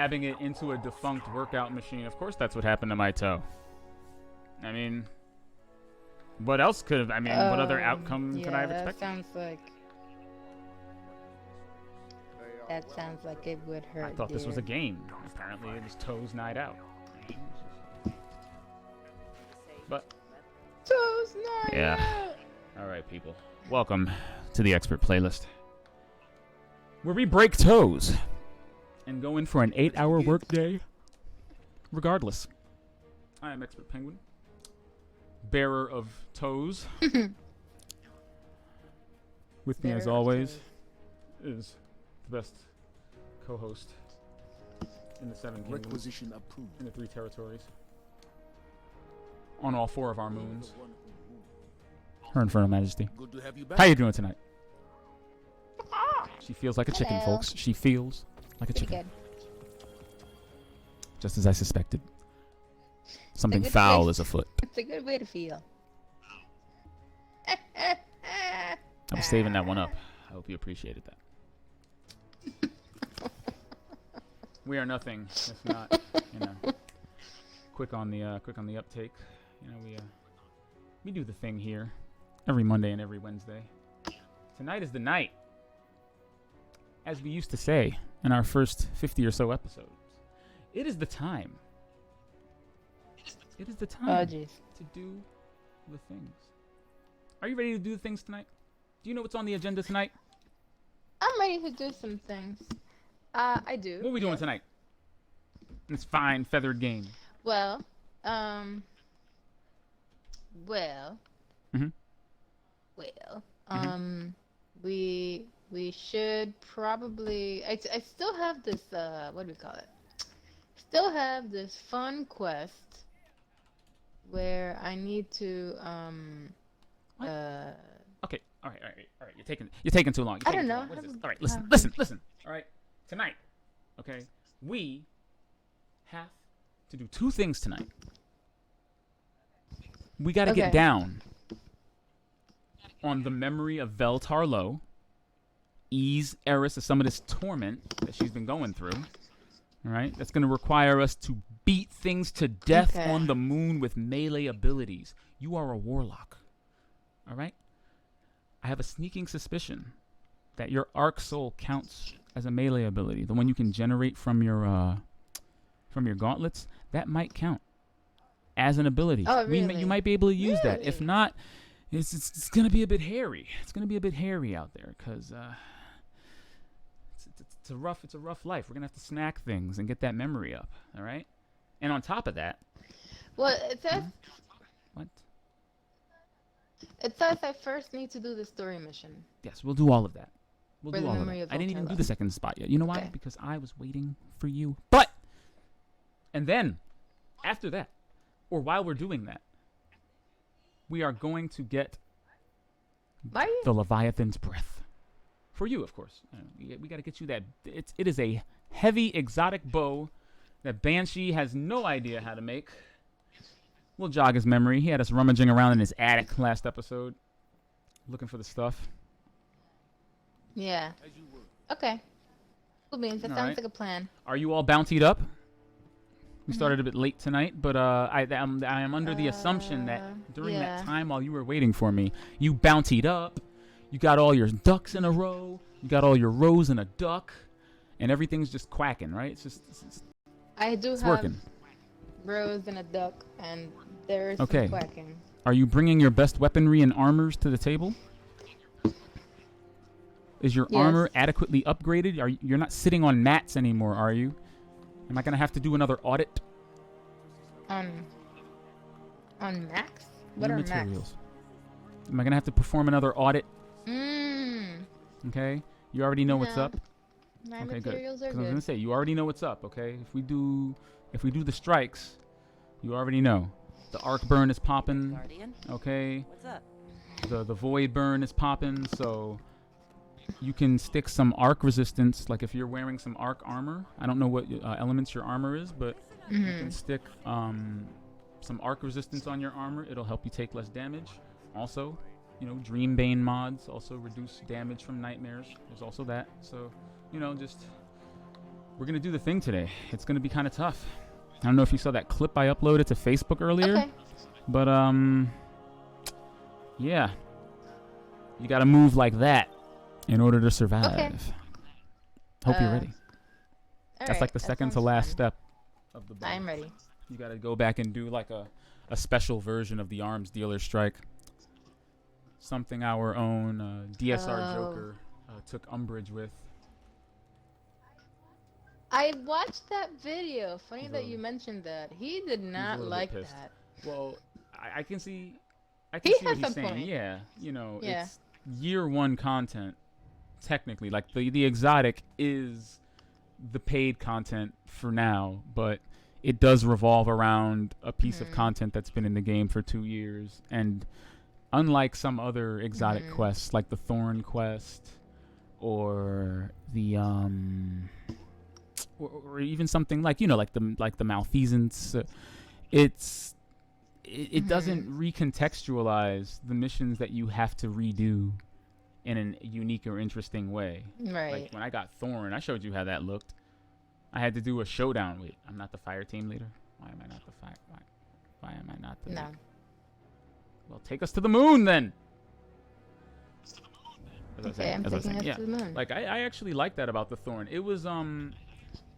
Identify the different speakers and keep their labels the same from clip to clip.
Speaker 1: Stabbing it into a defunct workout machine. Of course, that's what happened to my toe. I mean, what else could have? I mean, what other outcome could I have expected?
Speaker 2: That sounds like it would hurt.
Speaker 1: I thought this was a game. Apparently, it was Toes Night Out. But
Speaker 2: Toes Night Out.
Speaker 1: All right, people. Welcome to the Expert Playlist, where we break toes and go in for an 8-hour workday. Regardless, I am Expert Penguin, bearer of toes. With me, as always, is the best co-host in the 7 kingdoms,
Speaker 3: requisition approved,
Speaker 1: in the 3 territories, on all 4 of our moons. Her Infernal Majesty.
Speaker 3: Good to have you back.
Speaker 1: How you doing tonight? She feels like a chicken, folks. She feels like a chicken.
Speaker 2: Good.
Speaker 1: Just as I suspected. Something foul is afoot.
Speaker 2: It's a good way to feel.
Speaker 1: I'm saving that one up. I hope you appreciated that. We are nothing if not, quick on the uptake. We do the thing here every Monday and every Wednesday. Tonight is the night, as we used to say in our first 50 or so episodes. It is the time. It is the time to do the things. Are you ready to do the things tonight? Do you know what's on the agenda tonight?
Speaker 2: I'm ready to do some things. I do.
Speaker 1: What are we doing tonight? This fine feathered game.
Speaker 2: Well, we should probably. I still have this. What do we call it? Still have this fun quest where I need to.
Speaker 1: Okay. All right. You're taking too long.
Speaker 2: I don't know.
Speaker 1: What is this? All right. Listen. All right. Tonight. Okay. We have to do 2 things tonight. We got to get down on the memory of Vel Tarlo, ease Eris of some of this torment that she's been going through. All right? That's going to require us to beat things to death on the moon with melee abilities. You are a warlock. All right? I have a sneaking suspicion that your Arc Soul counts as a melee ability, the one you can generate from your gauntlets. That might count as an ability.
Speaker 2: Oh, really?
Speaker 1: You might be able to use that. If not, it's going to be a bit hairy. It's going to be a bit hairy out there because it's a rough life. We're going to have to snack things and get that memory up, all right? And on top of that...
Speaker 2: Well, it says...
Speaker 1: What?
Speaker 2: It says I first need to do the story mission.
Speaker 1: Yes, we'll do all of that. We'll
Speaker 2: For
Speaker 1: do
Speaker 2: the
Speaker 1: all of
Speaker 2: memory
Speaker 1: that.
Speaker 2: of
Speaker 1: I didn't even
Speaker 2: Voltello.
Speaker 1: do the second spot yet. You know why? Because I was waiting for you. But... And then, after that, or while we're doing that, we are going to get the Leviathan's breath. For you, of course. We got to get you that. It is a heavy, exotic bow that Banshee has no idea how to make. We'll jog his memory. He had us rummaging around in his attic last episode, looking for the stuff.
Speaker 2: Yeah. Okay. Cool beans. That sounds like a plan.
Speaker 1: Are you all bountied up? We started a bit late tonight, but I am under the assumption that during that time while you were waiting for me, you bountied up. You got all your ducks in a row. You got all your rows in a duck, and everything's just quacking, right? It's
Speaker 2: I do have
Speaker 1: working.
Speaker 2: rows and a duck, and there's some quacking.
Speaker 1: Are you bringing your best weaponry and armors to the table? Is your armor adequately upgraded? You're not sitting on mats anymore, are you? Am I going to have to do another audit?
Speaker 2: On Max? What are
Speaker 1: materials? Am I going to have to perform another audit? Okay? You already know what's up?
Speaker 2: My
Speaker 1: okay,
Speaker 2: materials
Speaker 1: good.
Speaker 2: are
Speaker 1: I was
Speaker 2: good.
Speaker 1: going to say, you already know what's up, okay? If we do the strikes, you already know. The arc burn is popping. Okay? What's up? The void burn is popping, so... You can stick some arc resistance, like if you're wearing some arc armor. I don't know what elements your armor is, but you can stick some arc resistance on your armor. It'll help you take less damage. Also, Dreambane mods also reduce damage from nightmares. There's also that. So, just we're gonna do the thing today. It's gonna be kind of tough. I don't know if you saw that clip I uploaded to Facebook earlier,
Speaker 2: Okay.
Speaker 1: but yeah, you gotta move like that in order to survive.
Speaker 2: Okay.
Speaker 1: Hope you're ready.
Speaker 2: All
Speaker 1: That's
Speaker 2: right,
Speaker 1: like the
Speaker 2: that
Speaker 1: second to
Speaker 2: sounds
Speaker 1: last
Speaker 2: fun.
Speaker 1: step of the build.
Speaker 2: I'm ready.
Speaker 1: You gotta go back and do like a special version of the arms dealer strike. Something our own DSR Joker took umbrage with.
Speaker 2: I watched that video. Funny
Speaker 1: He's
Speaker 2: that
Speaker 1: a-
Speaker 2: you mentioned that. He did
Speaker 1: a
Speaker 2: not
Speaker 1: little bit
Speaker 2: like
Speaker 1: pissed.
Speaker 2: that.
Speaker 1: Well, I can see.
Speaker 2: He
Speaker 1: what
Speaker 2: has
Speaker 1: he's
Speaker 2: some
Speaker 1: saying.
Speaker 2: point.
Speaker 1: Yeah, you know,
Speaker 2: Yeah.
Speaker 1: it's year one content. Technically, like the exotic is the paid content for now, but it does revolve around a piece of content that's been in the game for 2 years. And unlike some other exotic quests, like the Thorn quest, or the or even something like like the Malfeasance, it doesn't recontextualize the missions that you have to redo in a unique or interesting way.
Speaker 2: Right.
Speaker 1: Like when I got Thorn, I showed you how that looked. I had to do a showdown. Wait, I'm not the fire team leader. Why am I not the fire? Why am I not the?
Speaker 2: No.
Speaker 1: Well, take us to the moon then.
Speaker 2: Okay, I'm taking us to the moon.
Speaker 1: Like I actually like that about the Thorn. It was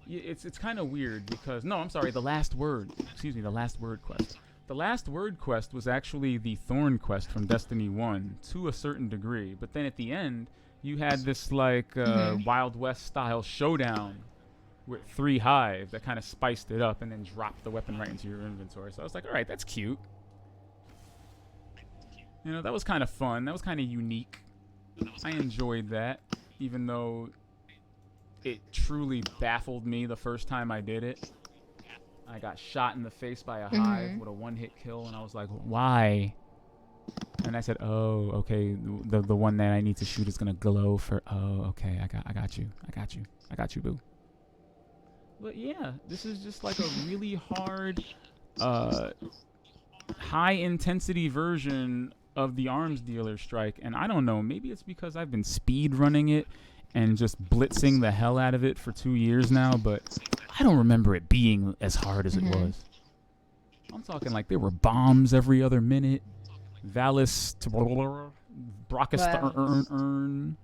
Speaker 1: it's kind of weird because no, I'm sorry. The last word. Excuse me. The last word quest. The last word quest was actually the Thorn quest from Destiny 1 to a certain degree, but then at the end you had this like Wild West style showdown with 3 Hive that kind of spiced it up and then dropped the weapon right into your inventory. So I was like, all right, that's cute. You know, that was kind of fun. That was kind of unique. I enjoyed that, even though it truly baffled me the first time I did it. I got shot in the face by a hive with a 1-hit kill, and I was like, why? And I said, oh, okay, the one that I need to shoot is gonna glow for. Oh, okay, I got you, boo. But yeah, this is just like a really hard, high intensity version of the arms dealer strike, and I don't know, maybe it's because I've been speed running it and just blitzing the hell out of it for 2 years now, but I don't remember it being as hard as it was. I'm talking like there were bombs every other minute. Valis Brockus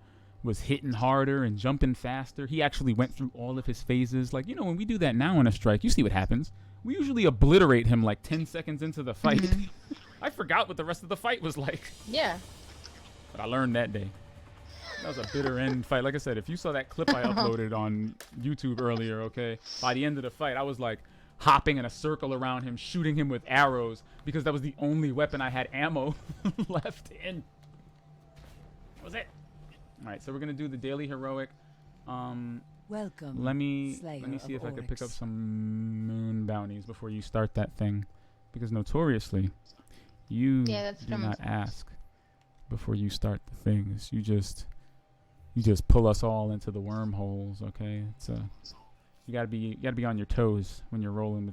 Speaker 1: was hitting harder and jumping faster. He actually went through all of his phases. Like, you know, when we do that now in a strike, you see what happens. We usually obliterate him like 10 seconds into the fight. I forgot what the rest of the fight was like.
Speaker 2: Yeah.
Speaker 1: But I learned that day. That was a bitter end fight. Like I said, if you saw that clip I uploaded on YouTube earlier, okay, by the end of the fight, I was like hopping in a circle around him, shooting him with arrows because that was the only weapon I had ammo left in. That was it. All right, so we're gonna do the daily heroic.
Speaker 3: Welcome.
Speaker 1: Let me
Speaker 3: Slayer
Speaker 1: see if
Speaker 3: of
Speaker 1: I can pick up
Speaker 3: Orcs.
Speaker 1: some moon bounties before you start that thing, because notoriously, you
Speaker 2: that's
Speaker 1: do
Speaker 2: from-
Speaker 1: not ask before you start the things. You just pull us all into the wormholes. Okay, it's you gotta be on your toes when you're rolling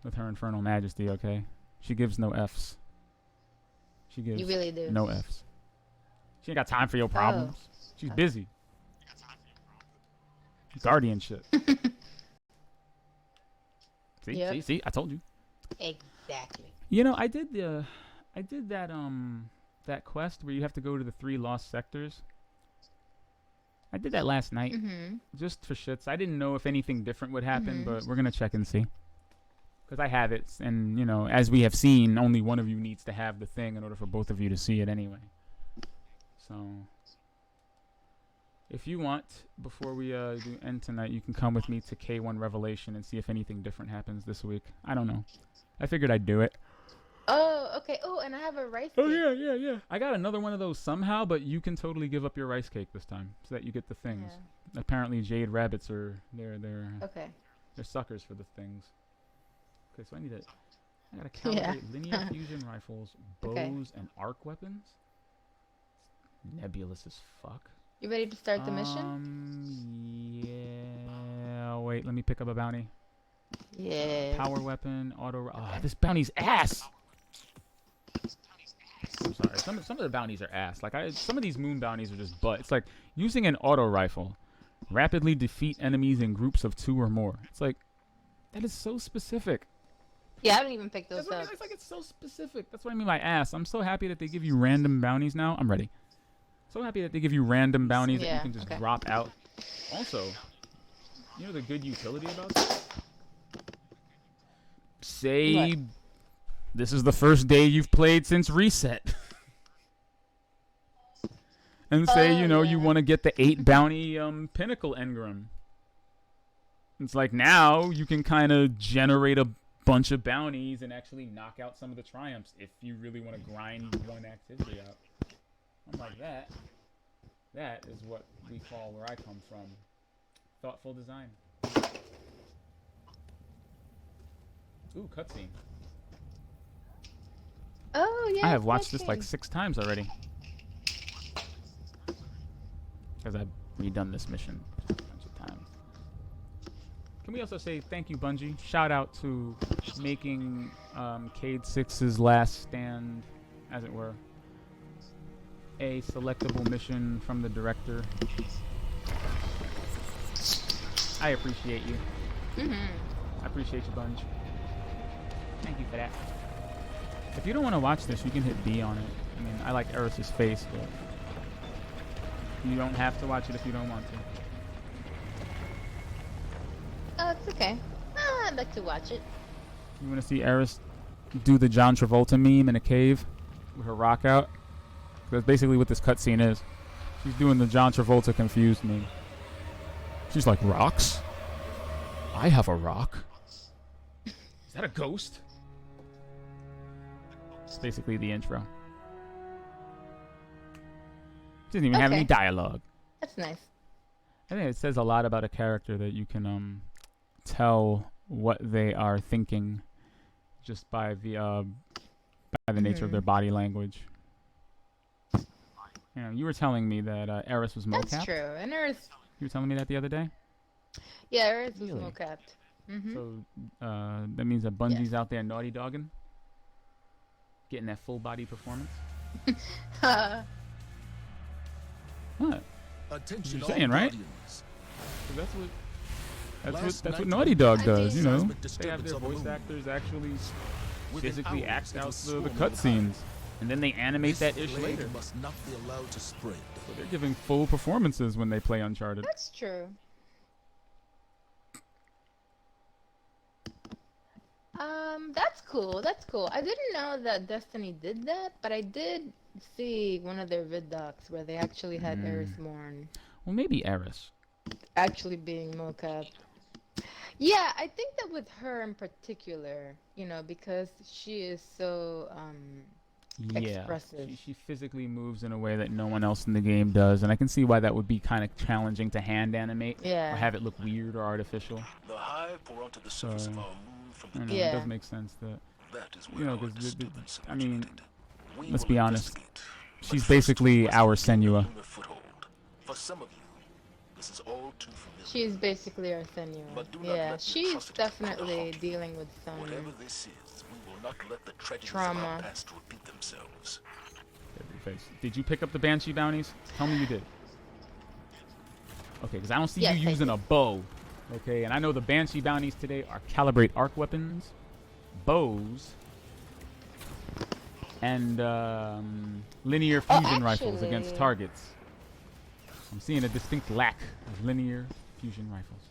Speaker 1: with her infernal majesty. Okay, she gives no Fs. She gives
Speaker 2: You really do.
Speaker 1: no Fs. She ain't got time for your problems. She's busy. Guardian shit.
Speaker 2: Yep.
Speaker 1: See, I told you.
Speaker 2: Exactly.
Speaker 1: You know, I did that quest where you have to go to the 3 lost sectors. I did that last night, just for shits. I didn't know if anything different would happen, but we're gonna check and see. Because I have it, and you know, as we have seen, only one of you needs to have the thing in order for both of you to see it anyway. So, if you want, before we do end tonight, you can come with me to K1 Revelation and see if anything different happens this week. I don't know. I figured I'd do it.
Speaker 2: Oh, okay. Oh, and I have a rice
Speaker 1: Oh
Speaker 2: cake.
Speaker 1: yeah. I got another one of those somehow, but you can totally give up your rice cake this time so that you get the things.
Speaker 2: Yeah.
Speaker 1: Apparently, jade rabbits are they're
Speaker 2: Okay.
Speaker 1: suckers for the things. Okay, so I gotta calibrate linear fusion rifles, bows,
Speaker 2: Okay.
Speaker 1: and arc weapons. It's nebulous as fuck.
Speaker 2: You ready to start the mission?
Speaker 1: Yeah. Wait, let me pick up a bounty.
Speaker 2: Yeah.
Speaker 1: Power weapon, auto. This bounty's ass. I'm sorry. Some of the bounties are ass. Like some of these moon bounties are just butt. It's like using an auto rifle Rapidly defeat enemies in groups of 2 or more. It's like, that is so specific.
Speaker 2: Yeah, I haven't even picked those
Speaker 1: That's what I
Speaker 2: up.
Speaker 1: mean. It's like it's so specific. That's what I mean by ass. I'm so happy that they give you random bounties now. I'm ready. So happy that they give you random bounties that you can just drop out. Also, you know the good utility about this? Say
Speaker 2: What?
Speaker 1: this is the first day you've played since reset. And say, you know, you want to get the 8 bounty pinnacle engram. It's like now you can kind of generate a bunch of bounties and actually knock out some of the triumphs if you really want to grind one activity out. I'm like that. That is what we call where I come from. Thoughtful design. Ooh, cutscene.
Speaker 2: Oh yeah.
Speaker 1: I have watched this like 6 times already. Because I've redone this mission a bunch of times. Can we also say thank you, Bungie? Shout out to making Cade 6's last stand, as it were, a selectable mission from the director. I appreciate you. I appreciate you, Bungie. Thank you for that. If you don't want to watch this, you can hit B on it. I mean, I like Eris's face, but you don't have to watch it if you don't want to.
Speaker 2: Oh, it's okay. I'd like to watch it.
Speaker 1: You want to see Eris do the John Travolta meme in a cave with her rock out? That's basically what this cutscene is. She's doing the John Travolta confused meme. She's like, rocks? I have a rock. Is that a ghost? It's basically the intro. Doesn't even have any dialogue.
Speaker 2: That's nice.
Speaker 1: I think it says a lot about a character that you can tell what they are thinking just by the nature of their body language. You know, you were telling me that Eris was mocap.
Speaker 2: That's true. And Eris.
Speaker 1: You were telling me that the other day.
Speaker 2: Yeah, Eris was
Speaker 1: Really?
Speaker 2: mocapped.
Speaker 1: So that means that Bungie's out there naughty dogging, getting that full body performance. What?
Speaker 4: Attention,
Speaker 1: You're saying, right?
Speaker 4: guardians.
Speaker 1: That's what Naughty Dog does, you know.
Speaker 4: Seismic
Speaker 1: They have
Speaker 4: disturbance
Speaker 1: their
Speaker 4: on the
Speaker 1: voice
Speaker 4: moon.
Speaker 1: actors actually
Speaker 4: Within
Speaker 1: physically
Speaker 4: hours,
Speaker 1: act
Speaker 4: it
Speaker 1: out
Speaker 4: was
Speaker 1: the
Speaker 4: swarming
Speaker 1: cutscenes,
Speaker 4: with
Speaker 1: and then they animate
Speaker 4: This
Speaker 1: that ish
Speaker 4: plague
Speaker 1: later.
Speaker 4: must not be allowed to spread.
Speaker 1: So they're giving full performances when they play Uncharted.
Speaker 2: That's true. That's cool. That's cool. I didn't know that Destiny did that, but I did see one of their vid docs where they actually had Eris Morn
Speaker 1: Well, maybe Eris.
Speaker 2: actually being mocap. Yeah, I think that with her in particular, you know, because she is so expressive.
Speaker 1: She physically moves in a way that no one else in the game does, and I can see why that would be kind of challenging to hand animate or have it look weird or artificial.
Speaker 4: The hive pour onto the surface of our moon from
Speaker 1: I
Speaker 4: the
Speaker 1: know,
Speaker 2: Yeah.
Speaker 1: It does make sense that,
Speaker 4: That is
Speaker 1: you
Speaker 4: where
Speaker 1: know,
Speaker 4: our
Speaker 1: because
Speaker 4: disturbance
Speaker 1: I mean,
Speaker 4: originated. We
Speaker 1: let's
Speaker 4: will
Speaker 1: be honest.
Speaker 4: investigate.
Speaker 1: She's
Speaker 4: But first,
Speaker 1: basically
Speaker 4: we must
Speaker 1: our
Speaker 4: obtain the
Speaker 1: Senua.
Speaker 4: lunar foothold. For some of you, this is all too familiar.
Speaker 2: She's basically our Senua.
Speaker 4: But do not
Speaker 2: Yeah,
Speaker 4: let the
Speaker 2: she's
Speaker 4: atrocities of the
Speaker 2: definitely
Speaker 4: Hawk.
Speaker 2: dealing with some.
Speaker 4: Whatever this is, we will not let the tragedies of
Speaker 2: Trauma.
Speaker 4: our past repeat themselves.
Speaker 1: Face. Did you pick up the Banshee bounties? Tell me you did. Okay, because I don't see
Speaker 2: Yes,
Speaker 1: you
Speaker 2: I
Speaker 1: using
Speaker 2: did.
Speaker 1: a bow. Okay, and I know the Banshee bounties today are calibrate arc weapons, bows, and linear fusion rifles against
Speaker 2: actually-
Speaker 1: targets. I'm seeing a distinct lack of linear fusion rifles.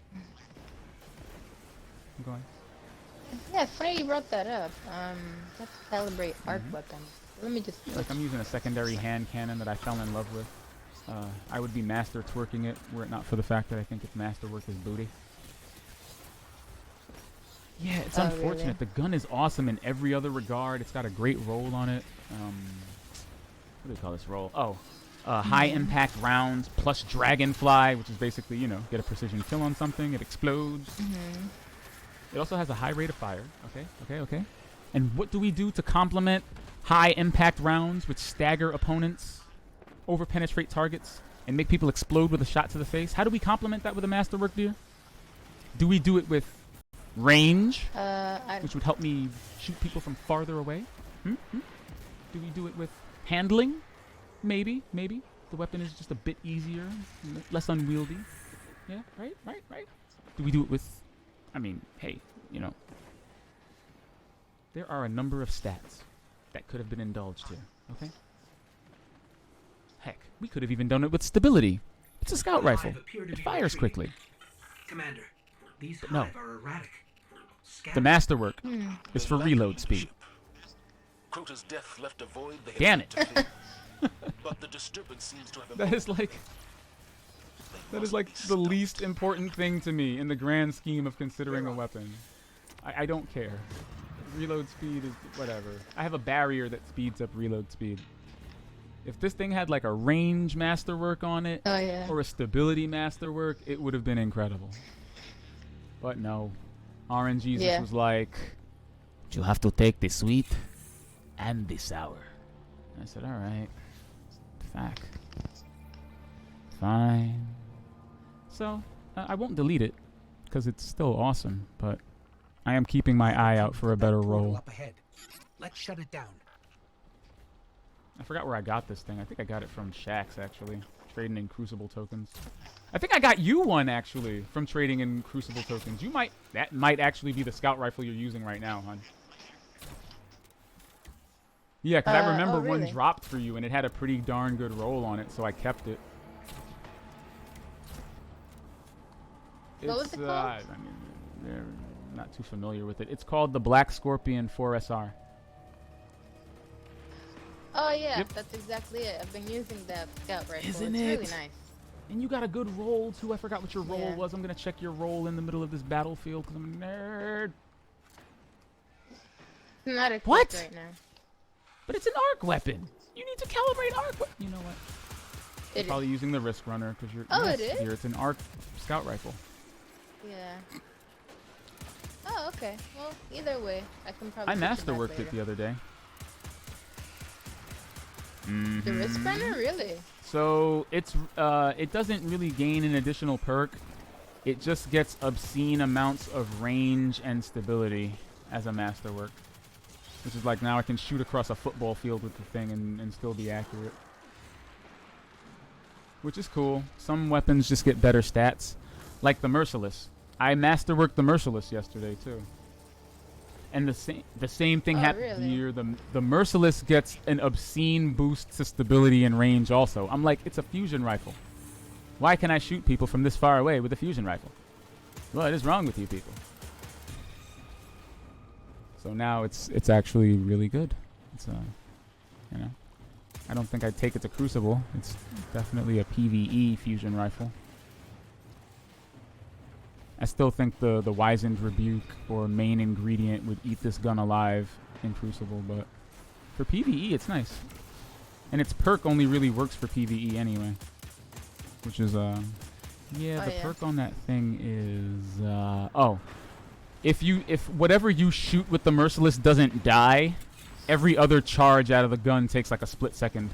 Speaker 1: I'm going.
Speaker 2: Yeah, it's funny you brought that up. Let's calibrate arc weapons. Let me just.
Speaker 1: Like I'm using a secondary hand cannon that I fell in love with. I would be master twerking it were it not for the fact that I think its masterwork is booty. Yeah, it's
Speaker 2: Oh,
Speaker 1: unfortunate.
Speaker 2: really?
Speaker 1: The gun is awesome in every other regard. It's got a great roll on it. What do we call this roll? Oh, high impact rounds plus dragonfly, which is basically, you know, get a precision kill on something, it explodes. It also has a high rate of fire. Okay. And what do we do to complement high impact rounds which stagger opponents, over penetrate targets, and make people explode with a shot to the face? How do we complement that with a masterwork gear? Do we do it with range, which would help me shoot people from farther away? Do we do it with handling? Maybe. The weapon is just a bit easier, less unwieldy. Yeah, right. Do we do it with... I mean, hey, you know. There are a number of stats that could have been indulged here, okay? Heck, we could have even done it with stability. It's a scout rifle. It fires quickly.
Speaker 5: Commander, these
Speaker 1: But no.
Speaker 5: hive are erratic.
Speaker 1: The masterwork is for reload speed.
Speaker 4: Crota's death left a void they had
Speaker 1: Damn
Speaker 4: yet to fill. But the disturbance seems to have
Speaker 1: That is like... That is like the least important thing to me in the grand scheme of considering a weapon. I don't care. Reload speed is whatever. I have a barrier that speeds up reload speed. If this thing had like a range masterwork on it,
Speaker 2: Oh yeah.
Speaker 1: or a stability masterwork, it would have been incredible. But no. RNG
Speaker 2: Yeah.
Speaker 1: was like, you'll have to take the sweet and the sour. I said, alright. Fuck. Fine. So, I won't delete it, because it's still awesome, but I am keeping my eye out for a better roll.
Speaker 5: Up ahead. Let's shut it down.
Speaker 1: I forgot where I got this thing. I think I got it from Shaxx, actually. Trading in Crucible tokens. I think I got you one, actually, from trading in Crucible tokens. That might actually be the scout rifle you're using right now, hon. Yeah, because I remember one
Speaker 2: really?
Speaker 1: dropped for you, and it had a pretty darn good roll on it, so I kept it.
Speaker 2: What was it called?
Speaker 1: I mean, they're not too familiar with it. It's called the Black Scorpion 4SR.
Speaker 2: Oh yeah,
Speaker 1: Yep.
Speaker 2: that's exactly it. I've been using that scout rifle.
Speaker 1: Isn't
Speaker 2: it's
Speaker 1: it?
Speaker 2: really nice.
Speaker 1: And you got a good roll, too. I forgot what your roll
Speaker 2: Yeah.
Speaker 1: was. I'm going to check your roll in the middle of this battlefield because I'm a nerd.
Speaker 2: It's not equipped
Speaker 1: What?
Speaker 2: right now.
Speaker 1: But it's an arc weapon. You need to calibrate arc weapon. You know what?
Speaker 2: It is.
Speaker 1: Probably using the Risk Runner because you're...
Speaker 2: Oh,
Speaker 1: yes,
Speaker 2: it is?
Speaker 1: Here, it's an arc scout rifle.
Speaker 2: Yeah. Oh, okay. Well, either way, I can probably.
Speaker 1: I masterworked it the other day.
Speaker 2: The wrist runner, really?
Speaker 1: So it's it doesn't really gain an additional perk. It just gets obscene amounts of range and stability as a masterwork. Which is like now I can shoot across a football field with the thing and still be accurate. Which is cool. Some weapons just get better stats. Like the Merciless. I masterworked the Merciless yesterday too. And the same thing happened
Speaker 2: really?
Speaker 1: here. The Merciless gets an obscene boost to stability and range also. I'm like, it's a fusion rifle. Why can I shoot people from this far away with a fusion rifle? What is wrong with you people? So now it's actually really good. It's you know, I don't think I'd take it to Crucible. It's definitely a PvE fusion rifle. I still think the Wizened Rebuke or main ingredient would eat this gun alive in Crucible, but for PvE it's nice. And its perk only really works for PvE anyway. Which is yeah, the perk on that thing is if whatever you shoot with the Merciless doesn't die, every other charge out of the gun takes like a split second.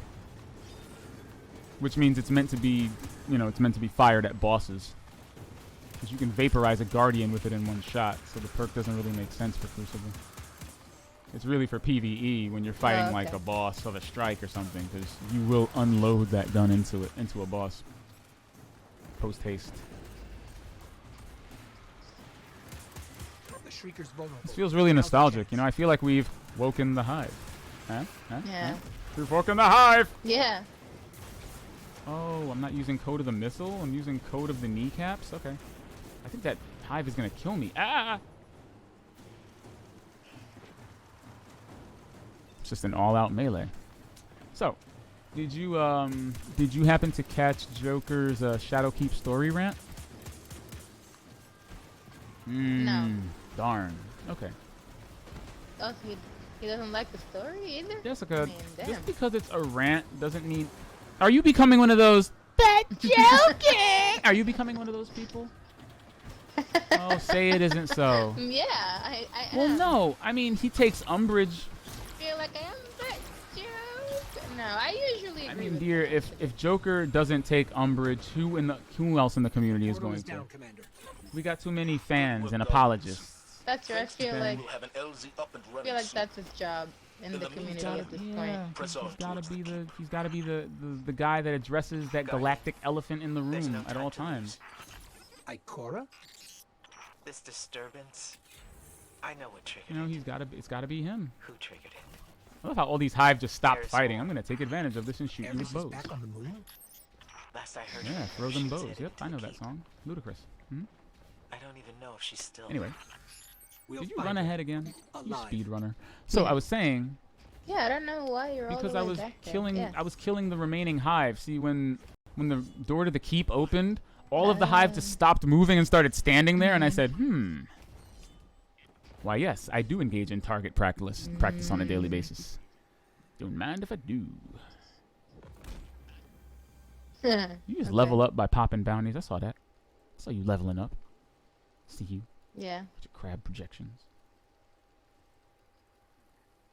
Speaker 1: Which means it's meant to be, you know, it's meant to be fired at bosses. Because you can vaporize a Guardian with it in one shot, so the perk doesn't really make sense for Crucible. It's really for PvE when you're fighting like a boss of a strike or something, because you will unload that gun into a boss. Post haste.
Speaker 5: The Shrieker's vulnerable.
Speaker 1: This feels really nostalgic. You know, I feel like we've woken the hive. Huh?
Speaker 2: Yeah.
Speaker 1: Huh? We've woken the hive!
Speaker 2: Yeah.
Speaker 1: Oh, I'm not using Code of the Missile. I'm using Code of the Kneecaps. Okay. I think that hive is going to kill me. Ah! It's just an all-out melee. So, did you happen to catch Joker's Shadowkeep story rant?
Speaker 2: No.
Speaker 1: Darn. Okay.
Speaker 2: Oh, he doesn't like the story either?
Speaker 1: Jessica,
Speaker 2: I mean, damn.
Speaker 1: just because it's a rant doesn't mean... Are you becoming one of those... But joking! Are you becoming one of those people? Oh, say it isn't so.
Speaker 2: Yeah, I
Speaker 1: Well,
Speaker 2: am.
Speaker 1: no. I mean, he takes umbrage.
Speaker 2: I feel like I am, but joke. No, I usually agree
Speaker 1: I mean,
Speaker 2: with
Speaker 1: dear,
Speaker 2: that.
Speaker 1: if Joker doesn't take umbrage, who else in the community is
Speaker 5: Portal
Speaker 1: going
Speaker 5: is
Speaker 1: to?
Speaker 5: down, Commander.
Speaker 1: We got too many fans and apologists.
Speaker 2: That's true. I feel like
Speaker 4: We'll have an LZ up and
Speaker 2: I
Speaker 4: running
Speaker 2: feel like
Speaker 4: soon.
Speaker 2: that's his job in the community at this point.
Speaker 4: Press on towards the
Speaker 1: He's got to be the guy that addresses that galactic elephant in the room at all times.
Speaker 5: Ikora?
Speaker 4: This disturbance, I know what triggered
Speaker 1: You know,
Speaker 4: it.
Speaker 1: it's gotta be him.
Speaker 4: Who triggered it?
Speaker 1: I love how all these hive just stopped
Speaker 4: There's
Speaker 1: fighting.
Speaker 4: more.
Speaker 1: I'm gonna take advantage of this and shoot you
Speaker 5: Eris
Speaker 1: with
Speaker 5: is
Speaker 1: bows.
Speaker 5: back on the moon?
Speaker 4: Last I heard,
Speaker 1: Yeah, throw
Speaker 4: she
Speaker 1: them
Speaker 4: was
Speaker 1: bows.
Speaker 4: headed
Speaker 1: Yep,
Speaker 4: to
Speaker 1: I know
Speaker 4: the
Speaker 1: that
Speaker 4: keep.
Speaker 1: song. Ludicrous. Hmm?
Speaker 4: I don't even know if she's still.
Speaker 1: Anyway,
Speaker 5: We'll
Speaker 1: did you
Speaker 5: find
Speaker 1: run
Speaker 5: her.
Speaker 1: ahead again? You
Speaker 5: Alive.
Speaker 1: speedrunner. So I was saying,
Speaker 2: Yeah, I don't know why you're all
Speaker 1: because
Speaker 2: the
Speaker 1: I
Speaker 2: way
Speaker 1: was
Speaker 2: back there.
Speaker 1: killing
Speaker 2: Yeah.
Speaker 1: I was killing the remaining hive. See, when the door to the keep opened, all of the hive just stopped moving and started standing there, and I said, why yes, I do engage in target practice on a daily basis. Don't mind if I do. You just level up by popping bounties. I saw that. I saw you leveling up. See you.
Speaker 2: Yeah.
Speaker 1: With your crab projections.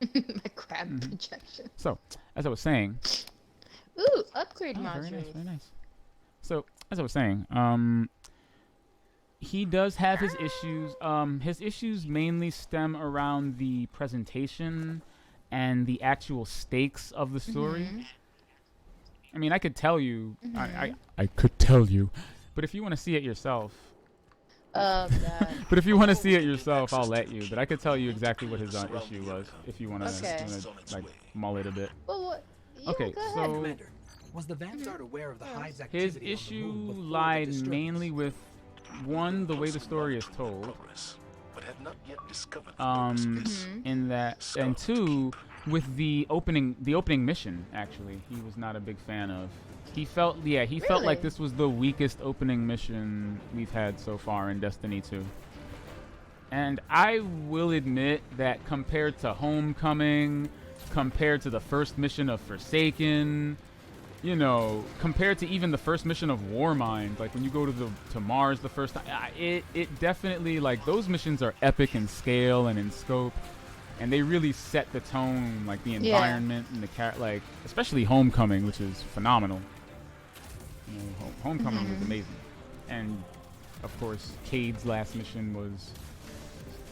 Speaker 2: My crab projection.
Speaker 1: So, as I was saying,
Speaker 2: Ooh, upgrade
Speaker 1: oh,
Speaker 2: modules.
Speaker 1: very nice, very nice. So, as I was saying, he does have his issues. His issues mainly stem around the presentation and the actual stakes of the story. I mean, I could tell you. I could tell you, but if you want to see it yourself.
Speaker 2: Oh god.
Speaker 1: But if you want to see it yourself, I'll let you. But I could tell you exactly what his issue was if you want to
Speaker 2: Okay.
Speaker 1: like mull it a bit.
Speaker 2: Well, what? Yeah,
Speaker 1: Okay,
Speaker 2: go ahead.
Speaker 1: so
Speaker 5: Commander, was the Vanguard aware of the hive's
Speaker 1: his
Speaker 5: activity
Speaker 1: issue
Speaker 5: on the moon before the
Speaker 1: lied
Speaker 5: disturbance?
Speaker 1: mainly with one, the way the story is told,
Speaker 4: Progress, but had not yet discovered the purpose of this.
Speaker 1: in that, and two, with the opening mission. Actually, he was not a big fan of. He felt, he felt like
Speaker 2: Really?
Speaker 1: this was the weakest opening mission we've had so far in Destiny 2. And I will admit that compared to Homecoming, compared to the first mission of Forsaken, you know, compared to even the first mission of Warmind, like when you go to Mars the first time, it definitely, like, those missions are epic in scale and in scope, and they really set the tone, like the environment and the like, especially Homecoming, which is phenomenal. You know, Homecoming was amazing, and of course, Cade's last mission was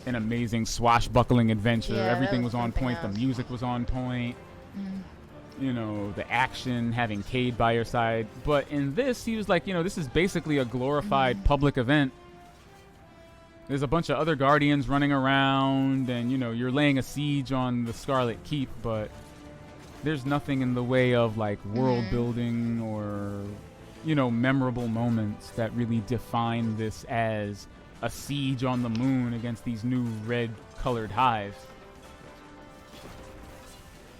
Speaker 1: an amazing swashbuckling adventure.
Speaker 2: Yeah, that
Speaker 1: Everything
Speaker 2: was
Speaker 1: was on
Speaker 2: something
Speaker 1: point. The
Speaker 2: else.
Speaker 1: music was on point. You know, the action, having Cade by your side. But in this, he was like, you know, this is basically a glorified public event. There's a bunch of other Guardians running around, and, you know, you're laying a siege on the Scarlet Keep, but there's nothing in the way of, like, world building or, you know, memorable moments that really define this as a siege on the moon against these new red-colored hive.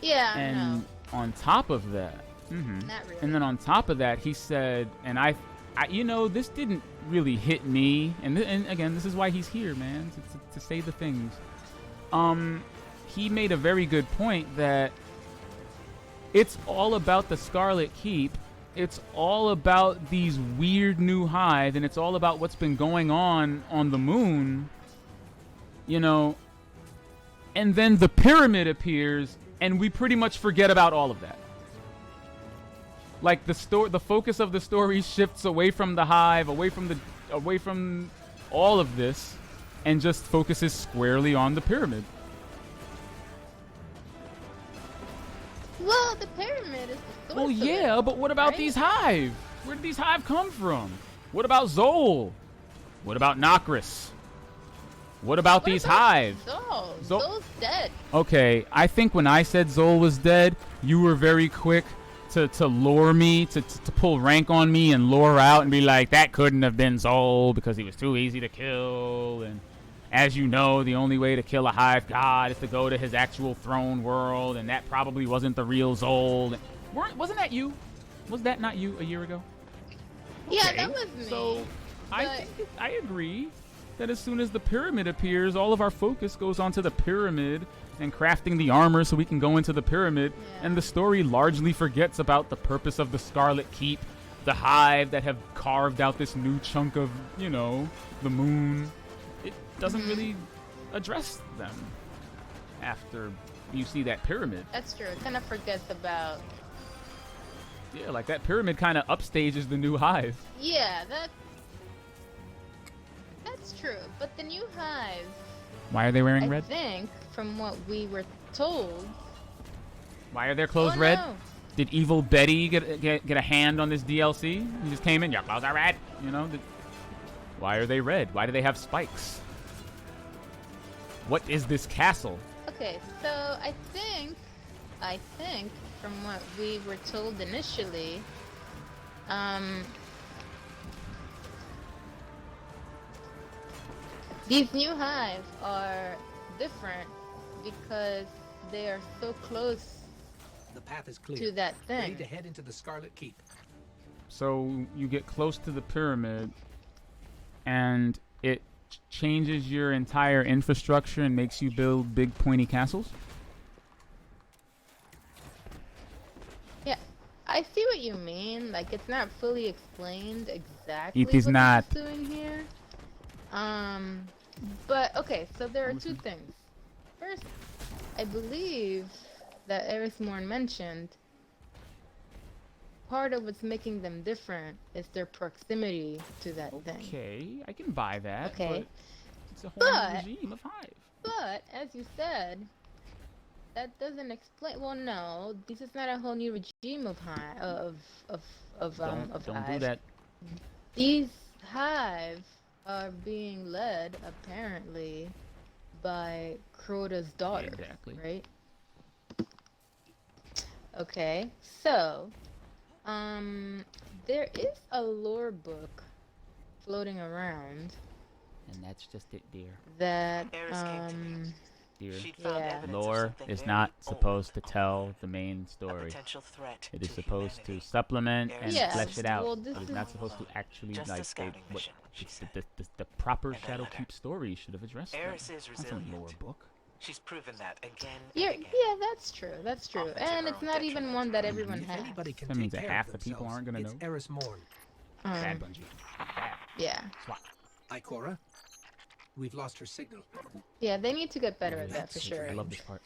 Speaker 2: Yeah,
Speaker 1: And on top of that,
Speaker 2: not really.
Speaker 1: and then on top of that, he said, and I you know, this didn't really hit me, and again, this is why he's here, man, to say the things. He made a very good point that it's all about the Scarlet Keep. It's all about these weird new hive, and it's all about what's been going on the moon, you know. And then the pyramid appears, and we pretty much forget about all of that. Like, the focus of the story shifts away from the hive, away from all of this, and just focuses squarely on the pyramid.
Speaker 2: Well, the pyramid is the source
Speaker 1: Well,
Speaker 2: of it
Speaker 1: yeah,
Speaker 2: all,
Speaker 1: but what about
Speaker 2: right?
Speaker 1: these hive? Where did these hive come from? What about Zol? What about Nokris? What about
Speaker 2: What
Speaker 1: these
Speaker 2: about
Speaker 1: hive?
Speaker 2: Zol?
Speaker 1: Zol-
Speaker 2: Zol's dead.
Speaker 1: Okay, I think when I said Zol was dead, you were very quick to lure me, to pull rank on me and lure out and be like, that couldn't have been Zol because he was too easy to kill. And as you know, the only way to kill a hive god is to go to his actual throne world, and that probably wasn't the real Zol. Wasn't that you? Was that not you a year ago?
Speaker 2: Yeah,
Speaker 1: Okay,
Speaker 2: that was me.
Speaker 1: So I
Speaker 2: but-
Speaker 1: think I agree that as soon as the pyramid appears, all of our focus goes onto the pyramid and crafting the armor so we can go into the pyramid,
Speaker 2: Yeah.
Speaker 1: and the story largely forgets about the purpose of the Scarlet Keep, the hive that have carved out this new chunk of, you know, the moon. It doesn't really address them after you see that pyramid.
Speaker 2: That's true. It kind of forgets about.
Speaker 1: Yeah, like that pyramid kind of upstages the new hive.
Speaker 2: Yeah, that's true. But the new hive,
Speaker 1: Why are they wearing
Speaker 2: I
Speaker 1: red?
Speaker 2: think, from what we were told.
Speaker 1: Why are their clothes
Speaker 2: Oh,
Speaker 1: red?
Speaker 2: no.
Speaker 1: Did Evil Betty get a hand on this DLC? He just came in, your clothes are red. You know? Why are they red? Why do they have spikes? What is this castle?
Speaker 2: Okay, so I think from what we were told initially, these new hives are different because they are so close
Speaker 5: The path is clear.
Speaker 2: to that
Speaker 5: Ready
Speaker 2: thing.
Speaker 5: to head into the Scarlet Keep.
Speaker 1: So you get close to the pyramid, and it changes your entire infrastructure and makes you build big pointy castles?
Speaker 2: Yeah, I see what you mean. Like, it's not fully explained exactly
Speaker 1: It is
Speaker 2: what
Speaker 1: not.
Speaker 2: this is doing here. But okay, so there are two things. First, I believe that Erismorn mentioned part of what's making them different is their proximity to that thing.
Speaker 1: Okay, I can buy that.
Speaker 2: Okay.
Speaker 1: But it's a whole new regime of hive.
Speaker 2: But as you said, that doesn't explain. Well, no, this is not a whole new regime of
Speaker 1: Don't do
Speaker 2: hive.
Speaker 1: that.
Speaker 2: These hives are being led apparently by Crota's daughter.
Speaker 1: Exactly.
Speaker 2: Right? Okay, so there is a lore book floating around
Speaker 1: And that's just it, dear.
Speaker 2: that
Speaker 4: Eris came to me.
Speaker 1: Dear.
Speaker 4: She'd found
Speaker 2: Yeah.
Speaker 4: evidence of
Speaker 1: Lore
Speaker 4: something
Speaker 1: is
Speaker 4: very
Speaker 1: not
Speaker 4: old,
Speaker 1: supposed to tell the main
Speaker 4: a
Speaker 1: story.
Speaker 4: potential threat
Speaker 1: It is
Speaker 4: to
Speaker 1: supposed to
Speaker 4: humanity.
Speaker 1: supplement and
Speaker 2: Yeah,
Speaker 1: flesh it out.
Speaker 2: well, this
Speaker 1: But it's
Speaker 2: is-
Speaker 1: not supposed to actually
Speaker 4: Just a
Speaker 1: like
Speaker 4: scouting
Speaker 1: what
Speaker 4: mission, she said.
Speaker 1: the proper
Speaker 4: And I let her.
Speaker 1: Shadowkeep story should have addressed that.
Speaker 4: Eris is
Speaker 1: That's a lore
Speaker 4: resilient.
Speaker 1: book.
Speaker 4: She's proven that again
Speaker 2: Yeah,
Speaker 4: and again.
Speaker 2: yeah, that's true. That's true.
Speaker 4: Often to
Speaker 2: And
Speaker 4: her
Speaker 2: it's
Speaker 4: own
Speaker 2: not even
Speaker 4: detriment.
Speaker 2: one that everyone
Speaker 5: If
Speaker 2: has.
Speaker 5: anybody can
Speaker 1: That
Speaker 5: take
Speaker 1: means that
Speaker 5: care
Speaker 1: half
Speaker 5: of
Speaker 1: the people
Speaker 5: themselves,
Speaker 1: aren't gonna
Speaker 5: it's
Speaker 1: know.
Speaker 5: Erismorn.
Speaker 1: Bad Bungie. Bad.
Speaker 2: Yeah.
Speaker 1: Swat.
Speaker 5: Ikora, we've lost her signal.
Speaker 2: Yeah, they need to get better at that for
Speaker 5: That's
Speaker 2: sure.
Speaker 1: I love this part.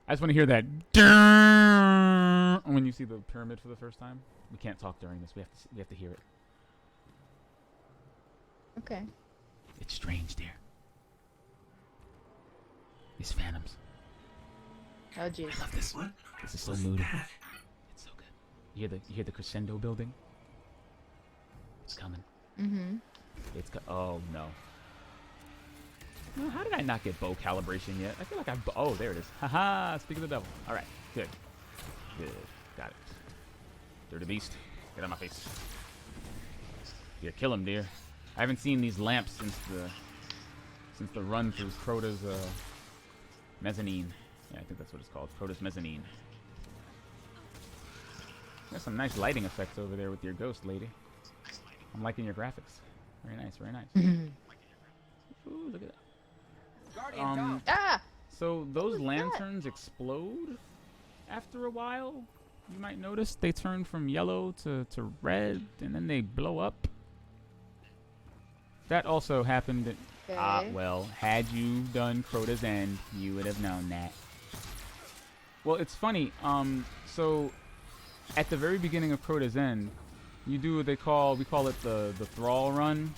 Speaker 1: I just want to hear that "Durr" when you see the pyramid for the first time. We can't talk during this. We have to hear it.
Speaker 2: Okay.
Speaker 1: It's strange, dear. These phantoms.
Speaker 2: Oh jeez.
Speaker 1: I love this.
Speaker 5: What?
Speaker 1: This is so moody. It's so good. You hear the crescendo building? It's coming.
Speaker 2: Mm-hmm.
Speaker 1: Oh no. No, how did I not get bow calibration yet? I feel like oh, there it is. Haha, speak of the devil. Alright, good. Good. Got it. Dirty beast. Get on my face. Here, kill him, dear. I haven't seen these lamps since the run through Crota's mezzanine. Yeah, I think that's what it's called. Crota's mezzanine. There's some nice lighting effects over there with your ghost, lady. I'm liking your graphics. Very nice, very nice. Ooh, look at that.
Speaker 2: Ah!
Speaker 1: So those
Speaker 2: was that?
Speaker 1: lanterns explode after a while. You might notice they turn from yellow to red, and then they blow up. That also happened.
Speaker 2: Okay.
Speaker 1: Well, had you done Crota's End, you would have known that. Well, it's funny. So at the very beginning of Crota's End, you do what we call it the Thrall Run.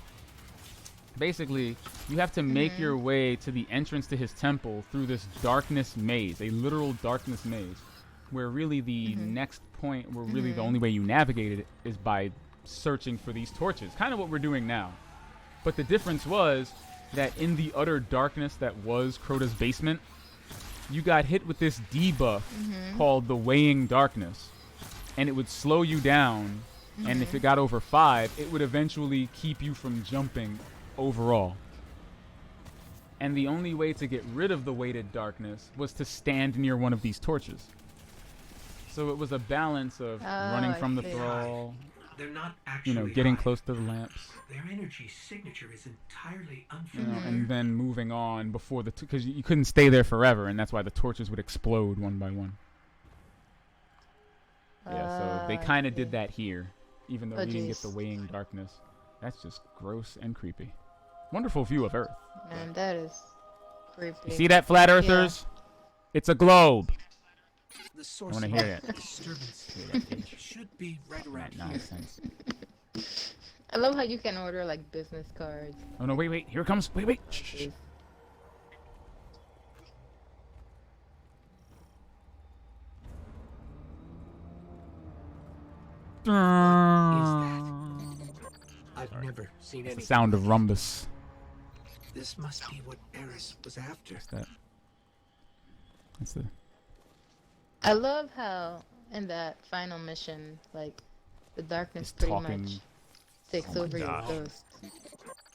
Speaker 1: Basically, you have to make your way to the entrance to his temple through this darkness maze, a literal darkness maze, where really the next point, where really the only way you navigate it is by searching for these torches. Kind of what we're doing now. But the difference was that in the utter darkness that was Crota's basement, you got hit with this debuff called the Weighing Darkness. And it would slow you down, and if it got over 5, it would eventually keep you from jumping overall. And the only way to get rid of the weighted darkness was to stand near one of these torches. So it was a balance of running from the
Speaker 2: I see.
Speaker 1: thrall,
Speaker 5: They're not actually
Speaker 1: getting
Speaker 5: hive.
Speaker 1: close to the lamps,
Speaker 5: Their energy signature is entirely
Speaker 1: you know,
Speaker 5: unfamiliar.
Speaker 1: and then moving on before because you couldn't stay there forever, and that's why the torches would explode one by one. Yeah, so they
Speaker 2: I
Speaker 1: kind of
Speaker 2: see.
Speaker 1: did that here, even though
Speaker 2: Oh,
Speaker 1: we didn't get the
Speaker 2: jeez.
Speaker 1: weighing darkness. That's just gross and creepy. Wonderful view of Earth.
Speaker 2: Man, that is creepy.
Speaker 1: You see that, flat earthers? It's a globe.
Speaker 5: The
Speaker 1: I
Speaker 5: source
Speaker 1: want to
Speaker 5: of
Speaker 1: hear it.
Speaker 5: disturbance
Speaker 1: Hear that, bitch.
Speaker 5: should be right around
Speaker 1: That
Speaker 5: here.
Speaker 1: nonsense.
Speaker 2: I love how you can order like business cards.
Speaker 1: Oh no! Wait! Here it comes! Wait! Shh, shh, shh.
Speaker 2: Jeez.
Speaker 5: I've never seen
Speaker 1: It's the
Speaker 5: anything
Speaker 1: sound of
Speaker 5: like it.
Speaker 1: Rumbus.
Speaker 5: This must be what Eris was after.
Speaker 1: What's that? That's the.
Speaker 2: I love how in that final mission, like, the darkness
Speaker 1: He's
Speaker 2: pretty
Speaker 1: talking.
Speaker 2: much takes
Speaker 1: Oh my
Speaker 2: over your
Speaker 1: gosh.
Speaker 2: ghost.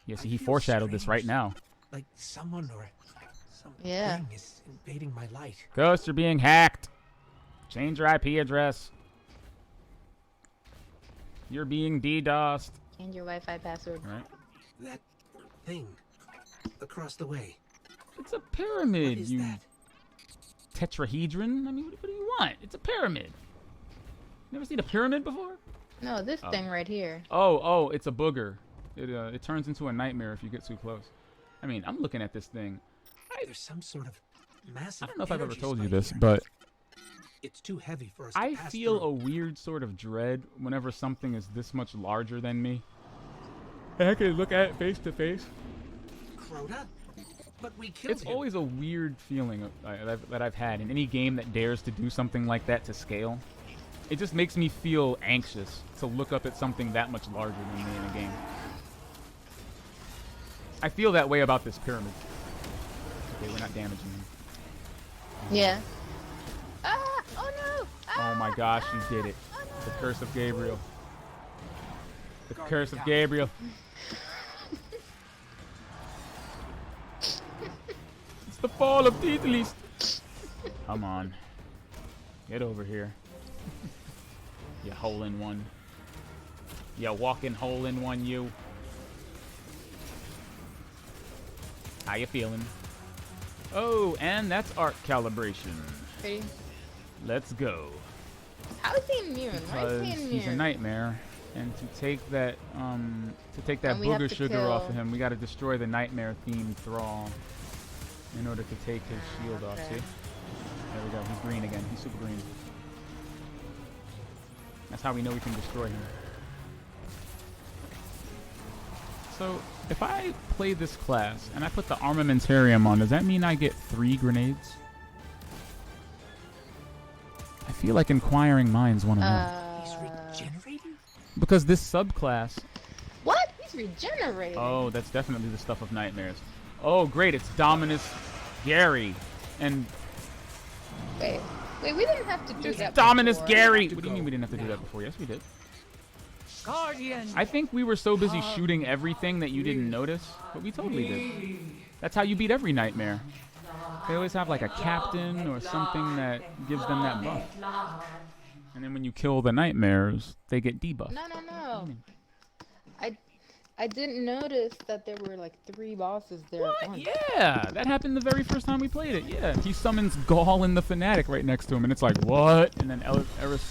Speaker 1: Yeah, see,
Speaker 5: I
Speaker 1: he
Speaker 5: feel
Speaker 1: foreshadowed this right
Speaker 5: strange.
Speaker 1: now.
Speaker 5: Like someone or something
Speaker 2: Yeah.
Speaker 5: is invading my light.
Speaker 1: Ghost, you're being hacked. Change your IP address. You're being DDoSed.
Speaker 2: Change your Wi-Fi password.
Speaker 1: All right.
Speaker 5: That thing across the way.
Speaker 1: It's a pyramid,
Speaker 5: What is
Speaker 1: you
Speaker 5: that?
Speaker 1: tetrahedron. I mean, what do you want? It's a pyramid. Never seen a pyramid before?
Speaker 2: No, this
Speaker 1: Oh.
Speaker 2: thing right here.
Speaker 1: Oh, it's a booger. It turns into a nightmare if you get too close. I mean, I'm looking at this thing.
Speaker 5: There's some sort of massive.
Speaker 1: I don't know if I've ever
Speaker 5: energy
Speaker 1: told you
Speaker 5: spike
Speaker 1: this,
Speaker 5: here.
Speaker 1: but
Speaker 5: It's too heavy for us to
Speaker 1: I
Speaker 5: pass
Speaker 1: feel
Speaker 5: through.
Speaker 1: a weird sort of dread whenever something is this much larger than me. And I can look at it face to face.
Speaker 5: Crota? But we killed
Speaker 1: It's
Speaker 5: him.
Speaker 1: always a weird feeling that I've had in any game that dares to do something like that to scale. It just makes me feel anxious to look up at something that much larger than me in a game. I feel that way about this pyramid. Okay, we're not damaging him.
Speaker 2: Yeah. Ah! Oh no! Ah!
Speaker 1: Oh my gosh, you did it.
Speaker 2: Oh, no.
Speaker 1: The curse of Gabriel. The curse of Gabriel. It's the fall of Deedleast. Come on. Get over here. You hole in one. You walking hole in one, you. How you feeling? Oh, and that's art calibration.
Speaker 2: Pretty.
Speaker 1: Let's go.
Speaker 2: How is he immune? Why
Speaker 1: Because
Speaker 2: is he immune?
Speaker 1: he's a nightmare, and to take that
Speaker 2: And we have
Speaker 1: booger
Speaker 2: to
Speaker 1: sugar off of
Speaker 2: kill-
Speaker 1: him, we got to destroy the nightmare themed thrall in order to take his shield off.
Speaker 2: okay.
Speaker 1: See? There we go. He's green again. He's super green. That's how we know we can destroy him. So if I play this class and I put the armamentarium on, does that mean I get 3 grenades? I feel like Inquiring Minds want to know.
Speaker 5: He's regenerating?
Speaker 1: Because this subclass...
Speaker 2: What? He's regenerating.
Speaker 1: Oh, that's definitely the stuff of nightmares. Oh, great. It's Dominus Gary. And
Speaker 2: Wait, we didn't have to do
Speaker 1: it's
Speaker 2: that.
Speaker 1: Dominus
Speaker 2: before.
Speaker 1: Gary. What do you mean we didn't have to do that before? Yes, we did.
Speaker 3: Guardian.
Speaker 1: I think we were so busy shooting everything that you didn't notice, but we totally did. That's how you beat every nightmare. They always have like a captain or something that gives them that buff. And then when you kill the nightmares, they get debuffed.
Speaker 2: No. I didn't notice that there were like 3 bosses there at
Speaker 1: What?
Speaker 2: once.
Speaker 1: Yeah, that happened the very first time we played it. Yeah, he summons Gaul and the Fanatic right next to him, and it's like, what? And then Eris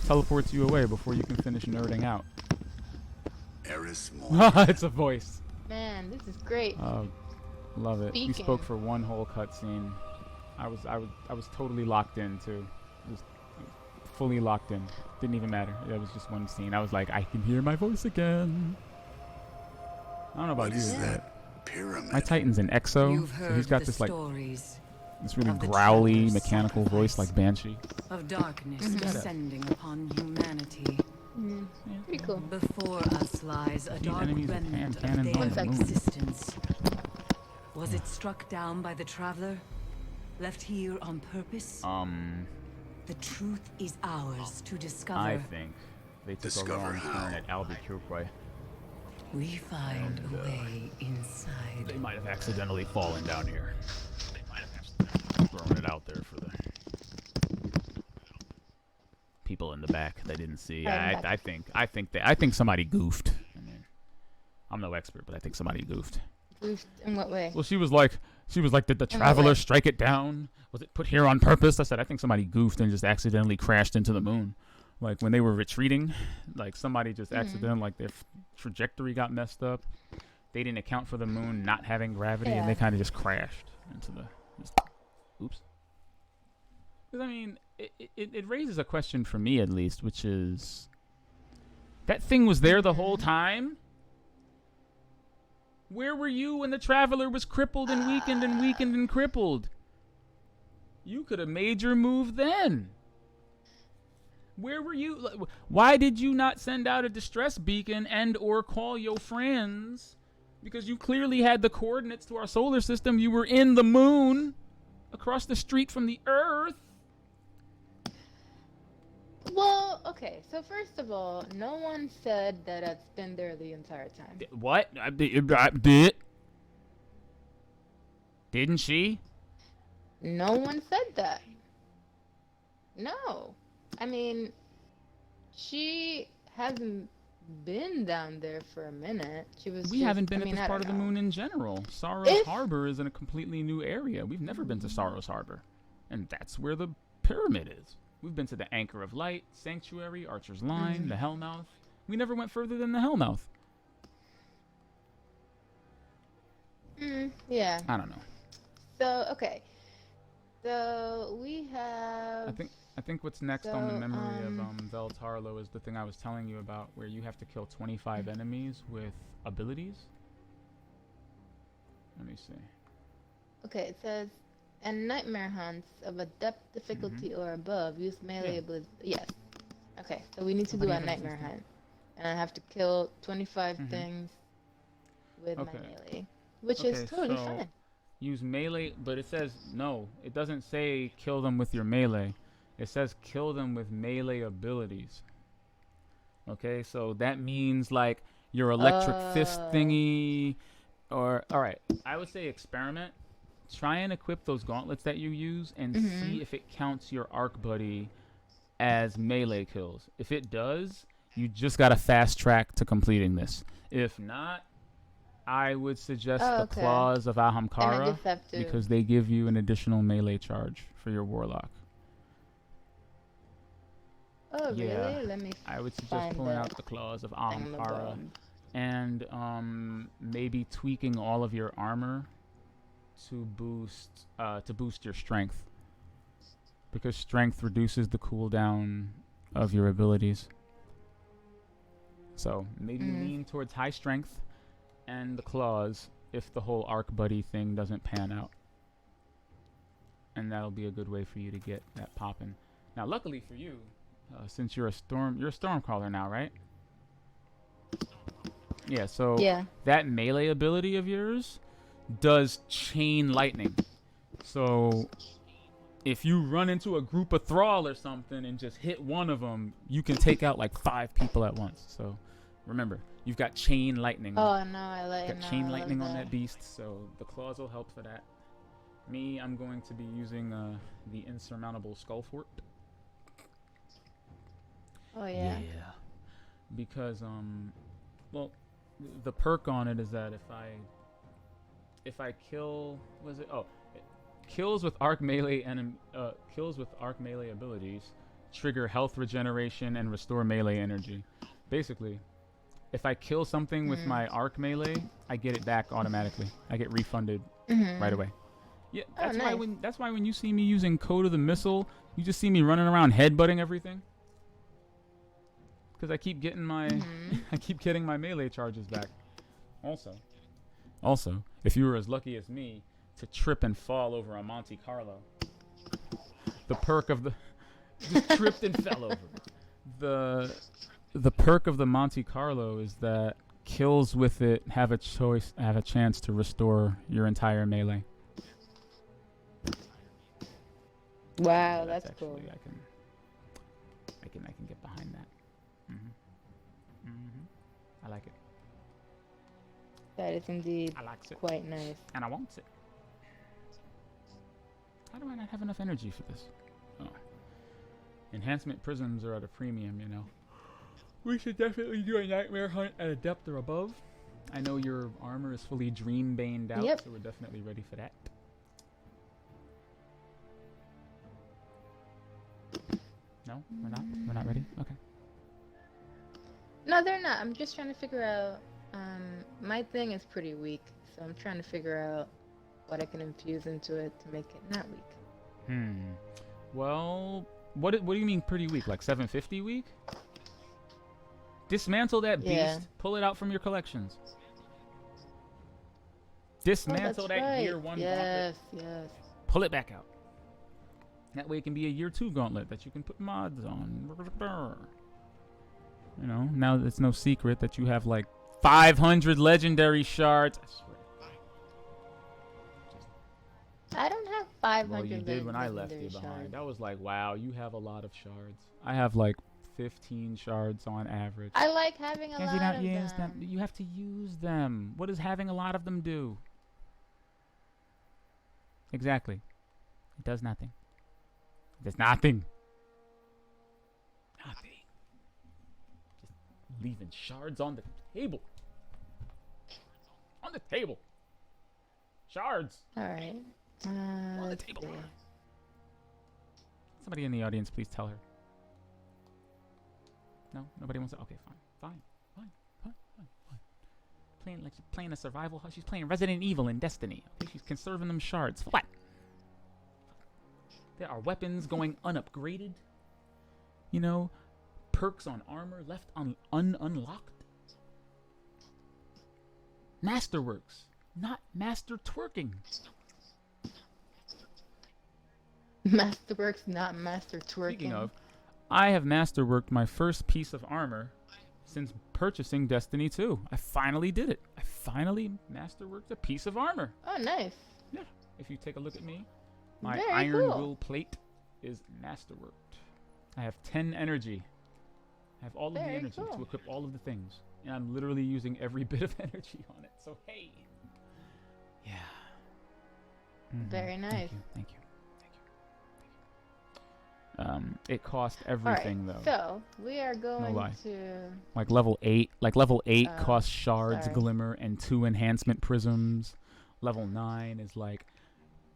Speaker 1: teleports you away before you can finish nerding out.
Speaker 4: Eris Moore.
Speaker 1: It's a voice.
Speaker 2: Man, this is great.
Speaker 1: Oh, love it. We
Speaker 2: Speaking.
Speaker 1: spoke for one whole cutscene. I was totally locked in too. Just fully locked in. Didn't even matter. It was just one scene. I was like, I can hear my voice again. I don't know about
Speaker 4: What
Speaker 1: you.
Speaker 4: is
Speaker 1: but
Speaker 4: that pyramid?
Speaker 1: My Titan's an EXO,
Speaker 3: You've
Speaker 1: so
Speaker 3: heard
Speaker 1: he's got
Speaker 3: the
Speaker 1: this like
Speaker 3: stories
Speaker 1: this really
Speaker 3: of the
Speaker 1: growly,
Speaker 3: traveler's
Speaker 1: mechanical voice
Speaker 3: sacrifice.
Speaker 1: like Banshee.
Speaker 3: of darkness
Speaker 1: Mhm.
Speaker 3: descending upon humanity.
Speaker 2: Mm, pretty cool.
Speaker 3: Before us lies a
Speaker 1: Need
Speaker 3: dark
Speaker 1: enemies with
Speaker 3: remnant of
Speaker 1: cannons
Speaker 3: their
Speaker 2: on the moon.
Speaker 3: existence. Was it struck down by the traveler? Left here on purpose? The truth is ours to discover.
Speaker 1: I think they took
Speaker 4: Discover
Speaker 1: a wrong
Speaker 4: how.
Speaker 1: turn at Albuquerque.
Speaker 3: We find a way inside.
Speaker 1: They might have accidentally fallen down here. They might have thrown it out there for the people in the back that didn't see. I think somebody goofed. I mean, I'm no expert, but I think somebody goofed.
Speaker 2: Goofed in what way?
Speaker 1: Well, she was like, did the
Speaker 2: In what
Speaker 1: traveler
Speaker 2: way?
Speaker 1: strike it down? Was it put here on purpose? I said, I think somebody goofed and just accidentally crashed into the moon. Like when they were retreating, like somebody just accidentally, like their trajectory got messed up. They didn't account for the moon not having gravity, and they
Speaker 2: Yeah.
Speaker 1: kind of just crashed into the. Oops. Because I mean, it raises a question for me at least, which is, that thing was there the whole time. Where were you when the traveler was crippled and weakened and weakened and crippled? You could have made your move then. Where were you? Why did you not send out a distress beacon and or call your friends? Because you clearly had the coordinates to our solar system. You were in the moon, across the street from the Earth.
Speaker 2: Well, okay. So first of all, no one said that I'd been there the entire time.
Speaker 1: What? I did. Didn't she?
Speaker 2: No one said that. No. I mean, she hasn't been down there for a minute.
Speaker 1: We haven't been at this part of the moon in general. Sorrow's Harbor is in a completely new area. We've never been to Sorrow's Harbor. And that's where the pyramid is. We've been to the Anchor of Light, Sanctuary, Archer's Line, the Hellmouth. We never went further than the Hellmouth.
Speaker 2: Yeah.
Speaker 1: I don't know.
Speaker 2: So, okay. So, we have...
Speaker 1: I think what's next on the memory of Veltarlo is the thing I was telling you about, where you have to kill 25 enemies with abilities. Let me see.
Speaker 2: Okay, it says, and nightmare hunts of a depth difficulty or above use melee abilities. Yes. Okay, so we need to do a nightmare hunt. And I have to kill 25 things with my melee, which is totally fine.
Speaker 1: Use melee, but it says, no, it doesn't say kill them with your melee. It says kill them with melee abilities. Okay, so that means like your electric fist thingy, or alright, I would say experiment. Try and equip those gauntlets that you use and see if it counts your arc buddy as melee kills. If it does, you just got a fast track to completing this. If not, I would suggest the Claws of Ahamkara, because they give you an additional melee charge for your warlock.
Speaker 2: Oh, really? Let me
Speaker 1: I would suggest pulling out the Claws of Ahamkara and maybe tweaking all of your armor to boost your strength, because strength reduces the cooldown of your abilities. So maybe lean towards high strength and the claws if the whole arc buddy thing doesn't pan out, and that'll be a good way for you to get that popping. Now, luckily for you, since you're a stormcaller now, right? Yeah. So that melee ability of yours does chain lightning. So if you run into a group of thrall or something and just hit one of them, you can take out like 5 people at once. So remember, you've got chain lightning.
Speaker 2: Oh no, I like
Speaker 1: got chain lightning on that beast, so the claws will help for that. Me, I'm going to be using the insurmountable skull fort.
Speaker 2: Oh yeah.
Speaker 1: Yeah. Because well, the perk on it is that if I kill, was it? Oh, kills with arc melee and kills with arc melee abilities trigger health regeneration and restore melee energy. Basically, if I kill something with my arc melee, I get it back automatically. I get refunded right away. Yeah, that's why when you see me using Code of the Missile, you just see me running around headbutting everything. Because I keep getting my my melee charges back. Also, if you were as lucky as me to trip and fall over a Monte Carlo, the perk of the just tripped and fell over. The perk of the Monte Carlo is that kills with it have a chance to restore your entire melee.
Speaker 2: Wow,
Speaker 1: So
Speaker 2: that's cool.
Speaker 1: actually, I can get behind that. I like it.
Speaker 2: That is indeed quite nice.
Speaker 1: And I want it. How do I not have enough energy for this? Oh. Enhancement prisms are at a premium, you know. We should definitely do a nightmare hunt at a depth or above. I know your armor is fully dream-baned out, so we're definitely ready for that. No? We're not? We're not ready? Okay.
Speaker 2: No, they're not. I'm just trying to figure out. My thing is pretty weak, so I'm trying to figure out what I can infuse into it to make it not weak.
Speaker 1: Well, what do you mean pretty weak? Like 750 weak? Dismantle that beast. Pull it out from your collections. Dismantle that Gear 1 gauntlet.
Speaker 2: Yes.
Speaker 1: Pull it back out. That way it can be a year 2 gauntlet that you can put mods on. You know, now it's no secret that you have like 500 legendary shards. I swear.
Speaker 2: I don't have 500.
Speaker 1: Well, you did when I left you
Speaker 2: legendary
Speaker 1: behind.
Speaker 2: shards.
Speaker 1: I was like, wow, you have a lot of shards. I have like 15 shards on average.
Speaker 2: I like having a
Speaker 1: Because
Speaker 2: lot
Speaker 1: you don't
Speaker 2: of
Speaker 1: use
Speaker 2: them.
Speaker 1: You have to use them. What does having a lot of them do? Exactly. It does nothing. It does nothing. Nothing. Just leaving shards on the table. On the table. Shards.
Speaker 2: All right.
Speaker 1: On the
Speaker 2: Let's
Speaker 1: table.
Speaker 2: see.
Speaker 1: Somebody in the audience, please tell her. No, nobody wants to. Okay, fine. Playing like she's playing a survival. She's playing Resident Evil in Destiny. Okay, she's conserving them shards. What? There are weapons going unupgraded. You know, perks on armor left unlocked. Masterworks, not master twerking.
Speaker 2: Masterworks, not master twerking.
Speaker 1: Speaking of, I have masterworked my first piece of armor since purchasing Destiny 2. I finally did it. I finally masterworked a piece of armor.
Speaker 2: Oh, nice.
Speaker 1: Yeah. If you take a look at me, my
Speaker 2: Very
Speaker 1: iron
Speaker 2: cool.
Speaker 1: will plate is masterworked. I have 10 energy. I have all of the
Speaker 2: Very
Speaker 1: energy
Speaker 2: cool.
Speaker 1: to equip all of the things. And I'm literally using every bit of energy on it. So, hey. Yeah. Mhm.
Speaker 2: Very nice.
Speaker 1: Thank you. It cost
Speaker 2: All
Speaker 1: everything,
Speaker 2: right.
Speaker 1: though.
Speaker 2: So we are going
Speaker 1: lie.
Speaker 2: to.
Speaker 1: Like level 8
Speaker 2: Oh,
Speaker 1: costs shards,
Speaker 2: sorry.
Speaker 1: glimmer, and 2 enhancement prisms. Level 9 is like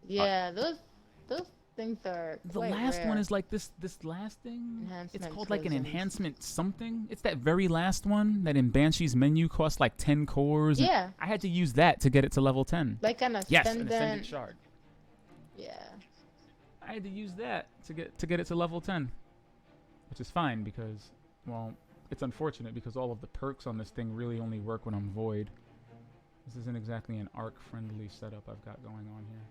Speaker 2: Yeah, those things are.
Speaker 1: the
Speaker 2: quite
Speaker 1: last one
Speaker 2: rare.
Speaker 1: is like this last thing. It's
Speaker 2: Enhancement
Speaker 1: called like an
Speaker 2: prisms.
Speaker 1: enhancement something. It's that very last one that in Banshee's menu costs like 10 cores. and
Speaker 2: Yeah.
Speaker 1: I had to use that to get it to level 10.
Speaker 2: Like an
Speaker 1: Yes,
Speaker 2: ascendant.
Speaker 1: an ascendant shard.
Speaker 2: Yeah.
Speaker 1: I had to use that to get it to level 10. Which is fine because, well, it's unfortunate because all of the perks on this thing really only work when I'm void. This isn't exactly an arc-friendly setup I've got going on here.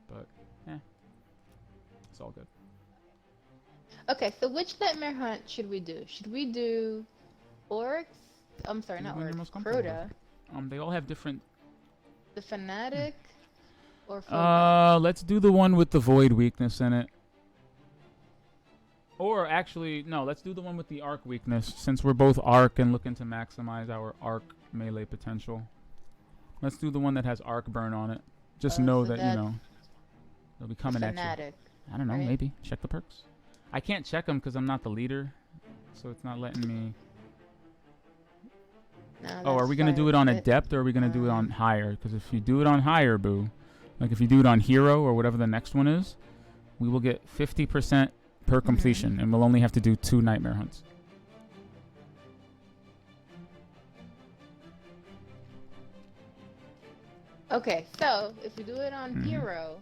Speaker 1: But, it's all good.
Speaker 2: Okay, so which nightmare hunt should we do? Should we do orcs? I'm sorry,
Speaker 1: Do
Speaker 2: not
Speaker 1: the one you're
Speaker 2: orcs.
Speaker 1: most comfortable
Speaker 2: Crota,
Speaker 1: They all have different...
Speaker 2: the fanatic, or Phobos?
Speaker 1: Let's do the one with the void weakness in it. Or actually, no, let's do the one with the arc weakness, since we're both arc and looking to maximize our arc melee potential. Let's do the one that has arc burn on it. Just know
Speaker 2: so
Speaker 1: that, you know, they'll be coming at you.
Speaker 2: Fanatic.
Speaker 1: I don't know,
Speaker 2: right?
Speaker 1: maybe. Check the perks. I can't check them because I'm not the leader, so it's not letting me...
Speaker 2: No,
Speaker 1: Oh, are
Speaker 2: that's
Speaker 1: we going to do
Speaker 2: fine.
Speaker 1: it on
Speaker 2: But,
Speaker 1: adept or are we going to do it on higher? Because if you do it on higher, boo, like if you do it on hero or whatever the next one is, we will get 50% per completion, and we'll only have to do 2 nightmare hunts.
Speaker 2: Okay, so if we do it on
Speaker 1: Mhm.
Speaker 2: hero,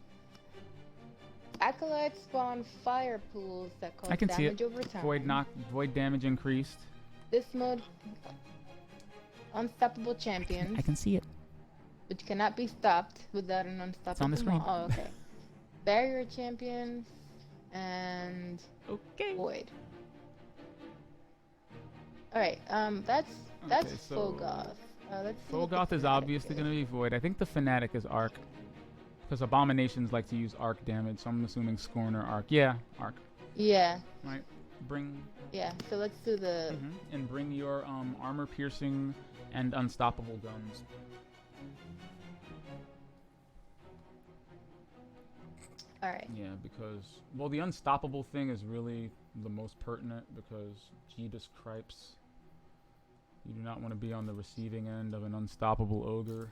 Speaker 2: acolytes spawn fire pools that cause
Speaker 1: I can see it.
Speaker 2: damage over time.
Speaker 1: Void damage increased.
Speaker 2: This mode, unstoppable champions,
Speaker 1: I can see it.
Speaker 2: which cannot be stopped without an unstoppable.
Speaker 1: on the screen.
Speaker 2: Oh, okay. Barrier champions and
Speaker 1: Okay.
Speaker 2: void. All right. That's
Speaker 1: Okay, so
Speaker 2: Fogoth. Let's see what the
Speaker 1: Fogoth is
Speaker 2: fanatic
Speaker 1: obviously going to be void. I think the fanatic is arc. Because abominations like to use arc damage, so I'm assuming scorn or arc. Yeah, arc.
Speaker 2: Yeah.
Speaker 1: Right. Bring
Speaker 2: Yeah. So let's do the.
Speaker 1: and bring your armor piercing and unstoppable guns.
Speaker 2: All right.
Speaker 1: Yeah, because well, the unstoppable thing is really the most pertinent because Jesus Cripes. You do not want to be on the receiving end of an unstoppable ogre.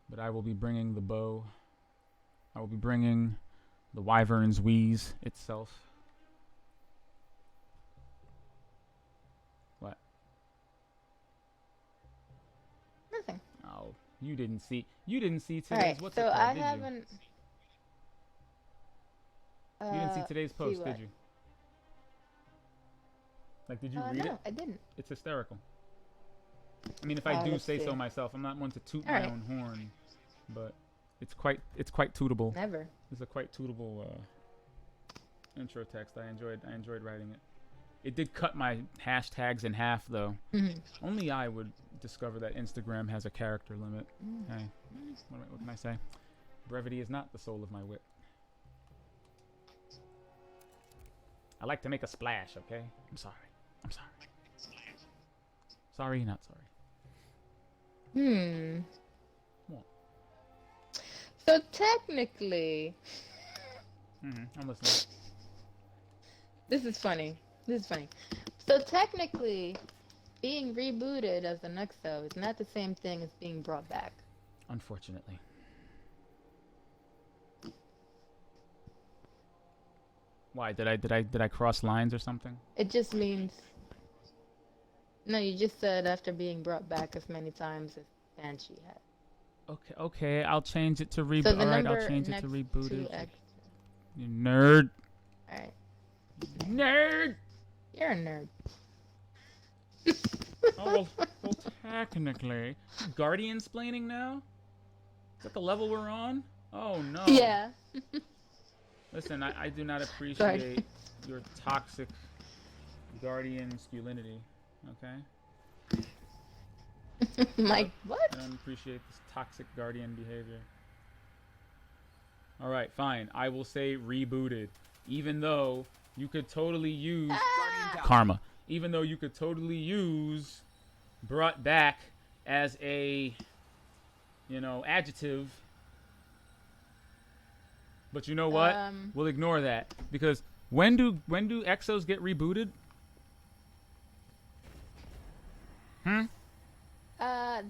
Speaker 1: But I will be bringing the bow. I will be bringing the Wyvern's Wheeze itself. What?
Speaker 2: Nothing.
Speaker 1: Oh, you didn't see. You didn't see
Speaker 2: All
Speaker 1: today's.
Speaker 2: right.
Speaker 1: What's
Speaker 2: So
Speaker 1: it called,
Speaker 2: I
Speaker 1: did you?
Speaker 2: haven't.
Speaker 1: You didn't see today's post,
Speaker 2: what?
Speaker 1: did you? Like, did you read
Speaker 2: No,
Speaker 1: it?
Speaker 2: I didn't.
Speaker 1: It's hysterical. I mean, if I do
Speaker 2: let's
Speaker 1: say so
Speaker 2: see.
Speaker 1: myself, I'm not one to toot
Speaker 2: All
Speaker 1: my
Speaker 2: right.
Speaker 1: own horn, but It's quite tutable.
Speaker 2: Never.
Speaker 1: It's a quite tutable intro text. I enjoyed writing it. It did cut my hashtags in half though. Only I would discover that Instagram has a character limit. Hey, what can I say? Brevity is not the soul of my wit. I like to make a splash, okay? I'm sorry. Sorry, not sorry. What?
Speaker 2: So technically,
Speaker 1: I'm listening.
Speaker 2: this is funny. So technically, being rebooted as an EXO is not the same thing as being brought back.
Speaker 1: Unfortunately. Why did I cross lines or something?
Speaker 2: It just means. No, you just said after being brought back as many times as Banshee had.
Speaker 1: Okay, I'll change it to reboot.
Speaker 2: So the
Speaker 1: Alright,
Speaker 2: number
Speaker 1: I'll change it
Speaker 2: next
Speaker 1: to rebooted.
Speaker 2: to
Speaker 1: You nerd.
Speaker 2: Alright.
Speaker 1: Nerd!
Speaker 2: You're a nerd.
Speaker 1: Oh, well, technically. Guardian-splaining now? Is that the level we're on? Oh, no.
Speaker 2: Yeah.
Speaker 1: Listen, I do not appreciate your toxic guardian masculinity, okay?
Speaker 2: Like, what?
Speaker 1: I don't appreciate this toxic guardian behavior. Alright, fine. I will say rebooted. Even though you could totally use karma. Even though you could totally use brought back as a, adjective. But you know what? We'll ignore that. Because when do EXOs get rebooted?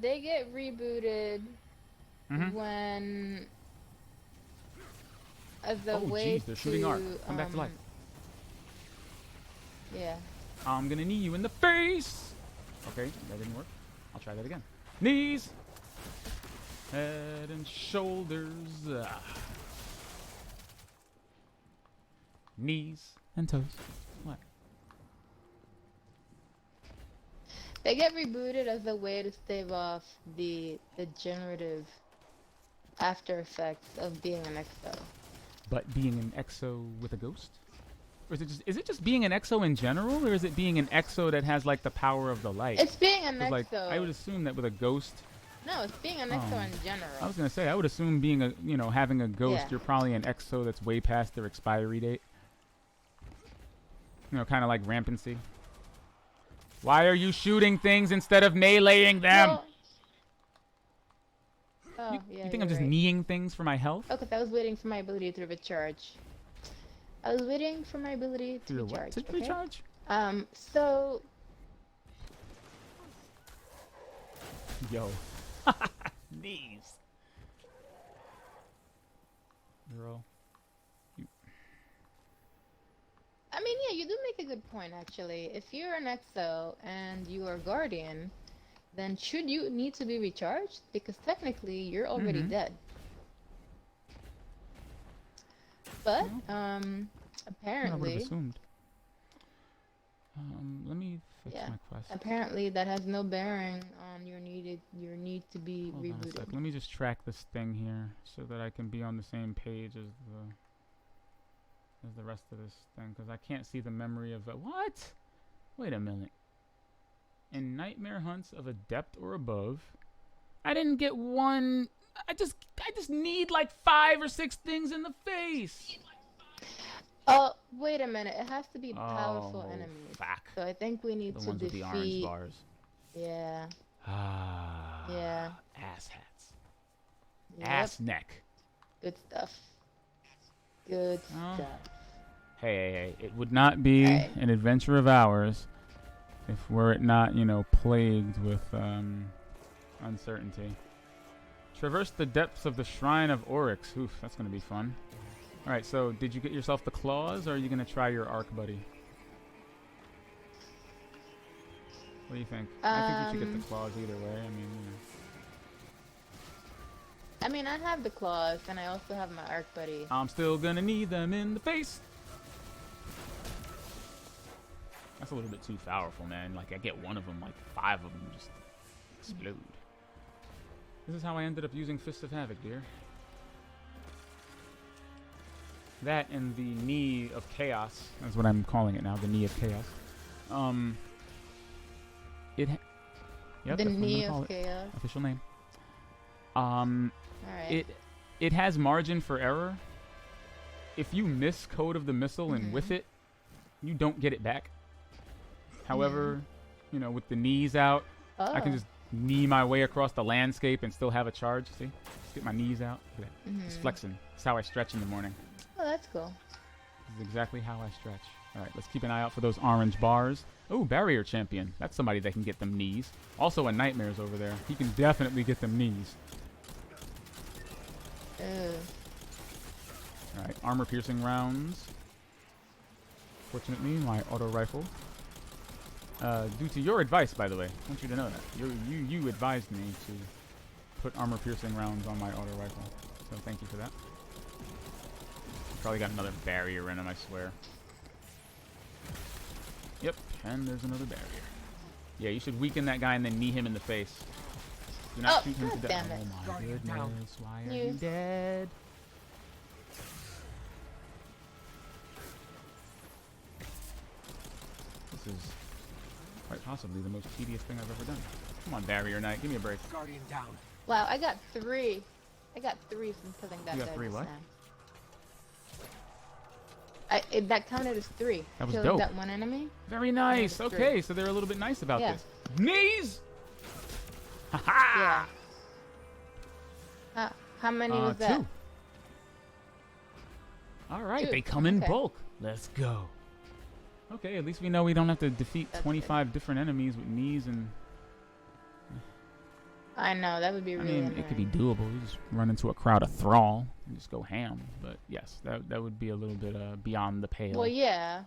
Speaker 2: They get rebooted when as a way
Speaker 1: jeez, they're shooting arc. Come back to life.
Speaker 2: Yeah.
Speaker 1: I'm gonna knee you in the face. Okay, that didn't work. I'll try that again. Knees, head and shoulders. Knees and toes. What?
Speaker 2: They get rebooted as a way to stave off the degenerative after effects of being an EXO.
Speaker 1: But being an EXO with a ghost? Or is it just being an EXO in general, or is it being an EXO that has like the power of the light?
Speaker 2: It's being an EXO.
Speaker 1: Like, I would assume that with a ghost.
Speaker 2: No, it's being an EXO in general.
Speaker 1: I was gonna say I would assume being having a ghost,
Speaker 2: Yeah.
Speaker 1: you're probably an EXO that's way past their expiry date. Kind of like rampancy. Why are you shooting things instead of meleeing them?
Speaker 2: Well, oh, yeah,
Speaker 1: you think I'm just kneeing things for my health?
Speaker 2: Oh, because I was waiting for my ability to recharge. I was waiting for my ability to
Speaker 1: Your
Speaker 2: recharge.
Speaker 1: what? To recharge?
Speaker 2: So...
Speaker 1: Yo. Knees. Girl.
Speaker 2: I mean, yeah, you do make a good point, actually. If you're an EXO and you are Guardian, then should you need to be recharged? Because technically, you're already dead. But,
Speaker 1: I would
Speaker 2: apparently...
Speaker 1: have assumed. Let me fix my quest.
Speaker 2: Apparently, that has no bearing on your need to be
Speaker 1: Hold on a
Speaker 2: rebooted.
Speaker 1: sec. Let me just track this thing here so that I can be on the same page as the rest of this thing, because I can't see the memory of it. What? Wait a minute. In Nightmare Hunts of Adept or above, I didn't get one. I just need like 5 or 6 things in the face.
Speaker 2: Oh, wait a minute. It has to be powerful enemies.
Speaker 1: Fuck.
Speaker 2: So I think we need
Speaker 1: The
Speaker 2: to
Speaker 1: ones with
Speaker 2: defeat...
Speaker 1: the orange bars.
Speaker 2: Yeah.
Speaker 1: Ah.
Speaker 2: Yeah.
Speaker 1: Ass hats.
Speaker 2: Yep.
Speaker 1: Ass neck.
Speaker 2: Good stuff. Good
Speaker 1: Oh.
Speaker 2: stuff.
Speaker 1: Hey, it would not be an adventure of ours if were it not, plagued with uncertainty. Traverse the depths of the Shrine of Oryx. Oof, that's going to be fun. Alright, so did you get yourself the claws, or are you going to try your arc buddy? What do you think? I think you should get the claws either way.
Speaker 2: I mean, I have the claws, and I also have my arc buddy.
Speaker 1: I'm still going to need them in the face. That's a little bit too powerful, man. Like, I get one of them, like 5 of them just explode. This is how I ended up using Fist of Havoc, dear. That and the Knee of Chaos. That's what I'm calling it now. The Knee of Chaos. Yep,
Speaker 2: The
Speaker 1: that's what I'm
Speaker 2: knee
Speaker 1: gonna call
Speaker 2: of
Speaker 1: it.
Speaker 2: chaos.
Speaker 1: Official name.
Speaker 2: Alright.
Speaker 1: It has margin for error. If you miss Code of the Missile and whiff it, you don't get it back. However, you know, with the knees out, I can just knee my way across the landscape and still have a charge. See? Just get my knees out. Look at that. Just flexing. That's how I stretch in the morning.
Speaker 2: Oh, that's cool.
Speaker 1: This is exactly how I stretch. All right, let's keep an eye out for those orange bars. Oh, Barrier Champion. That's somebody that can get them knees. Also, a Nightmare's over there. He can definitely get them knees. All right, armor-piercing rounds. Fortunately, my auto rifle. Due to your advice, by the way, I want you to know that. You advised me to put armor-piercing rounds on my auto rifle. So thank you for that. Probably got another barrier in him, I swear. Yep, and there's another barrier. Yeah, you should weaken that guy and then knee him in the face. Do not shoot him to death.
Speaker 2: Damn it.
Speaker 1: Oh my goodness, why are you dead? This is quite possibly the most tedious thing I've ever done. Come on, Barrier Knight, give me a break.
Speaker 5: Guardian down.
Speaker 2: Wow, I got 3. I got 3 from killing that
Speaker 1: You
Speaker 2: guy.
Speaker 1: got 3
Speaker 2: just
Speaker 1: what?
Speaker 2: now. That counted as 3.
Speaker 1: That was
Speaker 2: Killed
Speaker 1: dope.
Speaker 2: that one enemy.
Speaker 1: Very nice.
Speaker 2: Yeah,
Speaker 1: Okay, so they're a little bit nice about
Speaker 2: Yeah.
Speaker 1: this. Knees! Ha
Speaker 2: Yeah. How many was that?
Speaker 1: 2. All right,
Speaker 2: 2.
Speaker 1: they come in
Speaker 2: Okay.
Speaker 1: bulk. Let's go. Okay, at least we know we don't have to defeat
Speaker 2: That's
Speaker 1: 25 different enemies with knees and...
Speaker 2: I know, that would be
Speaker 1: I
Speaker 2: really
Speaker 1: mean,
Speaker 2: annoying.
Speaker 1: it could be doable. You just run into a crowd of thrall and just go ham. But yes, that would be a little bit beyond the pale.
Speaker 2: Well, yeah.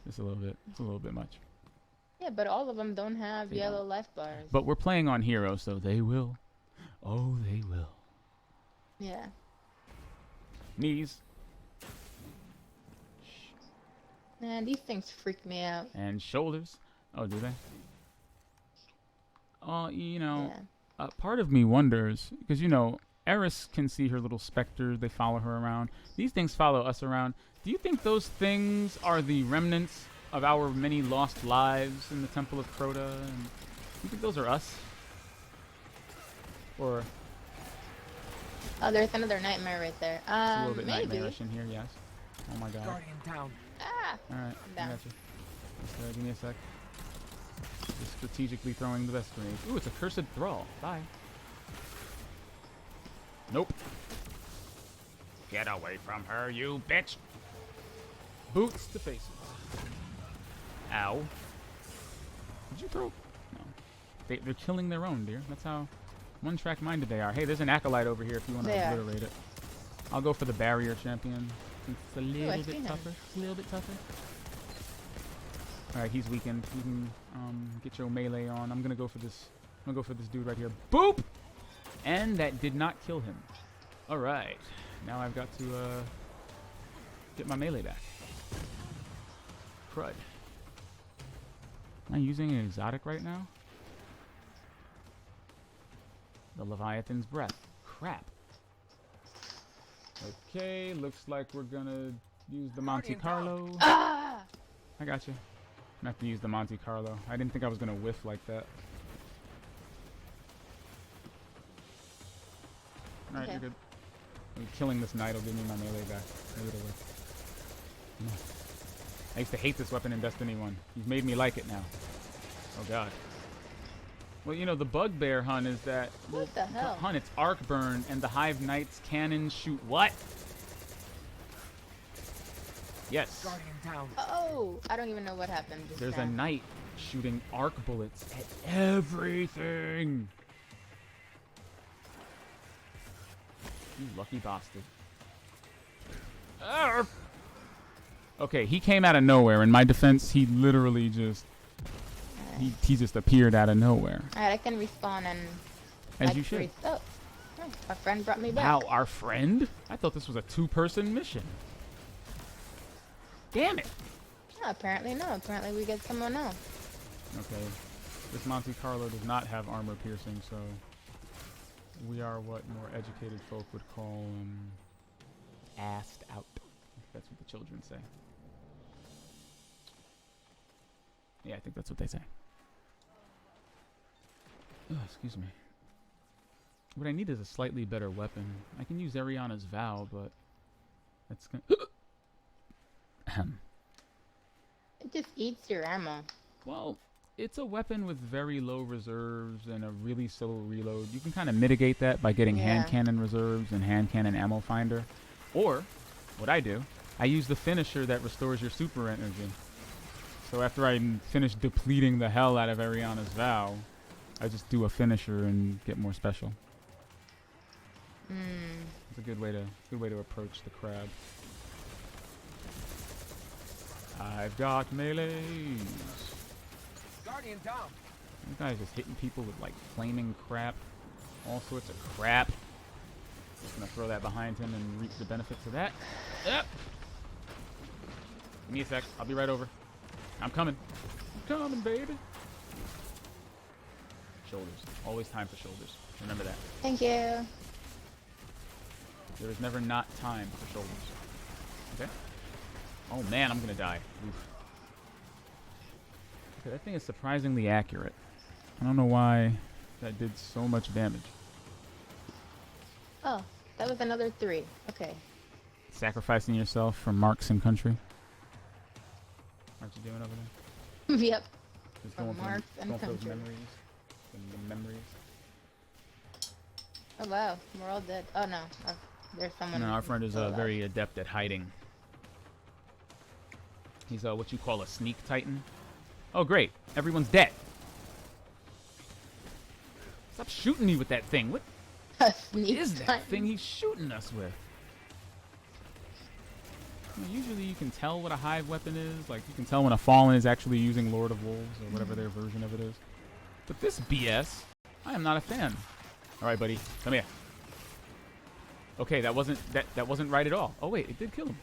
Speaker 1: Just a little bit. It's a little bit much.
Speaker 2: Yeah, but all of them don't have
Speaker 1: They
Speaker 2: yellow
Speaker 1: don't.
Speaker 2: life bars.
Speaker 1: But we're playing on hero, so they will. Oh, they will.
Speaker 2: Yeah.
Speaker 1: Knees
Speaker 2: Man, these things freak me out.
Speaker 1: and shoulders. Oh, do they? Oh, you know,
Speaker 2: Yeah.
Speaker 1: part of me wonders, because, you know, Eris can see her little specters. They follow her around. These things follow us around. Do you think those things are the remnants of our many lost lives in the Temple of Crota? And do you think those are us? Or
Speaker 2: Oh, there's another nightmare right there.
Speaker 1: it's a little bit
Speaker 2: Maybe.
Speaker 1: nightmarish in here, yes. Oh my god.
Speaker 5: Guardian down.
Speaker 2: Ah!
Speaker 1: Alright, I
Speaker 2: Down.
Speaker 1: got you. Just, give me a sec. Just strategically throwing the best grenade. Ooh, it's a cursed thrall. Bye. Nope. Get away from her, you bitch! Boots to faces. Ow. Did you throw? No. They're killing their own, dear. That's how one-track minded they are. Hey, there's an acolyte over here if you want to
Speaker 2: They are.
Speaker 1: obliterate it. I'll go for the barrier champion. It's a little
Speaker 2: I see
Speaker 1: bit
Speaker 2: him.
Speaker 1: tougher. A little bit tougher. Alright, he's weakened. You can get your melee on. I'm gonna go for this. I'm gonna go for this dude right here. Boop! And that did not kill him. Alright. Now I've got to get my melee back. Crud. Am I using an exotic right now? The Leviathan's breath. Crap. Okay, looks like we're gonna use the Monte Carlo.
Speaker 2: Ah!
Speaker 1: I got you. I'm gonna have to use the Monte Carlo. I didn't think I was gonna whiff like that. Alright,
Speaker 2: Okay.
Speaker 1: you're good. Killing this knight will give me my melee back. Maybe it'll work. I used to hate this weapon in Destiny 1. You've made me like it now. Oh god. Well, you know, the bugbear, Hun, is that...
Speaker 2: What the hell?
Speaker 1: Hun, it's arc burn, and the Hive Knight's cannons shoot what? Yes.
Speaker 5: Guardian down.
Speaker 2: Oh! I don't even know what happened just
Speaker 1: There's
Speaker 2: now.
Speaker 1: a knight shooting arc bullets at everything. You lucky bastard. Arr! Okay, he came out of nowhere. In my defense, he literally just... He just appeared out of nowhere.
Speaker 2: Alright, I can respawn and...
Speaker 1: As
Speaker 2: like,
Speaker 1: you should.
Speaker 2: Oh, my friend brought me back.
Speaker 1: Wow, our friend? I thought this was a 2-person mission. Damn it.
Speaker 2: No, apparently no. Apparently we get someone else.
Speaker 1: Okay. This Monte Carlo does not have armor piercing, so... We are what more educated folk would call, assed out. That's what the children say. Yeah, I think that's what they say. Oh, excuse me. What I need is a slightly better weapon. I can use Ariana's Vow, but that's gonna...
Speaker 2: It just eats your ammo.
Speaker 1: Well, it's a weapon with very low reserves and a really slow reload. You can kind of mitigate that by getting hand cannon reserves and hand cannon ammo finder. Or, what I do, I use the finisher that restores your super energy. So after I finish depleting the hell out of Ariana's Vow, I just do a finisher and get more special. It's a good way to approach the crab. I've got melees.
Speaker 4: Guardian down.
Speaker 1: This guy's just hitting people with like flaming crap, all sorts of crap. Just gonna throw that behind him and reap the benefits of that. Yep. Give me a sec. I'll be right over. I'm coming. I'm coming, baby. Shoulders. Always time for shoulders. Remember that.
Speaker 2: Thank you.
Speaker 1: There is never not time for shoulders. Okay? Oh man, I'm gonna die. Oof. Okay, that thing is surprisingly accurate. I don't know why that did so much damage.
Speaker 2: Oh, that was another 3. Okay.
Speaker 1: Sacrificing yourself for marks and country. What you doing over there?
Speaker 2: Yep.
Speaker 1: Just
Speaker 2: For
Speaker 1: going
Speaker 2: marks and
Speaker 1: going for those
Speaker 2: country.
Speaker 1: memories. The memories.
Speaker 2: Oh wow, we're all dead. Oh no, there's someone.
Speaker 1: No, our friend is
Speaker 2: still alive.
Speaker 1: very adept at hiding. He's what you call a sneak titan. Oh great, everyone's dead. Stop shooting me with that thing. What
Speaker 2: A sneak
Speaker 1: is that
Speaker 2: titan.
Speaker 1: thing he's shooting us with? You know, usually you can tell what a hive weapon is. Like you can tell when a fallen is actually using Lord of Wolves or whatever their version of it is. But this BS, I am not a fan. All right, buddy, come here. Okay, that wasn't right at all. Oh wait, it did kill him.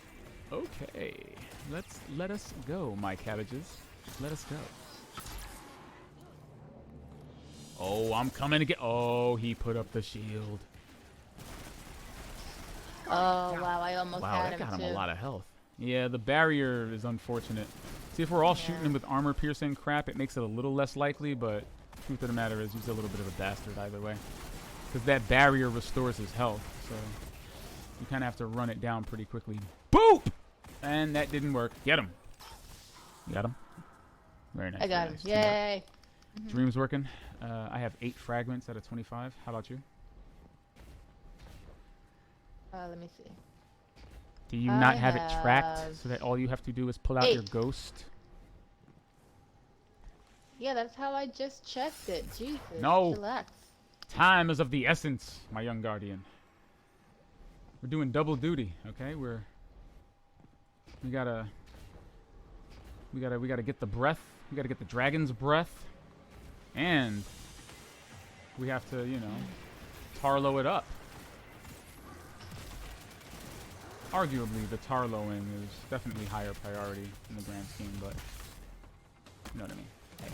Speaker 1: Okay, let us go, my cabbages. Let us go. Oh, I'm coming to get. Oh, he put up the shield.
Speaker 2: Oh wow, I almost
Speaker 1: Wow,
Speaker 2: had
Speaker 1: that
Speaker 2: him
Speaker 1: got
Speaker 2: too.
Speaker 1: him a lot of health. Yeah, the barrier is unfortunate. See, if we're all shooting him with armor-piercing crap, it makes it a little less likely, but truth of the matter is he's a little bit of a bastard either way. Because that barrier restores his health, so you kind of have to run it down pretty quickly. Boop! And that didn't work. Get him. You got him? Very nice.
Speaker 2: I got
Speaker 1: very
Speaker 2: him.
Speaker 1: nice.
Speaker 2: Yay.
Speaker 1: Dream's working. I have 8 fragments out of 25. How about you?
Speaker 2: Let me see.
Speaker 1: Do you
Speaker 2: I
Speaker 1: not have it tracked
Speaker 2: have
Speaker 1: so that all you have to do is pull out your
Speaker 2: 8.
Speaker 1: ghost?
Speaker 2: Yeah, that's how I just checked it. Jesus.
Speaker 1: No.
Speaker 2: Relax.
Speaker 1: Time is of the essence, my young guardian. We're doing double duty, okay? We gotta get the breath. We gotta get the dragon's breath, and we have to, you know, Tarlo it up. Arguably, the Tarloing is definitely higher priority in the grand scheme, but you know what I mean. Hey.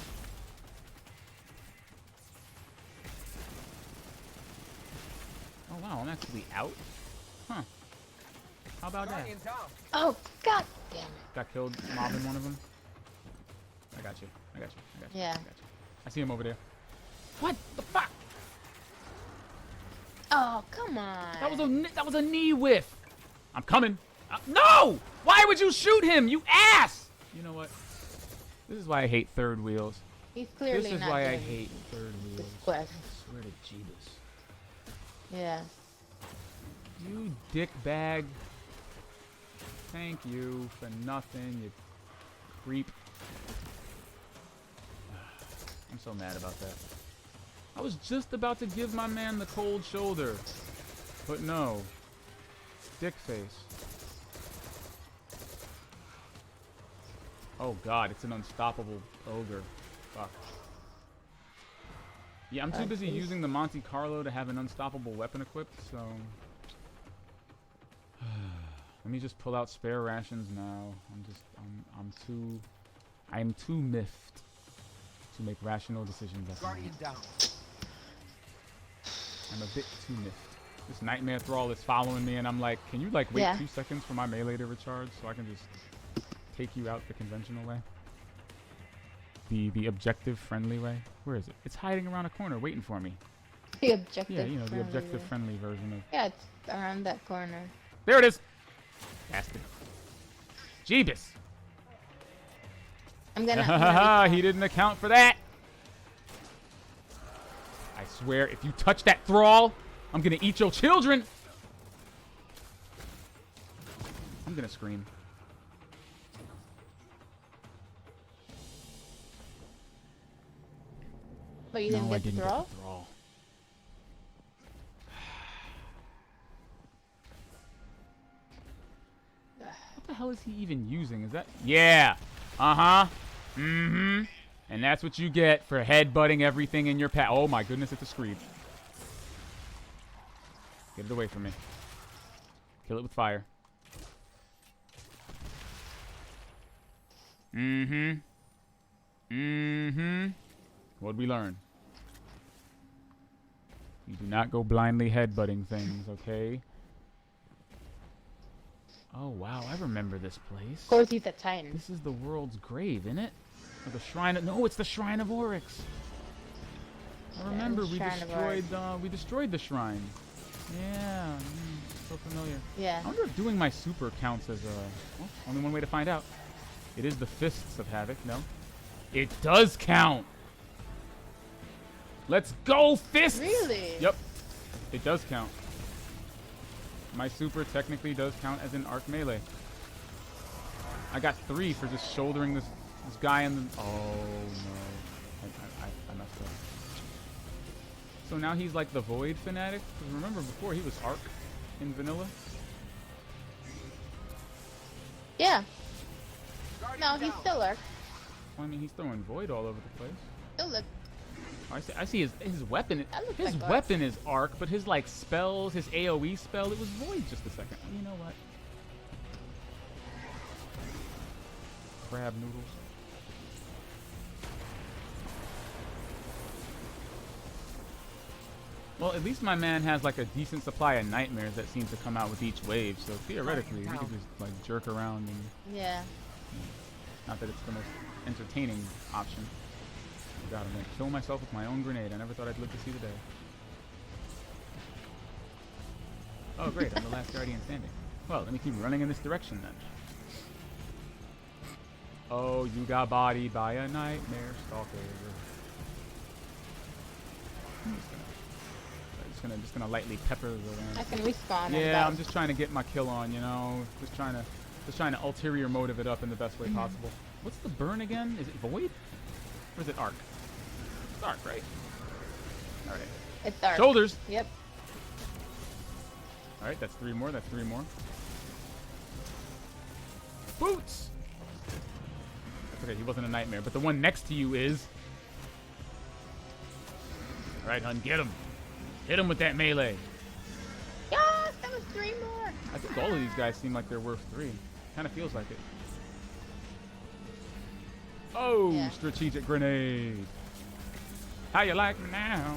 Speaker 1: Oh wow, I'm actually out? Huh. How about that?
Speaker 4: Guardian down.
Speaker 2: Oh god damn it.
Speaker 1: Got killed, mobbing one of them. I got you. I got you. I got you.
Speaker 2: Yeah.
Speaker 1: I got you. I see him over there. What the fuck?
Speaker 2: Oh come on.
Speaker 1: That was a knee whiff. I'm coming. No! Why would you shoot him? You ass! You know what? This is why I hate third wheels.
Speaker 2: He's clearly
Speaker 1: This is
Speaker 2: not
Speaker 1: why I
Speaker 2: doing
Speaker 1: hate third
Speaker 2: this
Speaker 1: wheels.
Speaker 2: quest.
Speaker 1: I swear to Jeebus.
Speaker 2: Yeah.
Speaker 1: You dickbag. Thank you for nothing, you creep. I'm so mad about that. I was just about to give my man the cold shoulder. But no. Dick face. Oh god, it's an unstoppable ogre. Fuck. Yeah, I'm too busy using the Monte Carlo to have an unstoppable weapon equipped, so... Let me just pull out spare rations now. I'm too miffed to make rational decisions.
Speaker 4: Guardian down.
Speaker 1: I'm a bit too miffed. This nightmare thrall is following me, and I'm like, can you like wait
Speaker 2: Yeah.
Speaker 1: 2 seconds for my melee to recharge so I can just take you out the conventional way? The objective friendly way? Where is it? It's hiding around a corner waiting for me.
Speaker 2: The objective.
Speaker 1: Yeah, you know, the
Speaker 2: friendly
Speaker 1: objective
Speaker 2: way.
Speaker 1: friendly version of...
Speaker 2: Yeah, it's around that corner.
Speaker 1: There it is! Bastard. Jeebus!
Speaker 2: I'm gonna
Speaker 1: He didn't account for that! I swear, if you touch that thrall, I'm gonna eat your children! I'm gonna scream.
Speaker 2: But you
Speaker 1: No,
Speaker 2: didn't
Speaker 1: I
Speaker 2: get the
Speaker 1: didn't
Speaker 2: thrall?
Speaker 1: get the thrall. What the hell is he even using? Is that... Yeah! Uh-huh. Mm-hmm. And that's what you get for headbutting everything in your path. Oh my goodness, it's a screed. Get it away from me. Kill it with fire. Mm-hmm. Mm-hmm. What'd we learn? You do not go blindly headbutting things, okay? Oh, wow. I remember this place.
Speaker 2: Of course, he's a Titan.
Speaker 1: This is the world's grave, isn't it? Or the shrine of... No, it's the Shrine of Oryx. I remember
Speaker 2: the
Speaker 1: we
Speaker 2: Shrine of
Speaker 1: destroyed the shrine. Yeah. So familiar.
Speaker 2: Yeah.
Speaker 1: I wonder if doing my super counts as a... Well, only one way to find out. It is the Fists of Havoc, no? It does count! Let's go, Fists!
Speaker 2: Really?
Speaker 1: Yep. It does count. My super technically does count as an arc melee. I got 3 for just shouldering this guy in the... Oh, no. I messed up. So now he's like the Void Fanatic? Because remember before he was arc in vanilla?
Speaker 2: Yeah. No, he's still Arc.
Speaker 1: Well, I mean, he's throwing Void all over the place.
Speaker 2: Still look.
Speaker 1: Oh, I see his weapon.
Speaker 2: That looks
Speaker 1: His
Speaker 2: like arc.
Speaker 1: weapon is arc, but his like spells, his AoE spell, it was Void just a second. You know what? Crab noodles. Well, at least my man has like a decent supply of nightmares that seem to come out with each wave. So theoretically, we could just like jerk around and
Speaker 2: Yeah.
Speaker 1: not that it's the most entertaining option. God, I'm gonna kill myself with my own grenade. I never thought I'd live to see the day. Oh great, I'm the last guardian standing. Well, let me keep running in this direction then. Oh, you got bodied by a nightmare stalker. I'm just gonna lightly pepper the
Speaker 2: I can respawn.
Speaker 1: Yeah, I'm just trying to get my kill on, you know. Just trying to ulterior motive it up in the best way possible. What's the burn again? Is it Void? Or is it Arc? It's Arc, right? Alright.
Speaker 2: It's Arc.
Speaker 1: Shoulders!
Speaker 2: Yep.
Speaker 1: Alright, that's 3 more, that's 3 more. Boots! Okay, he wasn't a nightmare, but the one next to you is... Alright, hun, get him. Hit him with that melee.
Speaker 2: Yes, that was 3 more.
Speaker 1: I think all of these guys seem like they're worth 3. Kind of feels like it. Oh,
Speaker 2: Yeah.
Speaker 1: strategic grenade. How you like me now?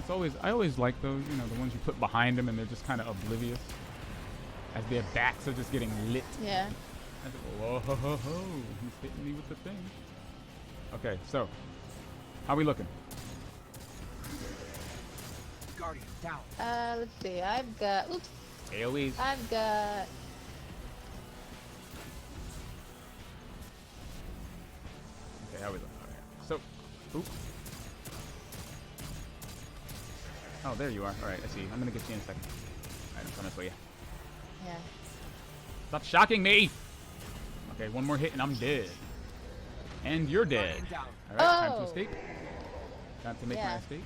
Speaker 1: I always like those, you know, the ones you put behind them and they're just kind of oblivious. As their backs are just getting lit.
Speaker 2: Yeah.
Speaker 1: I said, whoa, ho, ho, ho. He's hitting me with the thing. Okay, so. How we looking?
Speaker 5: Guardian, down.
Speaker 2: Let's see. I've got. Oops.
Speaker 1: AoEs.
Speaker 2: I've got.
Speaker 1: Okay, how we looking? Okay. So, oop. Oh, there you are. Alright, I see you. I'm gonna get you in a second. Alright, I'm coming for you.
Speaker 2: Yeah.
Speaker 1: Stop shocking me! Okay, one more hit and I'm dead. And you're dead.
Speaker 5: Guardian down.
Speaker 1: Alright, time to
Speaker 2: Oh.
Speaker 1: escape. Time to make my
Speaker 2: Yeah.
Speaker 1: escape.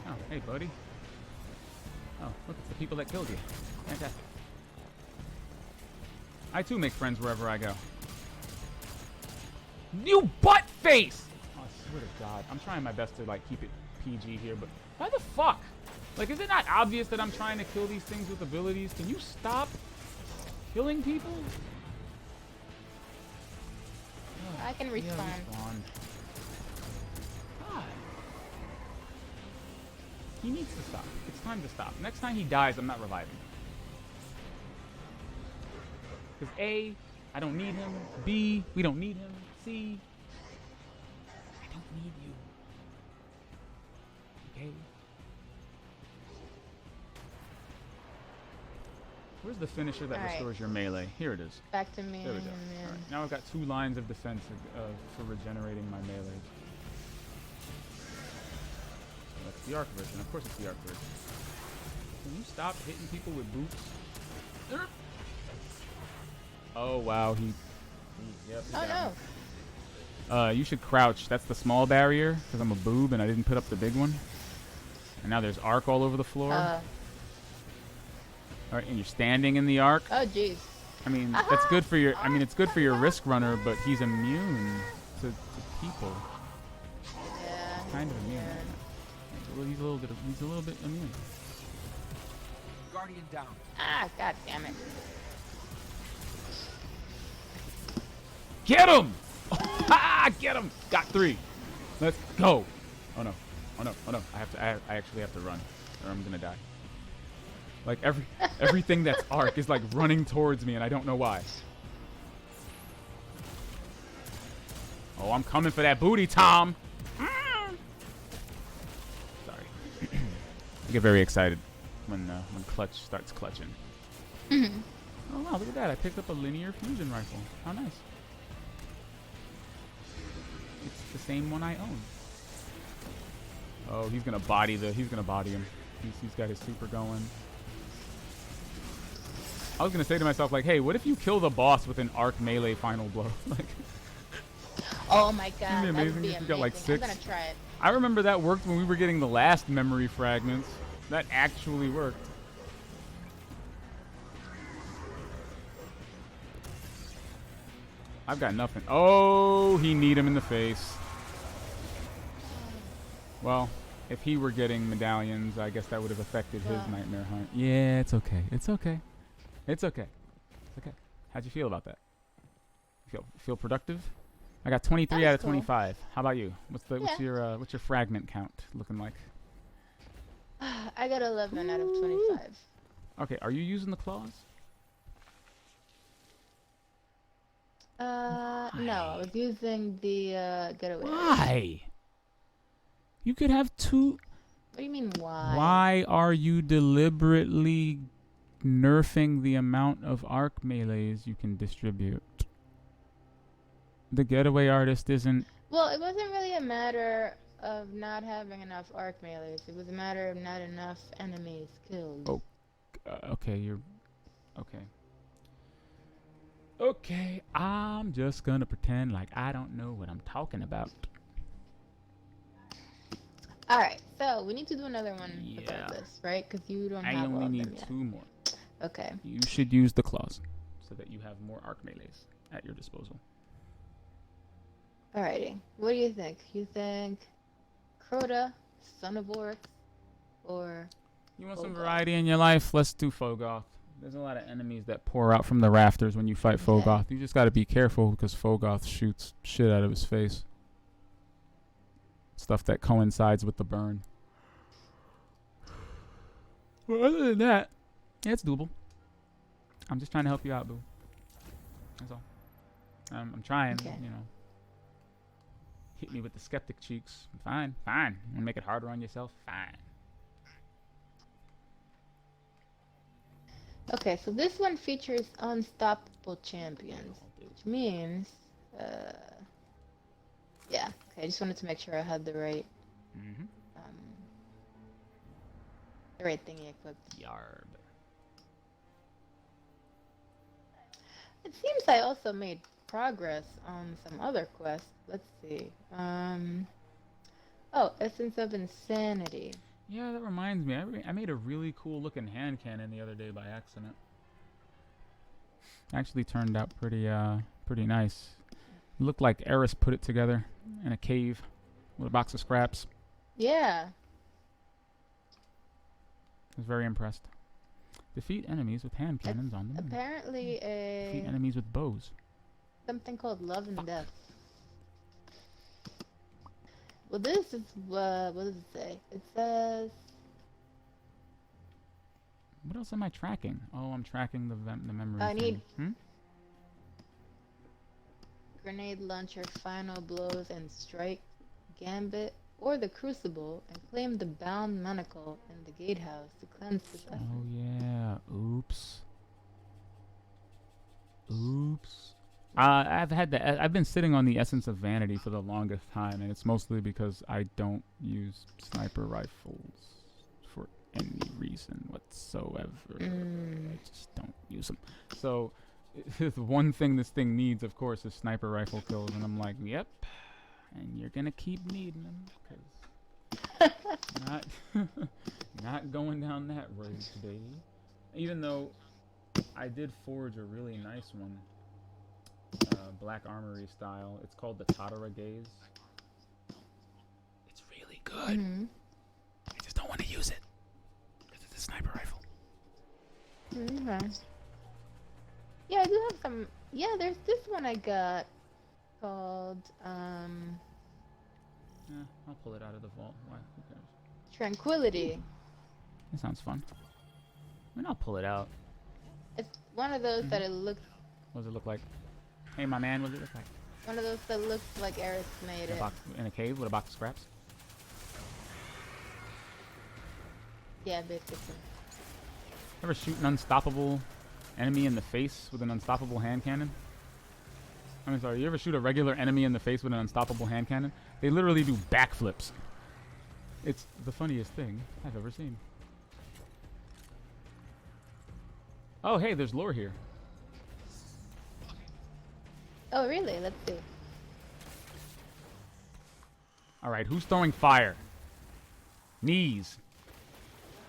Speaker 1: Oh, hey, buddy. Oh, look, it's the people that killed you. Fantastic. I too make friends wherever I go. You butt face! Oh, I swear to God. I'm trying my best to, like, keep it PG here, but why the fuck? Like, is it not obvious that I'm trying to kill these things with abilities? Can you stop killing people?
Speaker 2: I can
Speaker 1: Yeah,
Speaker 2: respawn.
Speaker 1: respawn. God. He needs to stop. It's time to stop. Next time he dies, I'm not reviving him. Because A, I don't need him. B, we don't need him. C, I don't need you. Okay? Where's the finisher that restores your melee? Here it is.
Speaker 2: Back to me.
Speaker 1: There we go. All right. Now I've got 2 lines of defense for regenerating my melee. So that's the arc version. Of course it's the arc version. Can you stop hitting people with boots? Oh, wow. Yep, he
Speaker 2: Oh,
Speaker 1: got
Speaker 2: no.
Speaker 1: me. You should crouch. That's the small barrier, because I'm a boob and I didn't put up the big one. And now there's arc all over the floor. All right, and you're standing in the arc.
Speaker 2: Oh, jeez.
Speaker 1: I mean, that's good for your. I mean, it's good for your risk runner, but he's immune to people.
Speaker 2: Yeah.
Speaker 1: Kind of immune. Well, he's a little bit immune.
Speaker 4: Guardian down.
Speaker 2: Ah, god damn it.
Speaker 1: Get him! Get him! Got 3. Let's go. Oh no! Oh no! Oh no! I actually have to run, or I'm gonna die. Like everything that's arc is like running towards me, and I don't know why. Oh, I'm coming for that booty, Tom. Sorry. I get very excited when clutch starts clutching. Oh wow, look at that! I picked up a linear fusion rifle. How nice. It's the same one I own. Oh, he's gonna body him. He's got his super going. I was gonna say to myself, like, hey, what if you kill the boss with an arc melee final blow? Like,
Speaker 2: oh my god,
Speaker 1: wouldn't it be
Speaker 2: that would
Speaker 1: amazing
Speaker 2: be
Speaker 1: if you
Speaker 2: amazing.
Speaker 1: got like 6?
Speaker 2: I'm gonna try it.
Speaker 1: I remember that worked when we were getting the last memory fragments. That actually worked. I've got nothing. Oh, he kneed him in the face. Well, if he were getting medallions, I guess that would have affected his nightmare hunt. Yeah, it's okay. It's okay. It's okay. It's okay. How'd you feel about that? Feel productive? I got 23 out of 25. How about you? What's your fragment count looking like?
Speaker 2: I got 11 out of 25.
Speaker 1: Okay, are you using the claws?
Speaker 2: No, I was using the getaway.
Speaker 1: Why? You could have 2.
Speaker 2: What do you mean, why?
Speaker 1: Why are you deliberately nerfing the amount of arc melees you can distribute? The getaway artist isn't...
Speaker 2: Well, it wasn't really a matter of not having enough arc melees. It was a matter of not enough enemies killed.
Speaker 1: Oh, okay, you're... Okay. Okay, I'm just gonna pretend like I don't know what I'm talking about.
Speaker 2: Alright, so we need to do another one
Speaker 1: Yeah.
Speaker 2: about this, right? Because you don't
Speaker 1: I
Speaker 2: have all
Speaker 1: only
Speaker 2: of
Speaker 1: need
Speaker 2: them yet.
Speaker 1: 2 more.
Speaker 2: Okay.
Speaker 1: You should use the claws so that you have more arc melees at your disposal.
Speaker 2: Alrighty. What do you think? You think Crota, Son of Orcs, or...
Speaker 1: You want some
Speaker 2: Fogoth?
Speaker 1: variety in your life? Let's do Fogoth. There's a lot of enemies that pour out from the rafters when you fight Fogoth. You just gotta be careful because Fogoth shoots shit out of his face. Stuff that coincides with the burn. Well, other than that, yeah, it's doable. I'm just trying to help you out, boo. That's all. I'm trying,
Speaker 2: Okay.
Speaker 1: you know. Hit me with the skeptic cheeks. Fine, fine. You wanna make it harder on yourself? Fine.
Speaker 2: Okay, so this one features unstoppable champions, which means, yeah. Okay, I just wanted to make sure I had the right,
Speaker 1: Mm-hmm.
Speaker 2: the right thingy equipped.
Speaker 1: Yarb.
Speaker 2: It seems I also made progress on some other quests. Let's see. Oh, Essence of Insanity.
Speaker 1: Yeah, that reminds me. I made a really cool looking hand cannon the other day by accident. Actually turned out pretty nice. It looked like Eris put it together in a cave with a box of scraps.
Speaker 2: Yeah.
Speaker 1: I was very impressed. Defeat enemies with hand cannons on them.
Speaker 2: Apparently
Speaker 1: Defeat enemies with bows.
Speaker 2: something called Love and Death. Well, this is what does it say? It says
Speaker 1: What else am I tracking? Oh, I'm tracking the memory.
Speaker 2: I need
Speaker 1: thing.
Speaker 2: grenade launcher, final blows, and strike, gambit, or the crucible, and claim the bound manacle in the gatehouse to cleanse this essence.
Speaker 1: Oh yeah. Oops. Oops. I've been sitting on the essence of vanity for the longest time, and it's mostly because I don't use sniper rifles for any reason whatsoever. I just don't use them. So, the one thing this thing needs, of course, is sniper rifle kills, and I'm like, yep. And you're gonna keep needing them, because not going down that road today. Even though I did forge a really nice one. Black Armory style. It's called the Tatara Gaze. It's really good. I just don't want to use it because it's a sniper rifle.
Speaker 2: Okay. Yeah, I do have some. Yeah, there's this one I got called
Speaker 1: Yeah, I'll pull it out of the vault. Why? Who cares?
Speaker 2: Tranquility.
Speaker 1: That sounds fun. I mean, I'll pull it out.
Speaker 2: It's one of those that it looks.
Speaker 1: What does it look like? Hey, my man, what does it look like?
Speaker 2: One of those that looks like Eris made it.
Speaker 1: In a cave with a box of scraps?
Speaker 2: Yeah, basically.
Speaker 1: Ever shoot an unstoppable enemy in the face with an unstoppable hand cannon? I mean, sorry, you ever shoot a regular enemy in the face with an unstoppable hand cannon? They literally do backflips. It's the funniest thing I've ever seen. Oh, hey, there's lore here.
Speaker 2: Oh, really? Let's see.
Speaker 1: All right, who's throwing fire? Knees.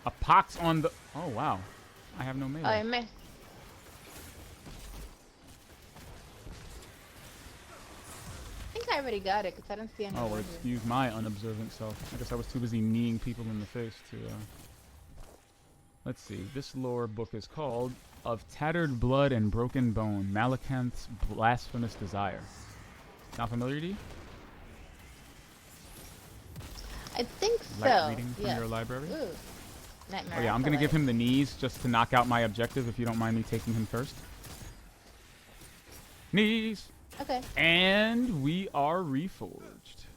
Speaker 1: A pox on the... Oh, wow. I have no melee.
Speaker 2: Oh, I missed. I think I already got it because I don't see any.
Speaker 1: Oh, well, excuse my unobservant self. I guess I was too busy kneeing people in the face to... Let's see. This lore book is called Of Tattered Blood and Broken Bone, Malakanth's Blasphemous Desire. Sound familiar to you?
Speaker 2: I think so.
Speaker 1: Light reading from
Speaker 2: yes.
Speaker 1: your library?
Speaker 2: Ooh. Nightmare.
Speaker 1: Oh yeah, I'm going to give him the knees just to knock out my objective if you don't mind me taking him first. Knees!
Speaker 2: Okay.
Speaker 1: And we are reforged.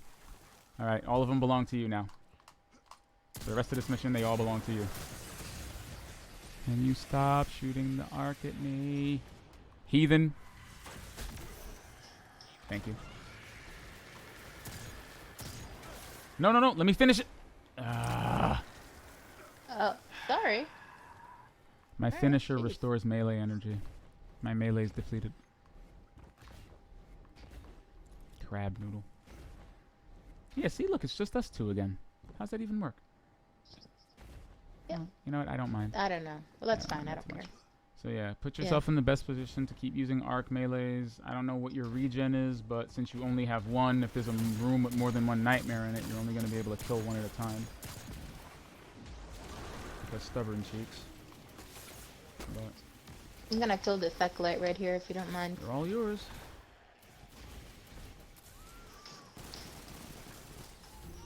Speaker 1: Alright, all of them belong to you now. For the rest of this mission, they all belong to you. Can you stop shooting the arc at me? Heathen. Thank you. No, no, no. Let me finish it.
Speaker 2: Oh, sorry.
Speaker 1: My finisher restores melee energy. My melee is depleted. Crab noodle. Yeah, see, look, it's just us two again. How's that even work?
Speaker 2: Yeah.
Speaker 1: Well, you know what? I don't mind.
Speaker 2: I don't know. Well, that's
Speaker 1: Yeah,
Speaker 2: fine. I
Speaker 1: not
Speaker 2: don't
Speaker 1: too
Speaker 2: care.
Speaker 1: much. So yeah, put yourself in the best position to keep using arc melees. I don't know what your regen is, but since you only have one, if there's a room with more than one nightmare in it, you're only going to be able to kill one at a time. Because stubborn cheeks. But
Speaker 2: I'm gonna kill this acolyte right here if you don't mind.
Speaker 1: they're all yours.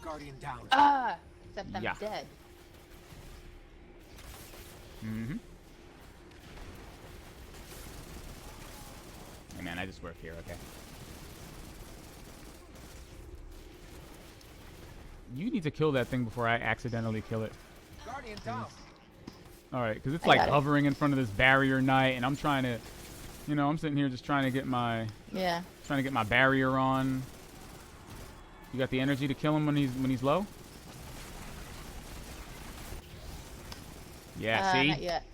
Speaker 5: Guardian down.
Speaker 2: Ah! Except I'm
Speaker 1: Yeah.
Speaker 2: dead.
Speaker 1: Mm-hmm. Hey man, I just work here, okay? You need to kill that thing before I accidentally kill it.
Speaker 5: Guardian down.
Speaker 1: Alright, because it's
Speaker 2: I
Speaker 1: like
Speaker 2: got it.
Speaker 1: hovering in front of this barrier knight, and I'm trying to, you know, I'm sitting here just trying to get my barrier on. You got the energy to kill him when he's low? Yeah, see?
Speaker 2: Not yet.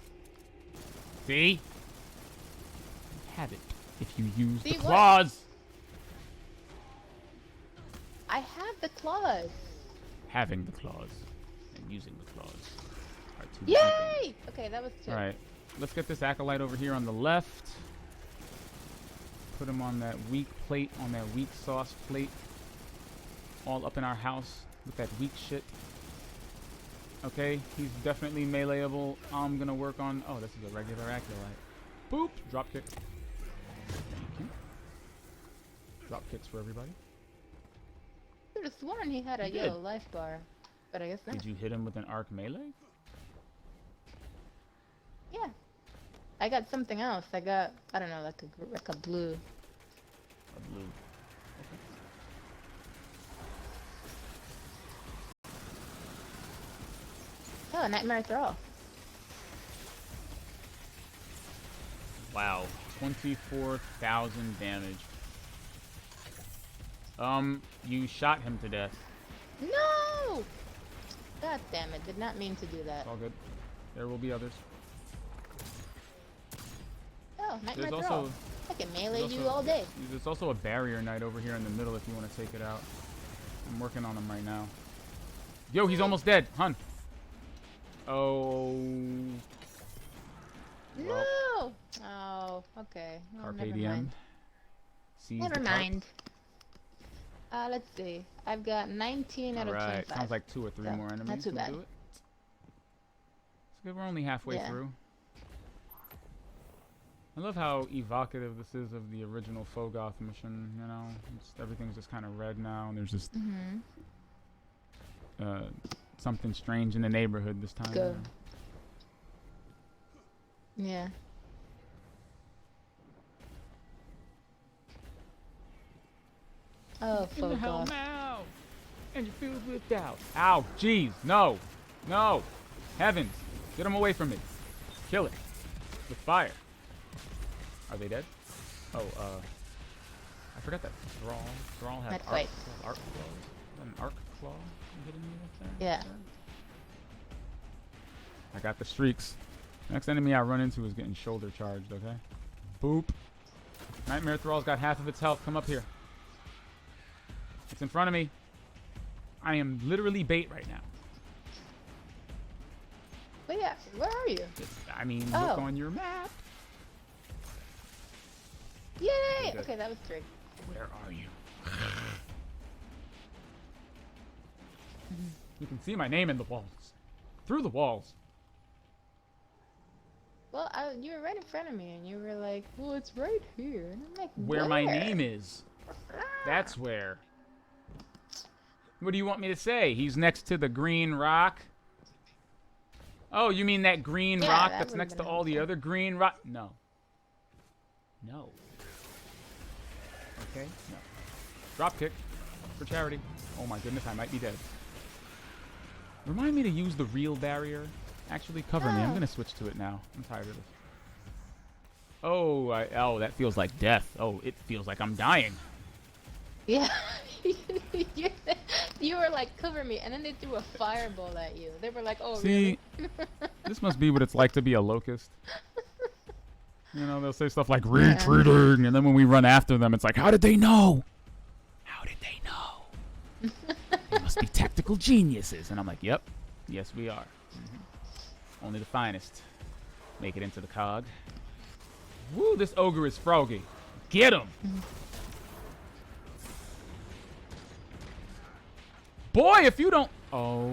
Speaker 1: See? Have it if you use
Speaker 2: See
Speaker 1: the
Speaker 2: what?
Speaker 1: claws.
Speaker 2: I have the claws.
Speaker 1: Having the claws and using the claws are two different things.
Speaker 2: Yay! Okay, that was two.
Speaker 1: All right, let's get this acolyte over here on the left. Put him on that weak plate, on that weak sauce plate. All up in our house with that weak shit. Okay, he's definitely meleeable. I'm gonna work on... Oh, this is a regular acolyte. Boop! Drop kick. Thank you. Drop kicks for everybody.
Speaker 2: I could have sworn he had a
Speaker 1: He did.
Speaker 2: yellow life bar, but I guess not.
Speaker 1: Did you hit him with an arc melee?
Speaker 2: I got something else. I got, I don't know, like a blue.
Speaker 1: A blue.
Speaker 2: Oh, Nightmare Thrall.
Speaker 1: Wow, 24,000 damage. You shot him to death.
Speaker 2: No! God damn it, did not mean to do that.
Speaker 1: It's all good. There will be others.
Speaker 2: Oh, Nightmare
Speaker 1: There's
Speaker 2: Thrall.
Speaker 1: also-
Speaker 2: I can melee you
Speaker 1: also-
Speaker 2: all day.
Speaker 1: There's also a barrier knight over here in the middle if you want to take it out. I'm working on him right now. Yo, he's almost dead. Hun. Oh. Well,
Speaker 2: No! Oh, okay. Oh,
Speaker 1: Carpe
Speaker 2: never
Speaker 1: diem.
Speaker 2: mind.
Speaker 1: Seize
Speaker 2: Never
Speaker 1: the carp.
Speaker 2: mind. Let's see. I've got 19 out of
Speaker 1: Alright,
Speaker 2: 25.
Speaker 1: sounds like 2 or 3
Speaker 2: So,
Speaker 1: more enemies.
Speaker 2: not too
Speaker 1: will
Speaker 2: bad.
Speaker 1: do it. It's good, we're only halfway
Speaker 2: Yeah.
Speaker 1: through. I love how evocative this is of the original Fogoth mission, you know? Everything's just kind of red now, and there's just something strange in the neighborhood this time.
Speaker 2: Go. Yeah. Oh,
Speaker 1: In the hell
Speaker 2: fuck off.
Speaker 1: now! And you're filled with doubt. Ow, jeez, no! No! Heavens! Get him away from me. Kill it. With fire. Are they dead? Oh, I forgot that Thrall has
Speaker 2: Not
Speaker 1: arc
Speaker 2: quite.
Speaker 1: claw. An arc claw you hitting me with there?
Speaker 2: Yeah.
Speaker 1: I got the streaks. Next enemy I run into is getting shoulder charged, okay? Boop. Nightmare Thrall's got half of its health. Come up here. It's in front of me. I am literally bait right now.
Speaker 2: But yeah, where are you?
Speaker 1: I mean,
Speaker 2: Oh.
Speaker 1: look on your map.
Speaker 2: Yay!
Speaker 1: Good.
Speaker 2: Okay, that was 3.
Speaker 1: Where are you? You can see my name in the walls. Through the walls.
Speaker 2: Well, you were right in front of me, and you were like, well, it's right here. And I'm like,
Speaker 1: Where my name is. That's where. What do you want me to say? He's next to the green rock? Oh, you mean that green
Speaker 2: Yeah,
Speaker 1: rock
Speaker 2: that
Speaker 1: that's
Speaker 2: would've
Speaker 1: next to
Speaker 2: been
Speaker 1: all the
Speaker 2: awesome.
Speaker 1: other green rock? No. No. Okay, no. Drop kick for charity. Oh my goodness, I might be dead. Remind me to use the real barrier. Actually, cover me. I'm
Speaker 2: Ah.
Speaker 1: gonna switch to it now. I'm tired of this. Oh, oh, that feels like death. Oh, it feels like I'm dying.
Speaker 2: Yeah. You were like, cover me, and then they threw a fireball at you. They were like, oh,
Speaker 1: See,
Speaker 2: really?
Speaker 1: this must be what it's like to be a locust. You know, they'll say stuff like retreating, and then when we run after them, it's like, how did they know? How did they know? They must be tactical geniuses. And I'm like, yep, yes, we are. Only the finest make it into the cog. Woo, this ogre is froggy. Get him! Boy, if you don't... Oh.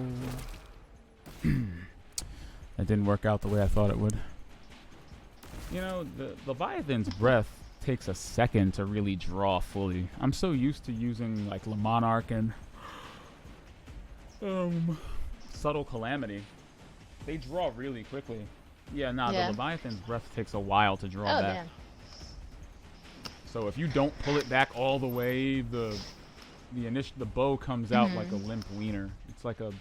Speaker 1: That didn't work out the way I thought it would. You know, the Leviathan's breath takes a second to really draw fully. I'm so used to using, like, Le Monarch and... Subtle Calamity. They draw really quickly. Yeah, nah,
Speaker 2: Yeah.
Speaker 1: the Leviathan's breath takes a while to draw
Speaker 2: Oh,
Speaker 1: back.
Speaker 2: damn.
Speaker 1: So if you don't pull it back all the way, the bow comes out like a limp wiener. It's like a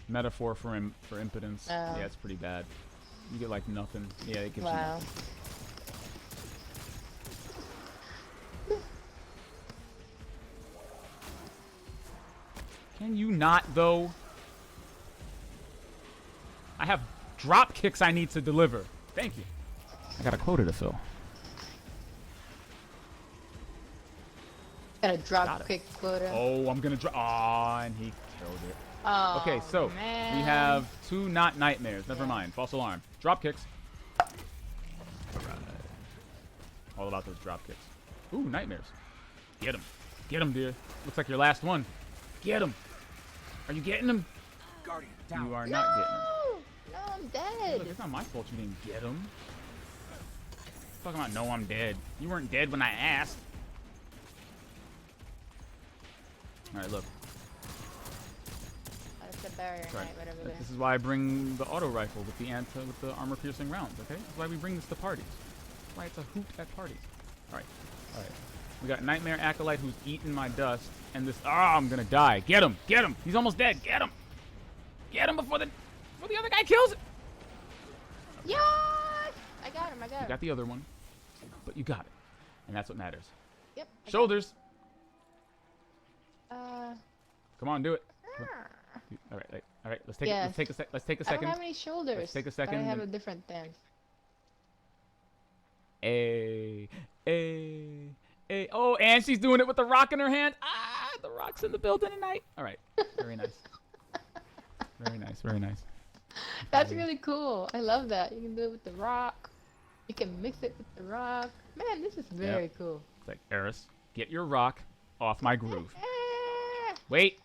Speaker 1: metaphor for impotence.
Speaker 2: Oh.
Speaker 1: Yeah, it's pretty bad. You get like nothing. Yeah, it gives you
Speaker 2: Wow.
Speaker 1: nothing. Can you not though? I have drop kicks I need to deliver. Thank you. I got a quota to fill.
Speaker 2: Got a
Speaker 1: Got
Speaker 2: drop
Speaker 1: it.
Speaker 2: quick quota.
Speaker 1: Oh, I'm gonna drop. Ah, and he killed it.
Speaker 2: Oh,
Speaker 1: Okay, so
Speaker 2: man.
Speaker 1: we have 2 not nightmares. Never mind. False alarm. Drop kicks. Alright. All about those drop kicks. Ooh, nightmares. Get him. Get him, dear. Looks like your last one. Get him. Are you getting him?
Speaker 5: Guardian, down.
Speaker 1: You are not getting him.
Speaker 2: No, I'm dead.
Speaker 1: Look, it's not my fault you didn't get him. Talking about, no, I'm dead. You weren't dead when I asked. Alright, look.
Speaker 2: That's a barrier
Speaker 1: That's right.
Speaker 2: knight right over there.
Speaker 1: This is why I bring the auto rifle with the armor-piercing rounds. Okay, this is why we bring this to parties. That's why it's a hoot at parties. All right, all right. We got Nightmare Acolyte who's eating my dust, and this. Ah, I'm gonna die. Get him! Get him! He's almost dead. Get him! Get him before the other guy kills it.
Speaker 2: Yes! I got him. I got
Speaker 1: You
Speaker 2: him.
Speaker 1: got the other one, but you got it, and that's what matters.
Speaker 2: Yep. I got
Speaker 1: Shoulders.
Speaker 2: him.
Speaker 1: Come on, do it. All right, all right. Let's take
Speaker 2: Yes.
Speaker 1: let's take a
Speaker 2: I
Speaker 1: second.
Speaker 2: don't have any shoulders.
Speaker 1: Let's take a
Speaker 2: But
Speaker 1: second
Speaker 2: I have a
Speaker 1: and-
Speaker 2: different thing.
Speaker 1: Hey. Oh, and she's doing it with the rock in her hand. Ah, the rock's in the building tonight. All right, very nice. Very nice, very nice.
Speaker 2: That's really cool. I love that. You can do it with the rock. You can mix it with the rock. Man, this is very cool.
Speaker 1: It's like, Eris, get your rock off my groove.
Speaker 2: Ah!
Speaker 1: Wait.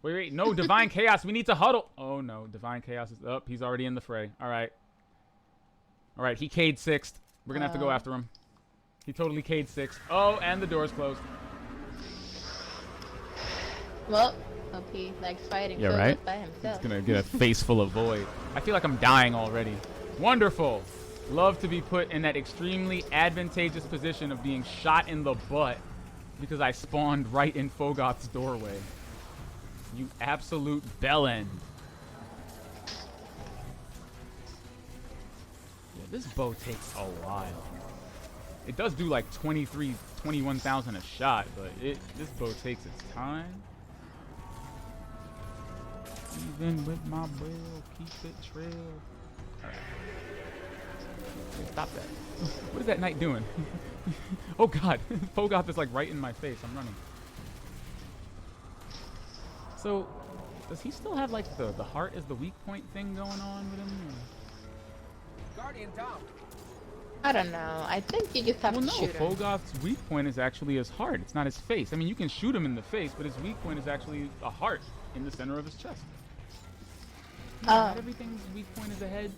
Speaker 1: No, Divine Chaos. We need to huddle. Oh, no. Divine Chaos is up. He's already in the fray. All right. All right, he K'd 6th. We're going to have to go after him. He totally K'd 6th. Oh, and the door's closed.
Speaker 2: Well, hope he likes fighting
Speaker 1: Yeah,
Speaker 2: solo
Speaker 1: right?
Speaker 2: by himself.
Speaker 1: He's going to get a face full of void. I feel like I'm dying already. Wonderful. Love to be put in that extremely advantageous position of being shot in the butt because I spawned right in Fogoth's doorway. You absolute bellend. Yeah, this bow takes a while. It does do like 21,000 a shot, but this bow takes its time. Even with my will, keep it trail. Alright. Stop that. What is that knight doing? Oh god, Fogoth is like right in my face. I'm running. So, does he still have like the heart is the weak point thing going on with him?
Speaker 5: Guardian down.
Speaker 2: I don't know. I think you just have
Speaker 1: Well,
Speaker 2: to
Speaker 1: no,
Speaker 2: shoot him.
Speaker 1: Fogoth's weak point is actually his heart. It's not his face. I mean, you can shoot him in the face, but his weak point is actually a heart in the center of his chest. No, not everything's weak point is a head.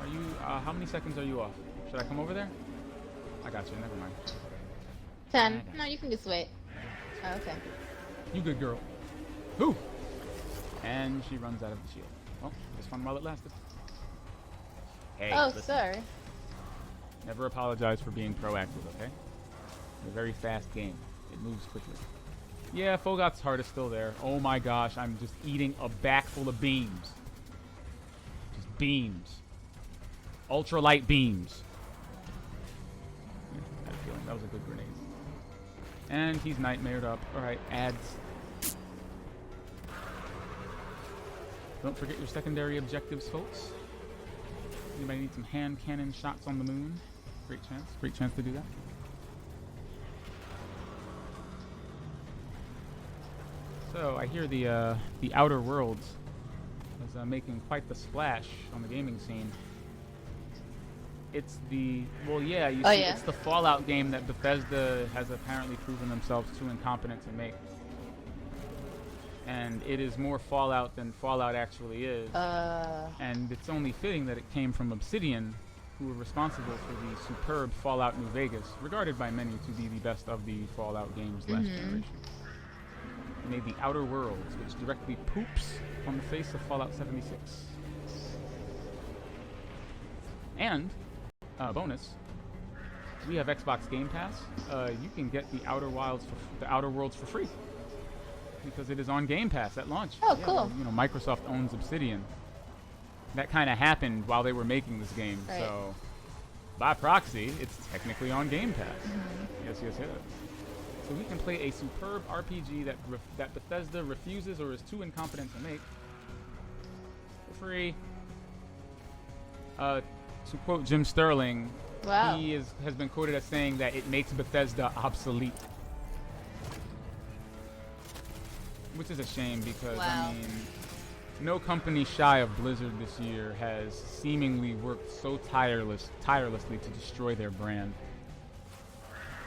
Speaker 1: Are you, how many seconds are you off? Should I come over there? I got you, never mind.
Speaker 2: 10. No, you can just wait. Oh, okay.
Speaker 1: You good girl. Who? And she runs out of the shield. Well, it was fun while it lasted. Hey,
Speaker 2: Oh,
Speaker 1: listen.
Speaker 2: sorry.
Speaker 1: Never apologize for being proactive, okay? It's a very fast game. It moves quickly. Yeah, Fogoth's heart is still there. Oh my gosh, I'm just eating a back full of beams. Just beams. Ultralight beams. Yeah, I had a feeling that was a good grenade. And he's nightmared up. Alright, ads. Don't forget your secondary objectives, folks. Anybody need some hand cannon shots on the moon? Great chance to do that. So I hear the Outer Worlds is making quite the splash on the gaming scene. It's the it's the Fallout game that Bethesda has apparently proven themselves too incompetent to make. And it is more Fallout than Fallout actually is. And it's only fitting that it came from Obsidian, who were responsible for the superb Fallout New Vegas, regarded by many to be the best of the Fallout games last generation. They made the Outer Worlds, which directly poops on the face of Fallout 76. And, bonus, we have Xbox Game Pass. You can get the Outer Worlds for free. Because it is on Game Pass at launch.
Speaker 2: Oh, cool.
Speaker 1: You know, Microsoft owns Obsidian. That kind of happened while they were making this game,
Speaker 2: Right.
Speaker 1: so by proxy, it's technically on Game Pass. Yes. So we can play a superb RPG that Bethesda refuses or is too incompetent to make for free. To quote Jim Sterling,
Speaker 2: Wow.
Speaker 1: he has been quoted as saying that it makes Bethesda obsolete. Which is a shame because,
Speaker 2: Wow.
Speaker 1: I mean, no company shy of Blizzard this year has seemingly worked so tirelessly to destroy their brand.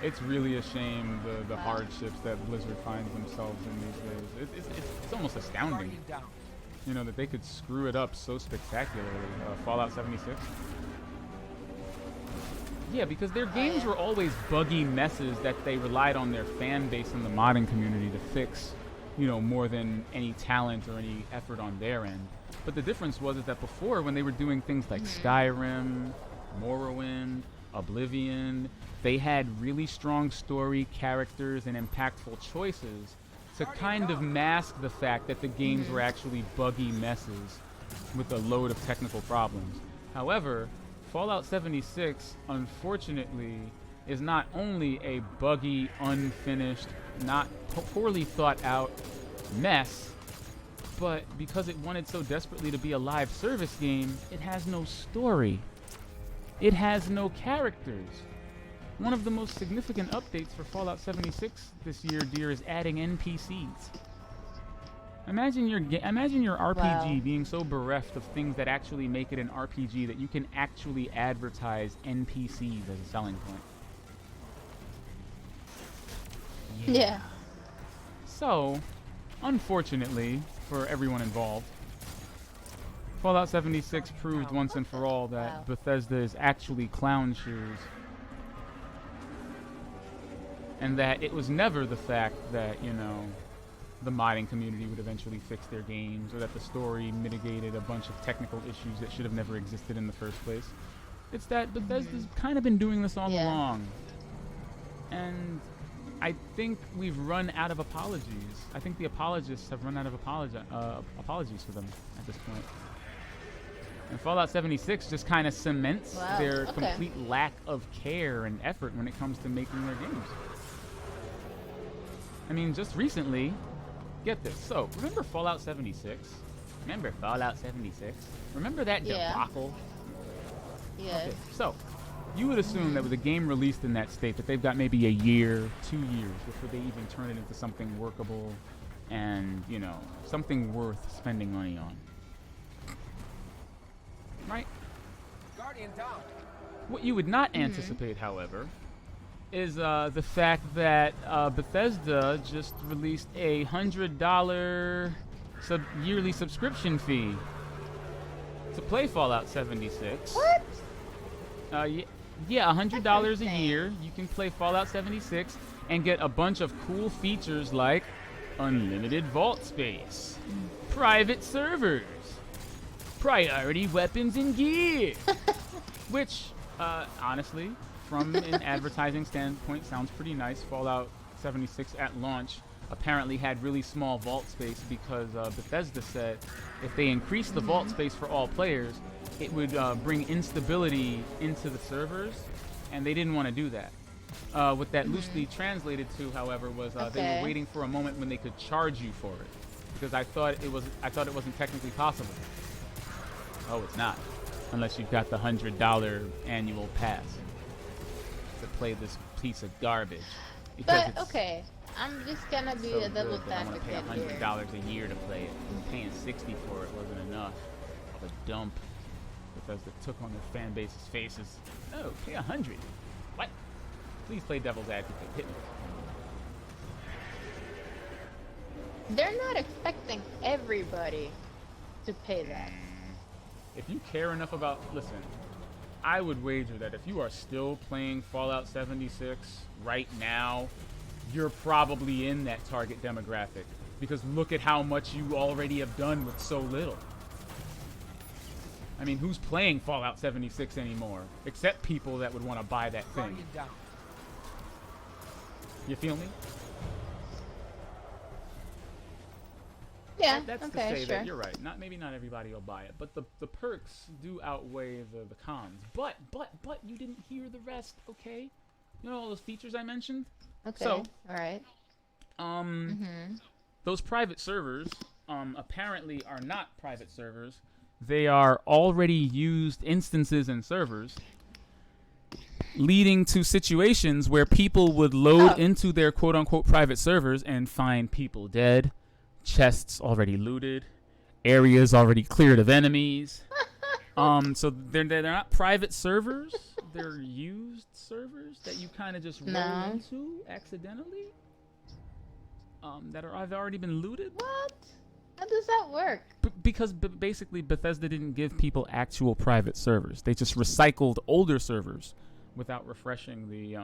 Speaker 1: It's really a shame the hardships that Blizzard finds themselves in these days. It's almost astounding,
Speaker 5: Guardian down.
Speaker 1: you know, that they could screw it up so spectacularly. Fallout 76. Yeah, because their games were always buggy messes that they relied on their fan base and the modding community to fix. more than any talent or any effort on their end. But the difference was is that before, when they were doing things like Skyrim, Morrowind, Oblivion, they had really strong story, characters, and impactful choices to kind of mask the fact that the games were actually buggy messes with a load of technical problems. However, Fallout 76, unfortunately, is not only a buggy, unfinished, not poorly thought out mess, but because it wanted so desperately to be a live service game, it has no story. It has no characters. One of the most significant updates for Fallout 76 this year, dear, is adding NPCs. Imagine your RPG being so bereft of things that actually make it an RPG that you can actually advertise NPCs as a selling point.
Speaker 2: Yeah.
Speaker 1: So, unfortunately for everyone involved, Fallout 76 proved once and for all that Bethesda is actually clown shoes. And that it was never the fact that, the modding community would eventually fix their games, or that the story mitigated a bunch of technical issues that should have never existed in the first place. It's that Bethesda's kind of been doing this all along. And I think we've run out of apologies. I think the apologists have run out of apologies for them at this point. And Fallout 76 just kind of cements their complete lack of care and effort when it comes to making their games. I mean, just recently, get this. So, remember Fallout 76? Remember Fallout 76? Remember that debacle?
Speaker 2: Yes.
Speaker 1: Okay, so, you would assume that with a game released in that state that they've got maybe a year, 2 years before they even turn it into something workable and, something worth spending money on. Right?
Speaker 4: Guardian down.
Speaker 1: What you would not anticipate, however, is the fact that Bethesda just released a $100 yearly subscription fee to play Fallout 76.
Speaker 2: What?
Speaker 1: Yeah, $100 a year. You can play Fallout 76 and get a bunch of cool features like unlimited vault space, private servers, priority weapons and gear, which, honestly, from an advertising standpoint, sounds pretty nice. Fallout 76 at launch apparently had really small vault space because Bethesda said if they increased the vault space for all players, it would bring instability into the servers, and they didn't want to do that. What that loosely translated to, however, was they were waiting for a moment when they could charge you for it, because I thought it wasn't technically possible. Oh, it's not, unless you've got the $100 annual pass to play this piece of garbage.
Speaker 2: But okay, I'm just gonna be
Speaker 1: so
Speaker 2: a devil's
Speaker 1: good, I want to pay
Speaker 2: advocate
Speaker 1: $100
Speaker 2: here.
Speaker 1: a year to play it. And paying $60 for it wasn't enough. The dump Bethesda took on their fan base's faces. Oh, pay $100. What? Please play devil's advocate. Hit me.
Speaker 2: They're not expecting everybody to pay that.
Speaker 1: If you care enough about, listen, I would wager that if you are still playing Fallout 76 right now, you're probably in that target demographic, because look at how much you already have done with so little. I mean, who's playing Fallout 76 anymore? Except people that would want to buy that thing. You feel me?
Speaker 2: Yeah,
Speaker 1: That's
Speaker 2: okay,
Speaker 1: to say
Speaker 2: sure.
Speaker 1: that you're right. Maybe not everybody will buy it, but the perks do outweigh the cons. But you didn't hear the rest, okay? You know all those features I mentioned?
Speaker 2: Okay,
Speaker 1: So,
Speaker 2: alright.
Speaker 1: those private servers apparently are not private servers. They are already used instances and servers, leading to situations where people would load into their quote-unquote private servers and find people dead, chests already looted, areas already cleared of enemies. So they're not private servers. They're used servers that you kind of just roll into accidentally. That have already been looted.
Speaker 2: What? How does that work?
Speaker 1: Because basically Bethesda didn't give people actual private servers. They just recycled older servers without refreshing the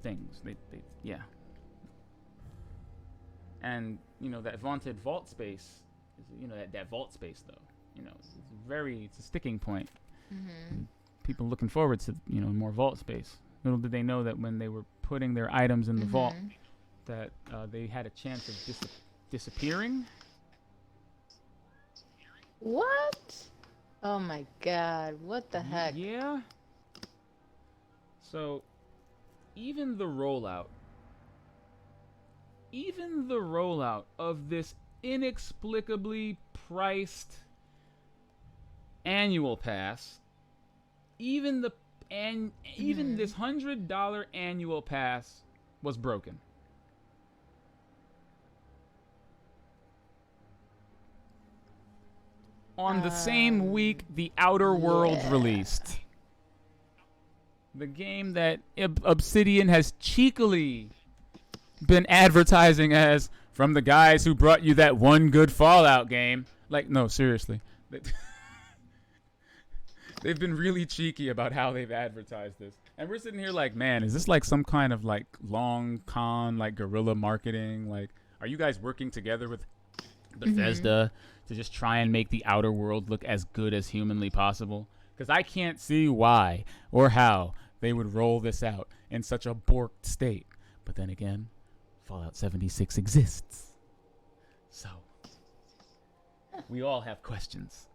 Speaker 1: things. Yeah. And you know that vaunted vault space, you know that vault space though, you know, it's a sticking point.
Speaker 2: Mm-hmm.
Speaker 1: People looking forward to more vault space. Little did they know that when they were putting their items in the vault, that they had a chance of disappearing.
Speaker 2: What? Oh my god! What the heck?
Speaker 1: Yeah. So, even the rollout of this inexplicably priced annual pass, even this $100 annual pass was broken. On the same week the Outer Worlds released. The game that Obsidian has cheekily been advertising as from the guys who brought you that one good Fallout game. Like, no, seriously. They've been really cheeky about how they've advertised this. And we're sitting here like, man, is this like some kind of like long con, like guerrilla marketing? Like, are you guys working together with Bethesda to just try and make the Outer World look as good as humanly possible? Because I can't see why or how they would roll this out in such a borked state. But then again, Fallout 76 exists. So, we all have questions.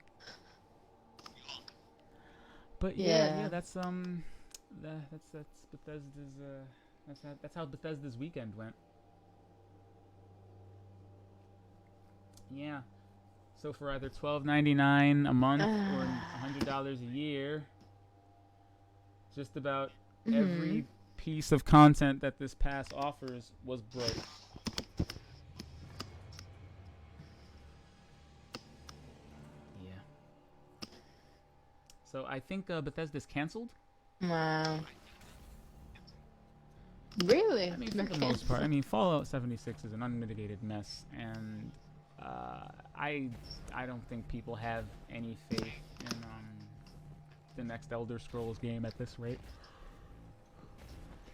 Speaker 1: But yeah, that's Bethesda's that's how Bethesda's weekend went. Yeah. So for either $12.99 a month or $100 a year, just about every piece of content that this pass offers was broke. Yeah. So I think Bethesda's canceled.
Speaker 2: Wow. Really?
Speaker 1: I mean, for the most part. I mean, Fallout 76 is an unmitigated mess, and I don't think people have any faith in the next Elder Scrolls game at this rate.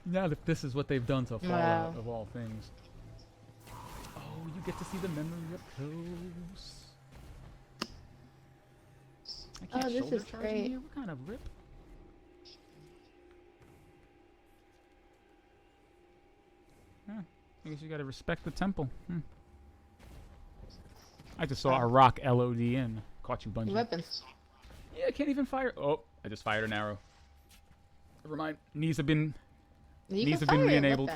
Speaker 1: Now that this is what they've done to Fallout, of all things. Oh, you get to see the memory up close. I can't
Speaker 2: this
Speaker 1: shoulder
Speaker 2: is
Speaker 1: charge
Speaker 2: great.
Speaker 1: in here? What kind of rip? Huh. I guess you gotta respect the temple. I just saw a rock LOD in. Caught you, Bungie.
Speaker 2: Weapons.
Speaker 1: Yeah, I can't even fire. Oh, I just fired an arrow. Never mind. Knees have been re-enabled.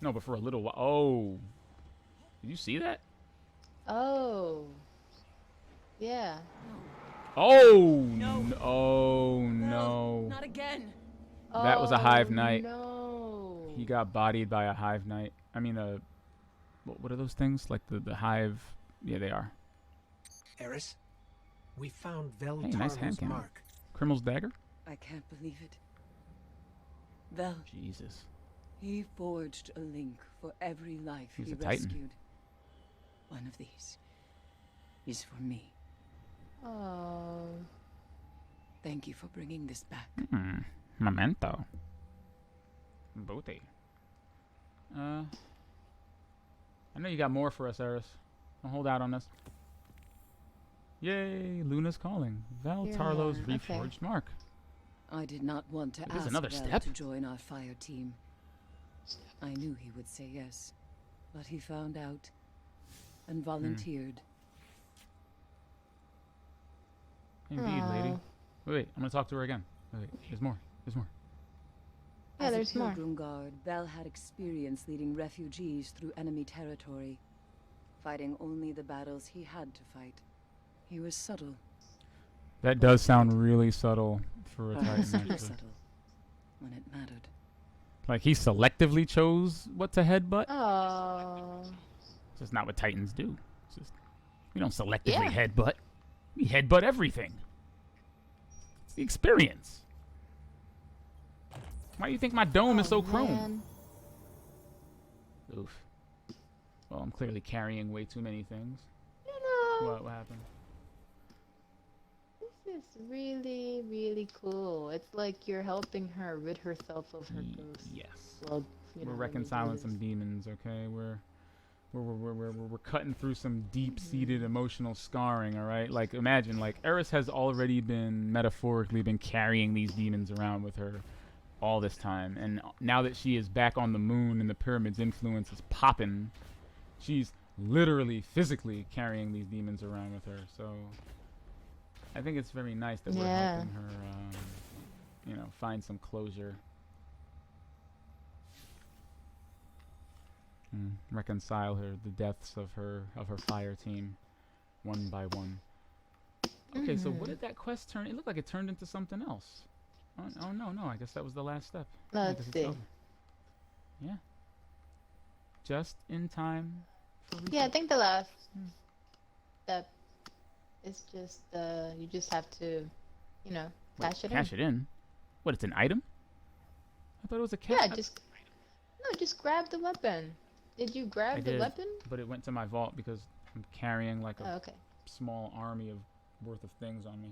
Speaker 1: No, but for a little while. Oh. Did you see that?
Speaker 2: Oh. Yeah.
Speaker 1: Oh.
Speaker 3: No.
Speaker 1: Oh, no.
Speaker 3: Not again.
Speaker 1: That was a Hive Knight.
Speaker 2: No.
Speaker 1: He got bodied by a Hive Knight. I mean, what are those things? Like the Hive? Yeah, they are.
Speaker 5: Eris, we found Vel
Speaker 1: Hey, nice hand
Speaker 5: Tarlo's
Speaker 1: cannon.
Speaker 5: mark.
Speaker 1: Criminal's dagger?
Speaker 3: I can't believe it. Vel,
Speaker 1: Jesus.
Speaker 3: he forged a link for every life
Speaker 1: He's
Speaker 3: he
Speaker 1: a Titan.
Speaker 3: rescued. One of these is for me.
Speaker 2: Oh.
Speaker 3: Thank you for bringing this back.
Speaker 1: Memento. Booty. I know you got more for us, Eris. Don't hold out on us. Yay, Luna's calling. Val
Speaker 2: Here
Speaker 1: Tarlo's
Speaker 2: we are. Okay.
Speaker 1: reforged mark.
Speaker 3: I did not want to
Speaker 1: There's
Speaker 3: ask
Speaker 1: another
Speaker 3: Vel
Speaker 1: step?
Speaker 3: to join our fire team. I knew he would say yes, but he found out and volunteered.
Speaker 1: Indeed, lady.
Speaker 2: Aw.
Speaker 1: Wait, I'm gonna talk to her again. Wait, there's more. There's more.
Speaker 2: Yeah,
Speaker 3: As
Speaker 2: there's
Speaker 3: a
Speaker 2: more.
Speaker 3: pilgrim guard, Vel had experience leading refugees through enemy territory, fighting only the battles he had to fight. He was subtle,
Speaker 1: That does sound really subtle for a
Speaker 3: perhaps
Speaker 1: Titan,
Speaker 3: too
Speaker 1: actually.
Speaker 3: subtle, when it mattered.
Speaker 1: Like, he selectively chose what to headbutt?
Speaker 2: Oh.
Speaker 1: It's just not what Titans do. It's just, we don't selectively
Speaker 2: Yeah.
Speaker 1: headbutt. We headbutt everything. It's the experience. Why do you think my dome is so chrome?
Speaker 2: Man.
Speaker 1: Oof. Well, I'm clearly carrying way too many things.
Speaker 2: You know,
Speaker 1: What happened?
Speaker 2: this is really, really cool. It's like you're helping her rid herself of her ghost.
Speaker 1: Yes.
Speaker 2: Well, you know,
Speaker 1: We're
Speaker 2: when you do
Speaker 1: reconciling
Speaker 2: this.
Speaker 1: some demons, okay? we're cutting through some deep-seated emotional scarring, all right? Like, imagine, like, Eris has already been, metaphorically, been carrying these demons around with her all this time. And now that she is back on the moon and the pyramid's influence is popping, she's literally, physically carrying these demons around with her. So, I think it's very nice that we're helping her, you know, find some closure. Reconcile the deaths of her fire team one by one. Okay, so what did that quest turn? It looked like it turned into something else. Oh no, I guess that was the last step.
Speaker 2: Let's see.
Speaker 1: Yeah. Just in time for
Speaker 2: Yeah, I think the last step is just you just have to, you know, cash it in.
Speaker 1: Cash it in? What, it's an item? I thought it was a cash.
Speaker 2: Yeah, just grab the weapon. Did you grab the weapon?
Speaker 1: But it went to my vault because I'm carrying like a
Speaker 2: okay.
Speaker 1: small army of worth of things on me.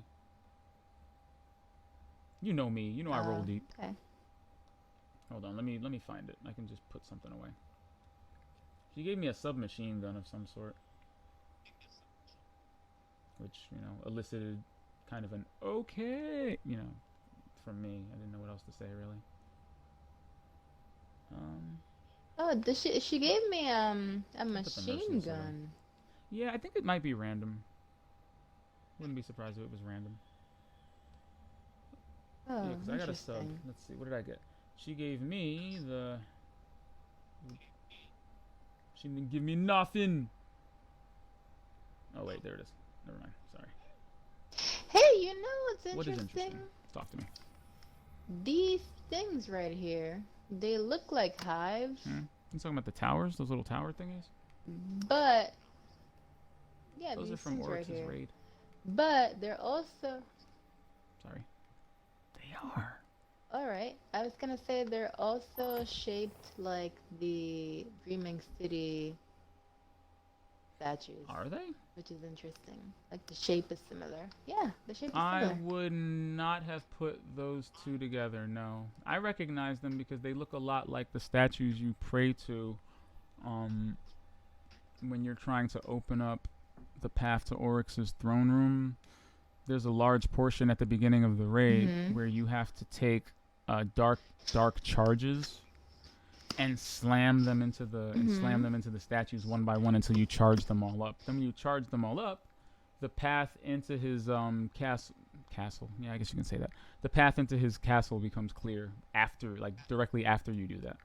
Speaker 1: You know me. You know I roll deep.
Speaker 2: Okay.
Speaker 1: Hold on. Let me find it. I can just put something away. She gave me a submachine gun of some sort, which, you know, elicited kind of an okay, you know, from me. I didn't know what else to say really.
Speaker 2: Oh, she gave me a machine gun.
Speaker 1: Yeah, I think it might be random. Wouldn't be surprised if it was random.
Speaker 2: Oh,
Speaker 1: yeah, because I got a sub. Let's see, what did I get? She gave me the... She didn't give me nothing! Oh wait, there it is. Never mind, sorry.
Speaker 2: Hey, you know what's interesting?
Speaker 1: What is interesting? Talk to me.
Speaker 2: These things right here, they look like hives.
Speaker 1: You talking about the towers? Those little tower thingies?
Speaker 2: But... Yeah,
Speaker 1: those
Speaker 2: these
Speaker 1: are from
Speaker 2: things
Speaker 1: Oryx's
Speaker 2: right here.
Speaker 1: raid.
Speaker 2: But they're also...
Speaker 1: Sorry. They are.
Speaker 2: Alright, I was gonna say they're also shaped like the Dreaming City statues.
Speaker 1: Are they?
Speaker 2: Which is interesting. Like the shape is similar. Yeah, the shape is
Speaker 1: I
Speaker 2: similar.
Speaker 1: would not have put those two together, no. I recognize them because they look a lot like the statues you pray to when you're trying to open up the path to Oryx's throne room. There's a large portion at the beginning of the raid where you have to take dark charges and slam them into the statues one by one until you charge them all up. Then when you charge them all up, the path into his castle. Yeah, I guess you can say that. The path into his castle becomes clear after, like, directly after you do that.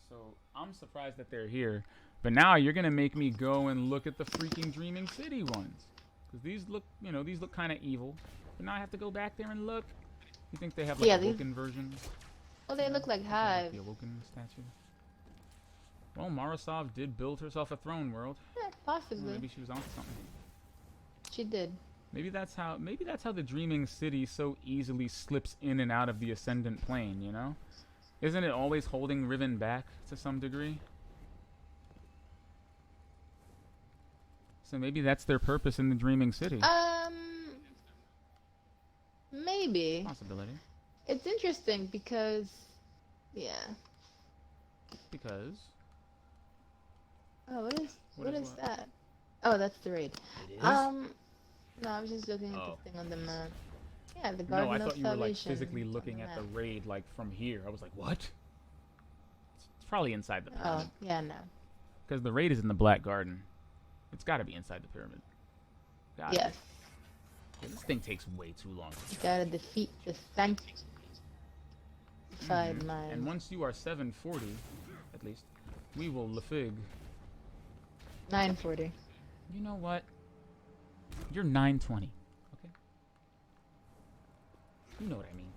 Speaker 1: So I'm surprised that they're here. But now you're gonna make me go and look at the freaking Dreaming City ones, because these look, you know, these look kind of evil. But now I have to go back there and look. You think they have like Awoken versions?
Speaker 2: Well, they look like hives.
Speaker 1: The Awoken statue. Well, Marasov did build herself a throne world.
Speaker 2: Yeah, possibly.
Speaker 1: Maybe she was onto something.
Speaker 2: She did.
Speaker 1: Maybe that's how the Dreaming City so easily slips in and out of the Ascendant Plane, you know? Isn't it always holding Riven back to some degree? So maybe that's their purpose in the Dreaming City.
Speaker 2: Maybe.
Speaker 1: Possibility.
Speaker 2: It's interesting because, yeah.
Speaker 1: Because.
Speaker 2: Oh, what is that? Oh, that's the raid.
Speaker 1: It is?
Speaker 2: No, I was just looking at the thing on the map. Yeah, the Garden of Salvation.
Speaker 1: No, I thought you were like physically looking at the raid like from here. I was like, what? It's probably inside the pyramid.
Speaker 2: Oh, yeah, no.
Speaker 1: Because the raid is in the Black Garden. It's got to be inside the pyramid.
Speaker 2: Yes.
Speaker 1: Yeah, this thing takes way too long.
Speaker 2: You gotta defeat the sanctified mind.
Speaker 1: And once you are 740, at least, we will lefig.
Speaker 2: 940.
Speaker 1: You know what? You're 920. Okay? You know what I mean.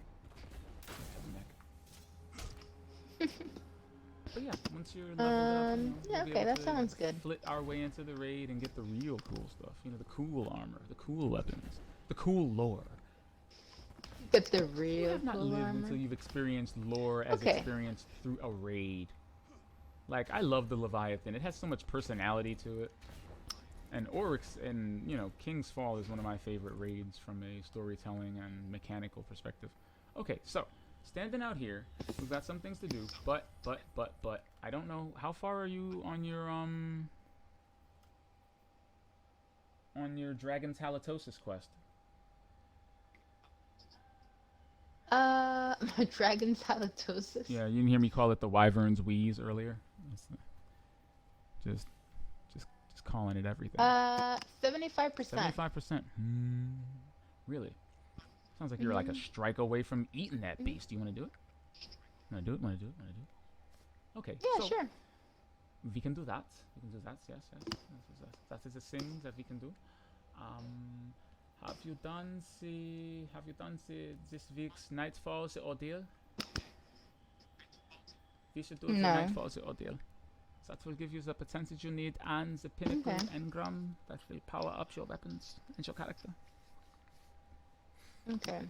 Speaker 1: But yeah, once you're leveled up, you know,
Speaker 2: yeah,
Speaker 1: we'll
Speaker 2: okay, that sounds good.
Speaker 1: Flit our way into the raid and get the real cool stuff. You know, the cool armor, the cool weapons, the cool lore.
Speaker 2: Get the real
Speaker 1: You have not
Speaker 2: cool
Speaker 1: lived
Speaker 2: armor.
Speaker 1: until you've experienced lore as experienced through a raid. Like, I love the Leviathan. It has so much personality to it. And Oryx and, you know, King's Fall is one of my favorite raids from a storytelling and mechanical perspective. Okay, so standing out here. We've got some things to do, but I don't know how far are you on your Dragon's Halitosis quest.
Speaker 2: My dragon's halitosis.
Speaker 1: Yeah, you can hear me call it the Wyvern's Wheeze earlier. Just calling it everything.
Speaker 2: 75%.
Speaker 1: 75%. Really? Sounds like you're like a strike away from eating that beast. Do you want to do it? Want to do it? Okay.
Speaker 2: Yeah,
Speaker 1: so
Speaker 2: sure.
Speaker 1: We can do that. Yes. That is a thing that we can do. Have you done this week's Nightfall's ordeal? We should do the Nightfall's ordeal. That will give you the percentage you need and the pinnacle engram that will power up your weapons and your character.
Speaker 2: Okay.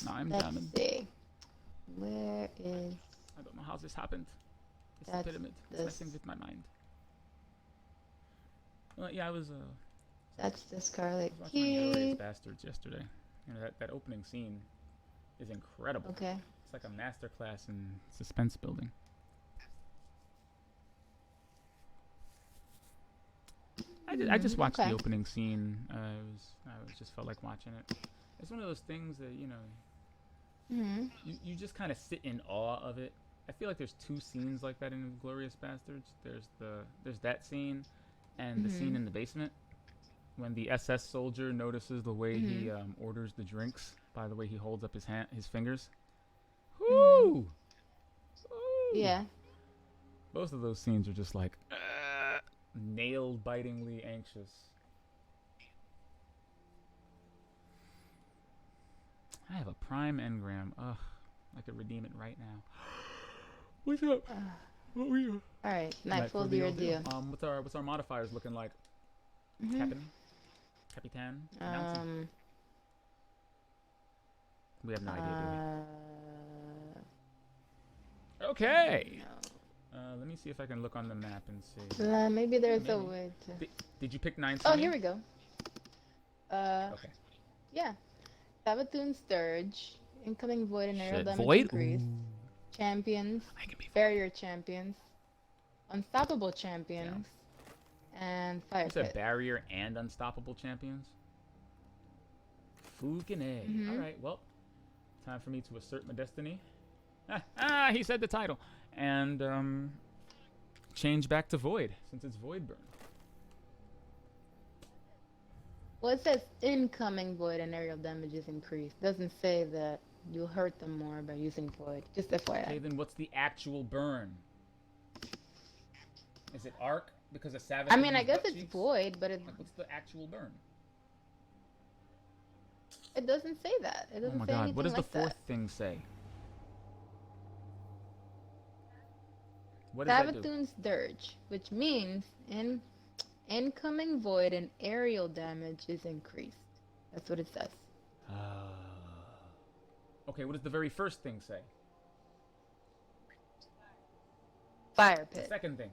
Speaker 1: Now I'm
Speaker 2: Let's
Speaker 1: jamming.
Speaker 2: see. Where is...
Speaker 1: I don't know how this happened. It's the pyramid. It's messing with my mind. Well, yeah, I was
Speaker 2: That's the Scarlet
Speaker 1: watching Inglourious
Speaker 2: Keep.
Speaker 1: Bastards yesterday. You know, that opening scene is incredible.
Speaker 2: Okay.
Speaker 1: It's like a masterclass in suspense building. I just watched the opening scene. I just felt like watching it. It's one of those things that, you know, you just kind of sit in awe of it. I feel like there's two scenes like that in Inglourious Bastards. There's that scene and the scene in the basement when the SS soldier notices the way he orders the drinks by the way he holds up his fingers. Woo!
Speaker 2: Yeah.
Speaker 1: Both of those scenes are just like nail-bitingly anxious. I have a prime engram. Ugh, I could redeem it right now. What's up? What were you?
Speaker 2: All right, Nightfall the ordeal.
Speaker 1: What's our modifiers looking like? Capitan? Announcing? We have no idea, do we? Okay.
Speaker 2: No.
Speaker 1: Let me see if I can look on the map and see.
Speaker 2: Maybe there's a way to...
Speaker 1: Did you pick 9?
Speaker 2: Oh, here we go.
Speaker 1: Okay.
Speaker 2: Yeah. Sabathoon Sturge, incoming void and aerial damage
Speaker 1: Void?
Speaker 2: increase, champions,
Speaker 1: I can be
Speaker 2: barrier champions, unstoppable champions, and fire
Speaker 1: You said
Speaker 2: pit.
Speaker 1: barrier and unstoppable champions? Fucking A. Alright, well, time for me to assert my destiny. He said the title. And, change back to void, since it's void burn.
Speaker 2: Well, it says incoming void and aerial damage is increased. Doesn't say that you'll hurt them more by using void. Just FYI.
Speaker 1: Okay, then what's the actual burn? Is it arc? Because a savage.
Speaker 2: I mean, I guess it's void, but it
Speaker 1: Like, what's the actual burn?
Speaker 2: doesn't say that. It doesn't
Speaker 1: Oh my
Speaker 2: say
Speaker 1: god,
Speaker 2: anything
Speaker 1: what does
Speaker 2: like
Speaker 1: the fourth
Speaker 2: that.
Speaker 1: thing say? What does that do?
Speaker 2: Sabathoon's Dirge, which means incoming void and aerial damage is increased. That's what it says.
Speaker 1: Okay, what does the very first thing say?
Speaker 2: Fire
Speaker 1: The
Speaker 2: pit.
Speaker 1: second thing.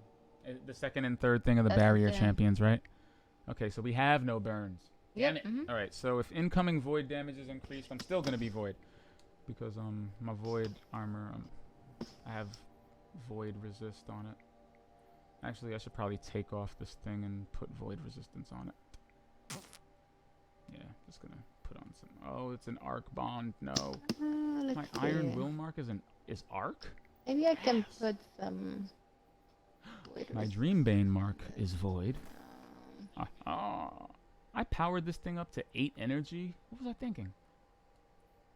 Speaker 1: The second and third thing of the
Speaker 2: That's
Speaker 1: barrier
Speaker 2: the thing.
Speaker 1: champions, right? Okay, so we have no burns. Damn
Speaker 2: Yep,
Speaker 1: it. Alright, so if incoming void damage is increased, I'm still gonna be void. Because my void armor, I have void resist on it. Actually, I should probably take off this thing and put void resistance on it. Yeah, just gonna put on some. Oh, it's an arc bond. No,
Speaker 2: Let's
Speaker 1: my
Speaker 2: see.
Speaker 1: iron will mark is arc.
Speaker 2: Maybe I can put some void
Speaker 1: My
Speaker 2: resist-
Speaker 1: dreambane mark is void. I powered this thing up to 8 energy. What was I thinking?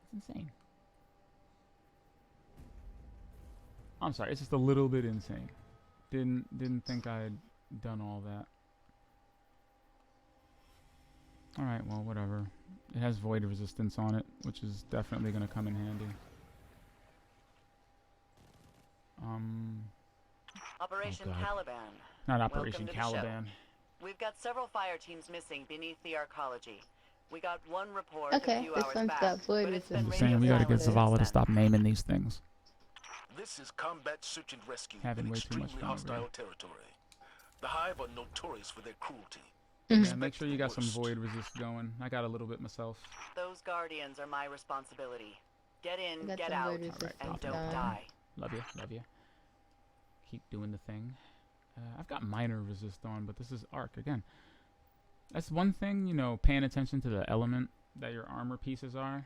Speaker 1: It's insane. I'm sorry, it's just a little bit insane. Didn't think I'd done all that. Alright, well, whatever. It has void resistance on it, which is definitely gonna come in handy.
Speaker 6: Operation
Speaker 1: God.
Speaker 6: Caliban.
Speaker 1: Not Operation
Speaker 6: Welcome to the show.
Speaker 1: Caliban.
Speaker 6: We've got several fire teams missing beneath the arcology. We got one report
Speaker 2: Okay,
Speaker 6: a few
Speaker 2: this
Speaker 6: hours
Speaker 2: one's
Speaker 6: back,
Speaker 2: got void
Speaker 6: but it's
Speaker 2: resistance.
Speaker 6: been
Speaker 1: I'm just
Speaker 6: radio
Speaker 1: saying we gotta get
Speaker 6: silent
Speaker 1: Zavala to
Speaker 6: since
Speaker 1: stop
Speaker 6: then.
Speaker 1: naming these things.
Speaker 4: This is combat search and rescue
Speaker 1: Having
Speaker 4: in
Speaker 1: way too much
Speaker 4: extremely
Speaker 1: fun over
Speaker 4: hostile
Speaker 1: here.
Speaker 4: territory. The Hive are notorious for their cruelty.
Speaker 1: Yeah, make sure you got some void resist going. I got a little bit myself.
Speaker 6: Those guardians are my responsibility. Get in,
Speaker 2: got
Speaker 6: get
Speaker 2: some
Speaker 6: out,
Speaker 2: void resistance
Speaker 6: and don't
Speaker 2: on.
Speaker 6: die.
Speaker 1: Love you, love you. Keep doing the thing. I've got minor resist on, but this is arc again. That's one thing, you know, paying attention to the element that your armor pieces are,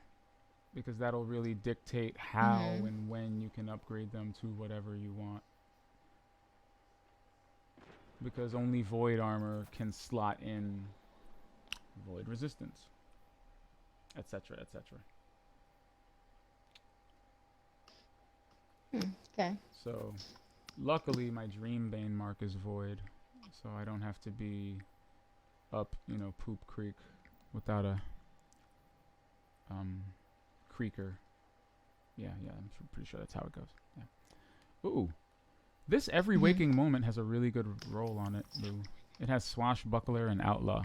Speaker 1: because that'll really dictate how and when you can upgrade them to whatever you want. Because only void armor can slot in void resistance, etc., etc.
Speaker 2: Okay.
Speaker 1: So, luckily, my Dreambane mark is void, so I don't have to be up, you know, Poop Creek without a creaker. Yeah, I'm pretty sure that's how it goes. Yeah. Ooh, this every waking moment has a really good roll on it, Lou. It has Swashbuckler and Outlaw.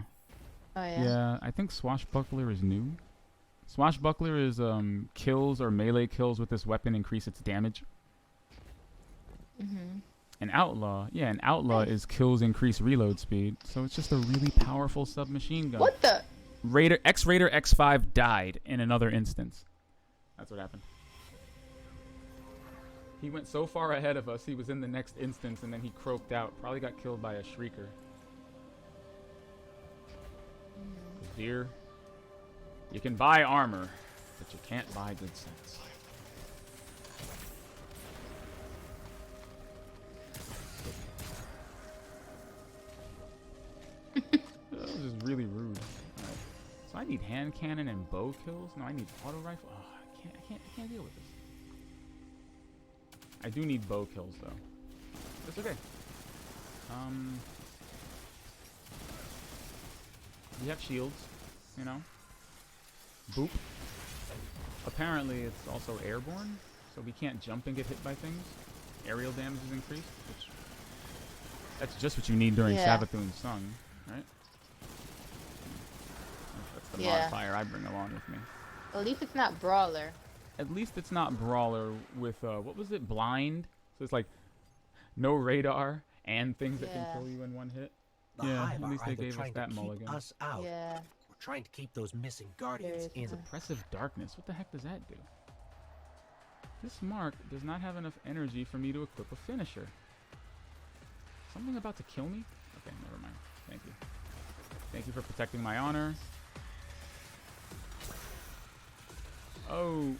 Speaker 2: Oh yeah.
Speaker 1: Yeah, I think Swashbuckler is new. Swashbuckler is kills or melee kills with this weapon increase its damage. An Outlaw, yeah, an Outlaw is kills increase reload speed. So it's just a really powerful submachine gun.
Speaker 2: What the?
Speaker 1: Raider X5 died in another instance. That's what happened. He went so far ahead of us, he was in the next instance, and then he croaked out. Probably got killed by a Shrieker. Dear, you can buy armor, but you can't buy good sense. That was just really rude. Alright. So I need hand cannon and bow kills. No, I need auto rifle. Oh, I can't deal with this. I do need bow kills though. That's okay. We have shields, you know. Boop. Apparently it's also airborne, so we can't jump and get hit by things. Aerial damage is increased, which that's just what you need during Savathun's Song, right? That's the modifier I bring along with me.
Speaker 2: At least it's not brawler.
Speaker 1: At least it's not brawler with what was it? Blind. So it's like no radar and things that can kill you in one hit.
Speaker 5: The Hive
Speaker 1: at least
Speaker 5: are
Speaker 1: they
Speaker 5: either
Speaker 1: gave us
Speaker 5: trying
Speaker 1: that
Speaker 5: to keep
Speaker 1: mulligan.
Speaker 5: us out.
Speaker 2: Yeah.
Speaker 5: We're trying to keep those missing guardians in.
Speaker 1: Suppressive darkness. What the heck does that do? This mark does not have enough energy for me to equip a finisher. Something about to kill me? Okay, never mind. Thank you. Thank you for protecting my honor. Oh.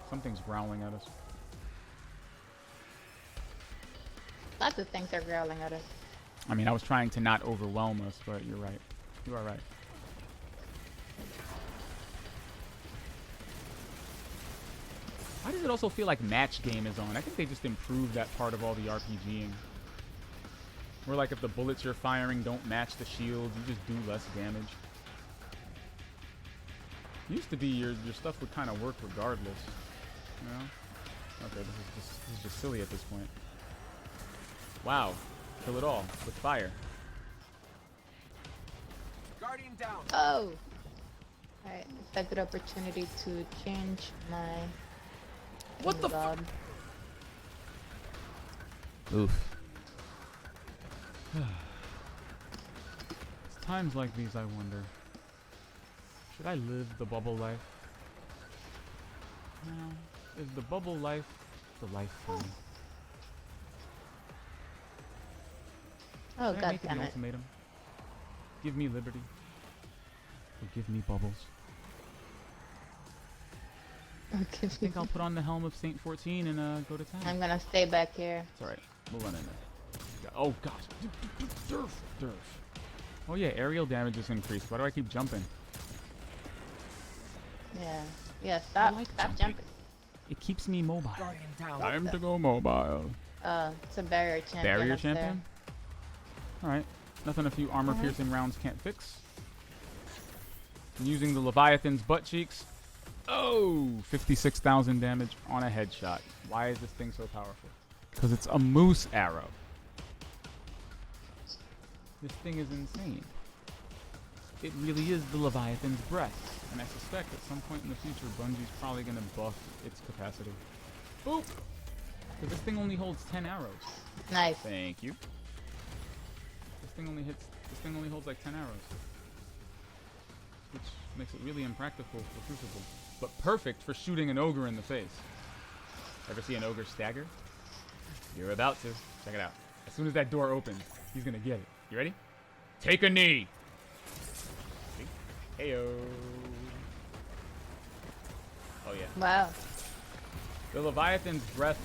Speaker 1: Something's growling at us.
Speaker 2: Lots of things are growling at us.
Speaker 1: I mean, I was trying to not overwhelm us, but you're right. You are right. Why does it also feel like match game is on? I think they just improved that part of all the RPGing. Where like if the bullets you're firing don't match the shields, you just do less damage. Used to be your stuff would kind of work regardless. You know? Okay, this is just silly at this point. Wow. Kill it all with fire.
Speaker 5: Guardian down.
Speaker 2: Oh! Alright, it's a good opportunity to change my...
Speaker 1: What the fuck? Oof. It's times like these I wonder. Should I live the bubble life? No. Is the bubble life the life for me?
Speaker 2: Oh,
Speaker 1: Should I
Speaker 2: god
Speaker 1: make it
Speaker 2: damn
Speaker 1: an
Speaker 2: it.
Speaker 1: ultimatum? Give me liberty. Or give me bubbles. I think I'll put on the helm of Saint 14 and go to town.
Speaker 2: I'm gonna stay back here.
Speaker 1: It's alright. We'll run in there. Oh gosh. Durf. Durf. Oh yeah, aerial damage is increased. Why do I keep jumping?
Speaker 2: Yeah. Yeah, stop.
Speaker 1: like
Speaker 2: Stop
Speaker 1: jumping.
Speaker 2: jumping.
Speaker 1: It keeps me mobile.
Speaker 5: Guardian down.
Speaker 1: Time to go mobile.
Speaker 2: It's a barrier champion.
Speaker 1: Barrier
Speaker 2: up there.
Speaker 1: champion? Alright. Nothing a few armor piercing rounds can't fix. I'm using the Leviathan's butt cheeks. Oh! 56,000 damage on a headshot. Why is this thing so powerful? Because it's a moose arrow. This thing is insane. It really is the Leviathan's breath. And I suspect at some point in the future, Bungie's probably going to buff its capacity. Boop! Because this thing only holds 10 arrows.
Speaker 2: Nice.
Speaker 1: Thank you. thing only holds like 10 arrows, which makes it really impractical for Crucible, but perfect for shooting an ogre in the face. Ever see an ogre stagger? You're about to. Check it out. As soon as that door opens, he's gonna get it. You ready? Take a knee. Heyo. Oh yeah.
Speaker 2: Wow.
Speaker 1: The Leviathan's breath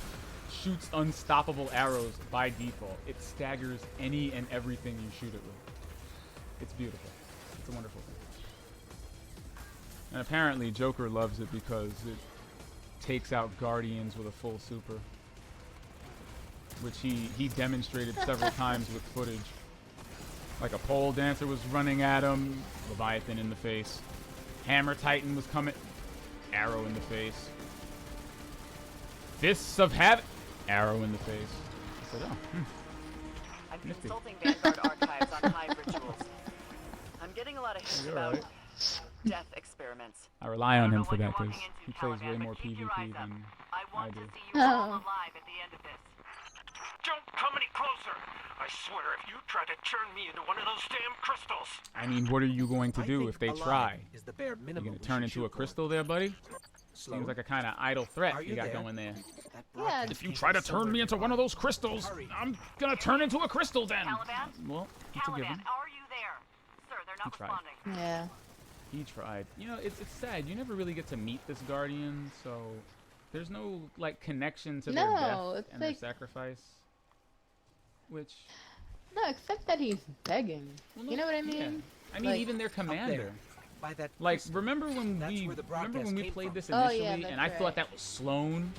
Speaker 1: shoots unstoppable arrows by default. It staggers any and everything you shoot it with. It's beautiful. It's a wonderful thing. And apparently Joker loves it because it takes out Guardians with a full super, which he demonstrated several times with footage. Like a pole dancer was running at him, Leviathan in the face. Hammer Titan was coming, arrow in the face. Fists of Havoc, arrow in the face. I said, oh,
Speaker 6: I'm
Speaker 1: Nifty.
Speaker 6: consulting Vanguard archives on hive rituals. I'm getting a lot of hints about death experiments.
Speaker 1: I rely on him for that because he plays way more PvP than
Speaker 6: I
Speaker 1: I
Speaker 6: want
Speaker 1: do.
Speaker 6: to see you all alive at the end of this.
Speaker 7: Don't come any closer! I swear if you try to turn me into one of those damn crystals.
Speaker 1: I mean, what are you going to
Speaker 5: I
Speaker 1: do
Speaker 5: think
Speaker 1: if they
Speaker 5: alive
Speaker 1: try?
Speaker 5: Is the bare
Speaker 1: You
Speaker 5: minimum
Speaker 1: gonna
Speaker 5: we
Speaker 1: turn
Speaker 5: should
Speaker 1: into
Speaker 5: shoot
Speaker 1: a
Speaker 5: for.
Speaker 1: crystal there, buddy?
Speaker 5: Slow.
Speaker 1: Seems like a kind of idle threat
Speaker 5: Are
Speaker 1: you
Speaker 5: you
Speaker 1: got
Speaker 5: there?
Speaker 1: going there.
Speaker 5: That
Speaker 2: Yeah.
Speaker 5: broadcast
Speaker 1: If you
Speaker 5: came
Speaker 1: try to
Speaker 5: from
Speaker 1: turn me
Speaker 5: somewhere
Speaker 1: into one of those crystals,
Speaker 5: Hurry.
Speaker 1: I'm gonna turn into a crystal then.
Speaker 6: Caliban?
Speaker 1: Well, it's a
Speaker 6: Caliban,
Speaker 1: given.
Speaker 6: are you there? Sir, they're not
Speaker 1: tried.
Speaker 6: responding.
Speaker 2: Yeah.
Speaker 1: He tried. You know, it's sad. You never really get to meet this Guardian, so there's no like connection to their
Speaker 2: No,
Speaker 1: death
Speaker 2: it's
Speaker 1: and their
Speaker 2: like-
Speaker 1: sacrifice. Which,
Speaker 2: No, except that he's begging.
Speaker 1: well,
Speaker 2: You know what I
Speaker 1: yeah.
Speaker 2: mean?
Speaker 1: I mean,
Speaker 2: Like-
Speaker 1: even their
Speaker 5: Up
Speaker 1: commander.
Speaker 5: there, by that
Speaker 1: Like,
Speaker 5: crystal.
Speaker 1: remember when
Speaker 5: That's
Speaker 1: we
Speaker 5: where the broadcast came
Speaker 1: played
Speaker 5: from.
Speaker 1: this
Speaker 2: Oh,
Speaker 1: initially,
Speaker 2: yeah,
Speaker 1: and
Speaker 2: that's
Speaker 1: I thought
Speaker 2: right.
Speaker 1: that was Sloane.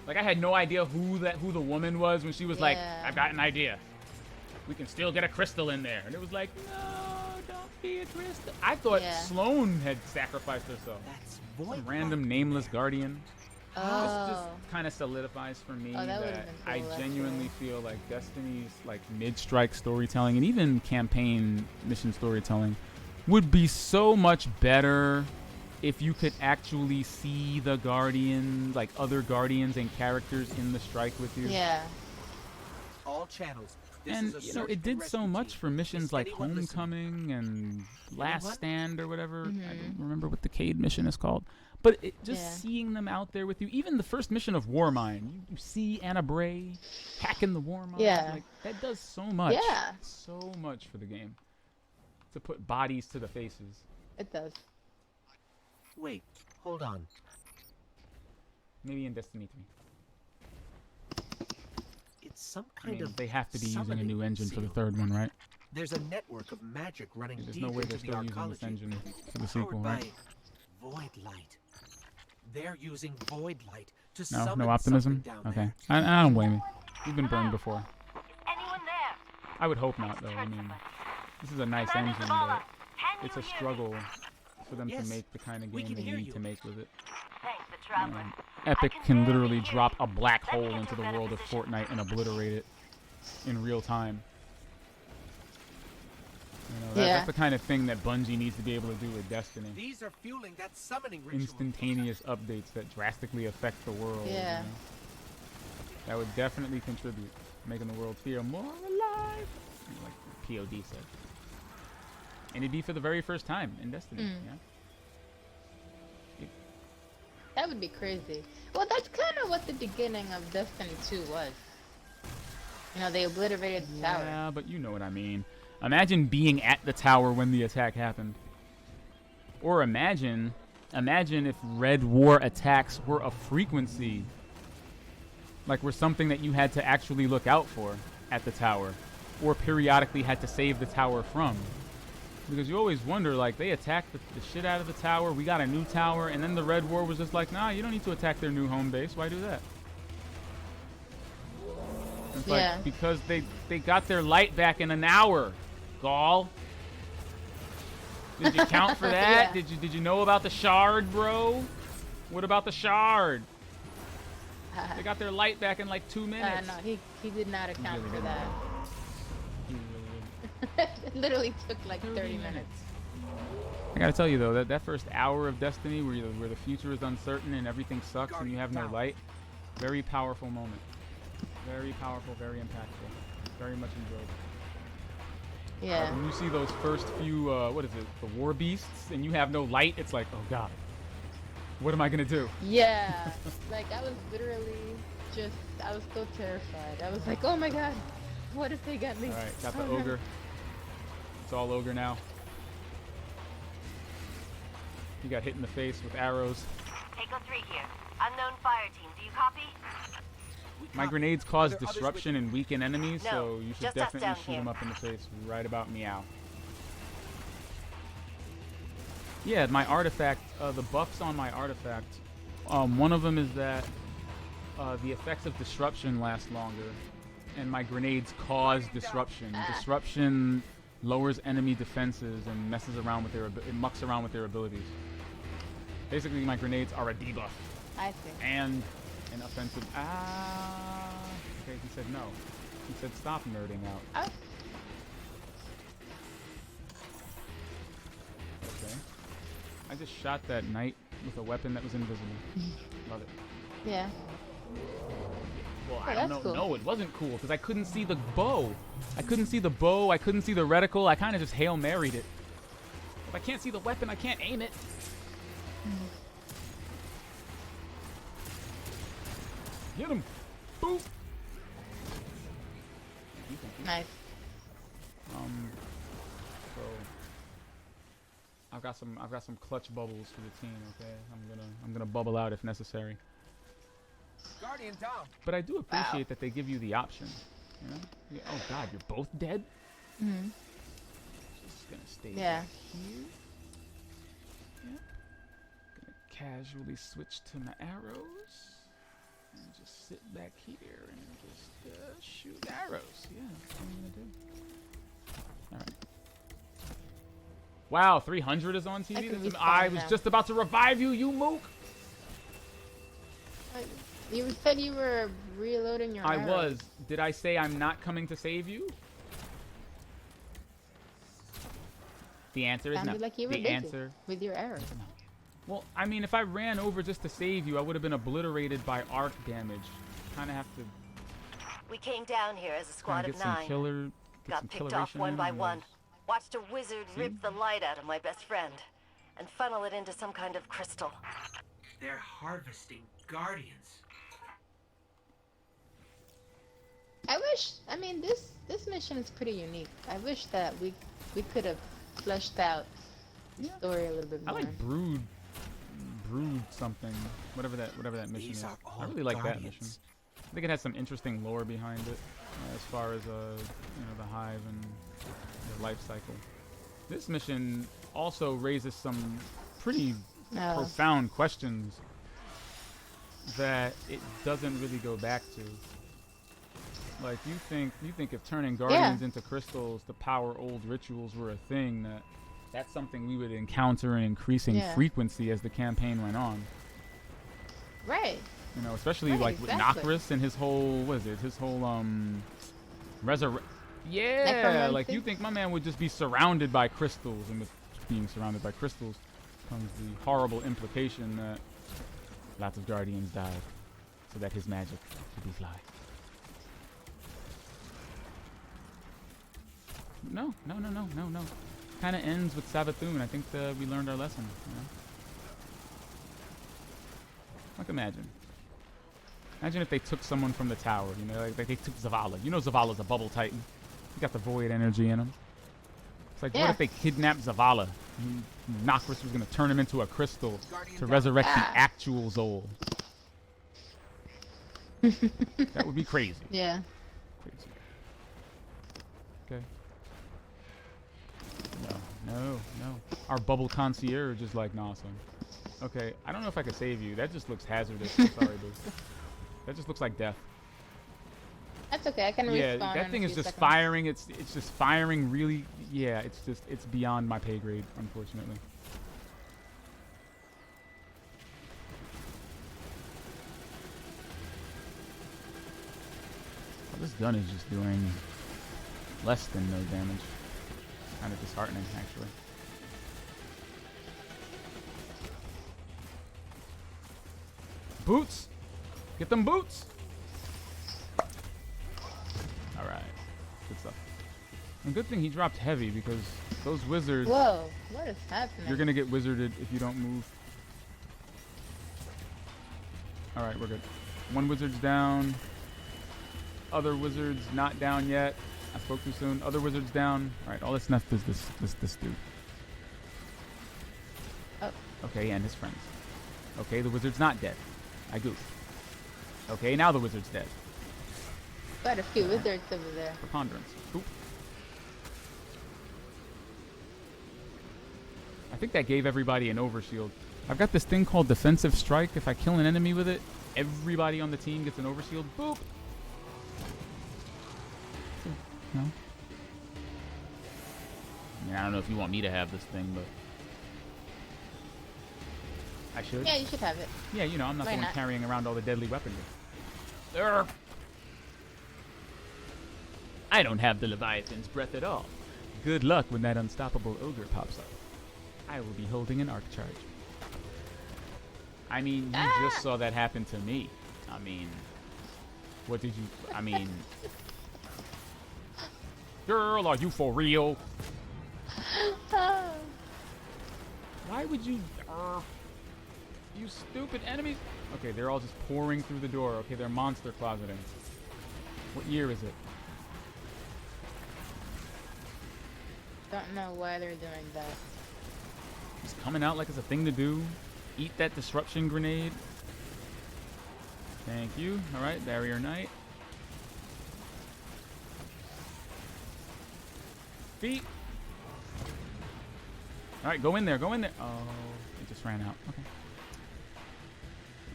Speaker 1: Like, I had no idea who the woman was when she was like,
Speaker 2: Yeah.
Speaker 1: "I've got an idea. We can still get a crystal in there," and it was like, "No, don't be a crystal." I thought
Speaker 2: Yeah.
Speaker 1: Sloane had sacrificed herself.
Speaker 5: That's
Speaker 1: Some
Speaker 5: void
Speaker 1: random
Speaker 5: light
Speaker 1: nameless
Speaker 5: there.
Speaker 1: Guardian. This just
Speaker 2: Oh.
Speaker 1: kind of solidifies for me
Speaker 2: Oh, that would've
Speaker 1: that
Speaker 2: been
Speaker 1: I
Speaker 2: cool,
Speaker 1: genuinely
Speaker 2: actually.
Speaker 1: feel like Destiny's like mid-strike storytelling and even campaign mission storytelling would be so much better if you could actually see the Guardian, like other Guardians and characters in the strike with you.
Speaker 2: Yeah.
Speaker 5: All channels. This
Speaker 1: And
Speaker 5: is a
Speaker 1: you know,
Speaker 5: search
Speaker 1: it
Speaker 5: and
Speaker 1: did so
Speaker 5: rescue
Speaker 1: much
Speaker 5: team.
Speaker 1: for missions
Speaker 5: Is
Speaker 1: like
Speaker 5: anyone listening?
Speaker 1: Homecoming and Last
Speaker 5: Anyone?
Speaker 1: Stand or whatever. I
Speaker 2: Mhm.
Speaker 1: don't remember what the Cade mission is called. But just
Speaker 2: Yeah.
Speaker 1: seeing them out there with you, even the first mission of Warmind, you see Anna Bray hacking the Warmind.
Speaker 2: Yeah.
Speaker 1: Like, that does so much.
Speaker 2: Yeah.
Speaker 1: So much for the game. To put bodies to the faces.
Speaker 2: It does.
Speaker 5: Wait, hold on.
Speaker 1: Maybe in Destiny 3.
Speaker 5: It's some
Speaker 1: I
Speaker 5: kind
Speaker 1: mean,
Speaker 5: of
Speaker 1: they have to be using a
Speaker 5: summoning
Speaker 1: new engine for the
Speaker 5: seal.
Speaker 1: third one, right?
Speaker 5: There's a network of magic running
Speaker 1: There's
Speaker 5: deep
Speaker 1: no way
Speaker 5: into
Speaker 1: they're
Speaker 5: the
Speaker 1: still using this
Speaker 5: arcology,
Speaker 1: engine for the
Speaker 5: powered
Speaker 1: sequel,
Speaker 5: by
Speaker 1: right?
Speaker 5: void light. They're using void light to
Speaker 1: No,
Speaker 5: summon
Speaker 1: no optimism?
Speaker 5: something down
Speaker 1: Okay.
Speaker 5: there.
Speaker 1: I don't blame you. You've been burned before.
Speaker 6: Is anyone there?
Speaker 1: I would hope not, though. I mean, this is a nice
Speaker 6: Commander
Speaker 1: engine,
Speaker 6: Zavala,
Speaker 1: but
Speaker 6: can
Speaker 1: it's
Speaker 6: you
Speaker 1: a
Speaker 6: hear me?
Speaker 1: struggle for them
Speaker 5: Yes,
Speaker 1: to make the kind of
Speaker 5: we
Speaker 1: game
Speaker 5: can
Speaker 1: they
Speaker 5: hear
Speaker 1: need
Speaker 5: you.
Speaker 1: to make with it.
Speaker 6: Thanks, the traveler.
Speaker 1: Epic
Speaker 6: can
Speaker 1: can
Speaker 6: barely
Speaker 1: literally
Speaker 6: hear
Speaker 1: drop
Speaker 6: you.
Speaker 1: a black
Speaker 6: Let me
Speaker 1: hole
Speaker 6: get
Speaker 1: into
Speaker 6: to
Speaker 1: the
Speaker 6: a better
Speaker 1: world of
Speaker 6: position.
Speaker 1: Fortnite and obliterate it in real time. You know,
Speaker 2: Yeah.
Speaker 1: that's the kind of thing that Bungie needs to be able to do with Destiny.
Speaker 5: These are fueling that summoning ritual.
Speaker 1: Instantaneous updates that drastically affect the world. you
Speaker 2: Yeah.
Speaker 1: know? That would definitely contribute, making the world feel more alive, like POD said. And it'd be for the very first time in Destiny.
Speaker 2: Mm.
Speaker 1: Yeah.
Speaker 2: That would be crazy. Well, that's kind of what the beginning of Destiny 2 was. You know, they obliterated the tower.
Speaker 1: Yeah, but you know what I mean. Imagine being at the tower when the attack happened. Or imagine if Red War attacks were a frequency. Like were something that you had to actually look out for at the tower. Or periodically had to save the tower from. Because you always wonder, like, they attacked the shit out of the tower, we got a new tower, and then the Red War was just like, nah, you don't need to attack their new home base, why do that? It's
Speaker 2: Yeah.
Speaker 1: like, because they got their light back in an hour, Gaul. Did you count for that?
Speaker 2: Yeah.
Speaker 1: Did you know about the shard, bro? What about the shard? They got their light back in like 2 minutes.
Speaker 2: No, he did not account
Speaker 1: really
Speaker 2: for
Speaker 1: didn't.
Speaker 2: that.
Speaker 1: He really did.
Speaker 2: It literally took like 30 minutes.
Speaker 1: I gotta tell you though, that first hour of Destiny where the future is uncertain and everything sucks and you have no light, very powerful moment. Very powerful, very impactful. Very much enjoyed.
Speaker 2: Yeah.
Speaker 1: When you see those first few, what is it, the war beasts, and you have no light, it's like, oh god, what am I gonna do?
Speaker 2: Yeah. Like, I was literally just, I was so terrified. I was like, oh my god, what if they got me?
Speaker 1: Alright, got the
Speaker 2: Oh, no.
Speaker 1: ogre. It's all ogre now. He got hit in the face with arrows.
Speaker 8: Echo 3 here. Unknown fire team, do you copy?
Speaker 1: My grenades cause
Speaker 5: Are there others
Speaker 1: disruption and weaken enemies,
Speaker 8: No,
Speaker 1: so you should
Speaker 8: just us
Speaker 1: definitely
Speaker 8: down
Speaker 1: shoot
Speaker 8: here.
Speaker 1: them up in the face right about meow. Yeah, my artifact, the buffs on my artifact, one of them is that the effects of disruption last longer, and my grenades cause disruption. Disruption lowers enemy defenses and messes around with it mucks around with their abilities. Basically, my grenades are a debuff
Speaker 2: I see.
Speaker 1: and an offensive. Okay, he said no. He said stop nerding out.
Speaker 2: Oh.
Speaker 1: Okay. I just shot that knight with a weapon that was invisible. Love it.
Speaker 2: Yeah.
Speaker 1: Well,
Speaker 2: Oh,
Speaker 1: I don't
Speaker 2: that's
Speaker 1: know.
Speaker 2: cool.
Speaker 1: No, it wasn't cool because I couldn't see the bow. I couldn't see the bow. I couldn't see the reticle. I kind of just Hail Married it. If I can't see the weapon, I can't aim it. Get him! Boop!
Speaker 2: Nice.
Speaker 1: So I've got some clutch bubbles for the team. Okay, I'm gonna bubble out if necessary.
Speaker 5: Guardian down.
Speaker 1: But I do appreciate that they give you the option. You know? Yeah, oh God, you're both dead.
Speaker 2: Mm-hmm.
Speaker 1: Just gonna stay
Speaker 2: Yeah.
Speaker 1: back here. Yeah. Gonna casually switch to my arrows and just sit back here and just shoot arrows. Yeah, that's what I'm gonna do. All right. Wow, 300 is on
Speaker 2: I
Speaker 1: TV.
Speaker 2: can
Speaker 1: That's
Speaker 2: respawn
Speaker 1: I was
Speaker 2: now.
Speaker 1: just about to revive you, you mook.
Speaker 2: You said you were reloading your
Speaker 1: I
Speaker 2: arrows.
Speaker 1: was. Did I say I'm not coming to save you? The answer is no.
Speaker 2: Sounded like you were
Speaker 1: The
Speaker 2: busy
Speaker 1: answer.
Speaker 2: with your arrows.
Speaker 1: Well, I mean, if I ran over just to save you, I would have been obliterated by arc damage. Kind of have to
Speaker 8: We came down here as a
Speaker 1: kinda
Speaker 8: squad
Speaker 1: get
Speaker 8: of
Speaker 1: some
Speaker 8: 9.
Speaker 1: killer. Get
Speaker 8: Got
Speaker 1: some
Speaker 8: picked off
Speaker 1: killeration
Speaker 8: one
Speaker 1: in
Speaker 8: by
Speaker 1: on
Speaker 8: one.
Speaker 1: those.
Speaker 8: Watched a wizard rip the light out of my best friend and funnel it into some kind of crystal.
Speaker 5: They're harvesting guardians.
Speaker 2: I mean, this mission is pretty unique. I wish that we could have fleshed out the story a little bit
Speaker 1: I
Speaker 2: more.
Speaker 1: like brood something, whatever that mission
Speaker 5: These
Speaker 1: is.
Speaker 5: are all
Speaker 1: I really like that
Speaker 5: guardians.
Speaker 1: mission. I think it has some interesting lore behind it, as far as the hive and the life cycle. This mission also raises some pretty
Speaker 2: Oh.
Speaker 1: profound questions that it doesn't really go back to. Like you think if turning guardians into crystals to power old rituals were a thing, that's something we would encounter in increasing
Speaker 2: Yeah.
Speaker 1: frequency as the campaign went on.
Speaker 2: Right.
Speaker 1: You know, especially
Speaker 2: Right,
Speaker 1: like with
Speaker 2: exactly.
Speaker 1: Nokris and his whole resurrect. Yeah,
Speaker 2: Necromancy?
Speaker 1: like you think my man would just be surrounded by crystals, and with being surrounded by crystals comes the horrible implication that lots of guardians died, so that his magic could be fly. No. Kind of ends with Savathun. I think we learned our lesson. You know? Like imagine if they took someone from the tower. You know, like they took Zavala. You know, Zavala's a bubble titan. He got the void energy in him. It's like, what
Speaker 2: Yeah.
Speaker 1: if they kidnapped Zavala? And Nokris was gonna turn him into a crystal
Speaker 5: Guardian
Speaker 1: to
Speaker 5: down.
Speaker 1: resurrect the actual Zol. That would be crazy.
Speaker 2: Yeah.
Speaker 1: Crazy. Okay. No. Our bubble concierge is like, nah, son. Okay, I don't know if I could save you. That just looks hazardous. I'm sorry, dude. That just looks like death.
Speaker 2: That's okay. I can
Speaker 1: Yeah,
Speaker 2: respawn
Speaker 1: that
Speaker 2: in
Speaker 1: thing
Speaker 2: a
Speaker 1: is
Speaker 2: few
Speaker 1: just
Speaker 2: seconds.
Speaker 1: firing. It's just firing really. Yeah, it's beyond my pay grade, unfortunately. Well, this gun is just doing less than no damage. Kind of disheartening, actually. Boots! Get them boots! Alright. Good stuff. A good thing he dropped heavy because those wizards.
Speaker 2: Whoa, what is happening?
Speaker 1: You're gonna get wizarded if you don't move. All right, we're good. One wizard's down. Other wizard's not down yet. I spoke too soon. Other wizard's down. All right, all that's left is this dude.
Speaker 2: Oh.
Speaker 1: Okay, and his friends. Okay, the wizard's not dead. I goofed. Okay, now the wizard's dead.
Speaker 2: Quite a few wizards over there.
Speaker 1: Preponderance. Oop. I think that gave everybody an overshield. I've got this thing called defensive strike. If I kill an enemy with it, everybody on the team gets an overshield. Boop. No. I mean, I don't know if you want me to have this thing, but I should.
Speaker 2: Yeah, you should have it.
Speaker 1: Yeah, you know, I'm not
Speaker 2: Why
Speaker 1: the one
Speaker 2: not?
Speaker 1: carrying around all the deadly weaponry. Urgh. I don't have the Leviathan's breath at all. Good luck when that unstoppable ogre pops up. I will be holding an arc charge. I mean, you just saw that happen to me. I mean, what did you... I mean... Girl, are you for real? Why would you... you stupid enemies. Okay, they're all just pouring through the door. Okay, they're monster closeting. What year is it?
Speaker 2: Don't know why they're doing that.
Speaker 1: Just coming out like it's a thing to do. Eat that disruption grenade. Thank you. Alright, barrier knight. Feet. Alright, go in there, go in there. Oh, it just ran out. Okay.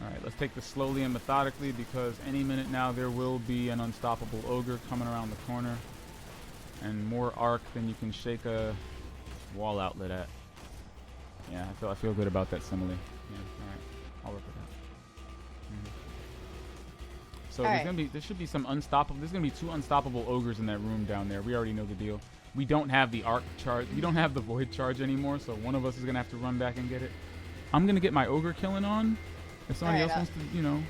Speaker 1: Alright, let's take this slowly and methodically because any minute now there will be an unstoppable ogre coming around the corner. And more arc than you can shake a wall outlet at. Yeah, I feel good about that simile. Yeah, alright. I'll work with that. So there should be some unstoppable. There's gonna be 2 unstoppable ogres in that room down there. We already know the deal. We don't have the arc charge. We don't have the void charge anymore, so one of us is gonna have to run back and get it. I'm gonna get my ogre killing on. If somebody else wants to, you know,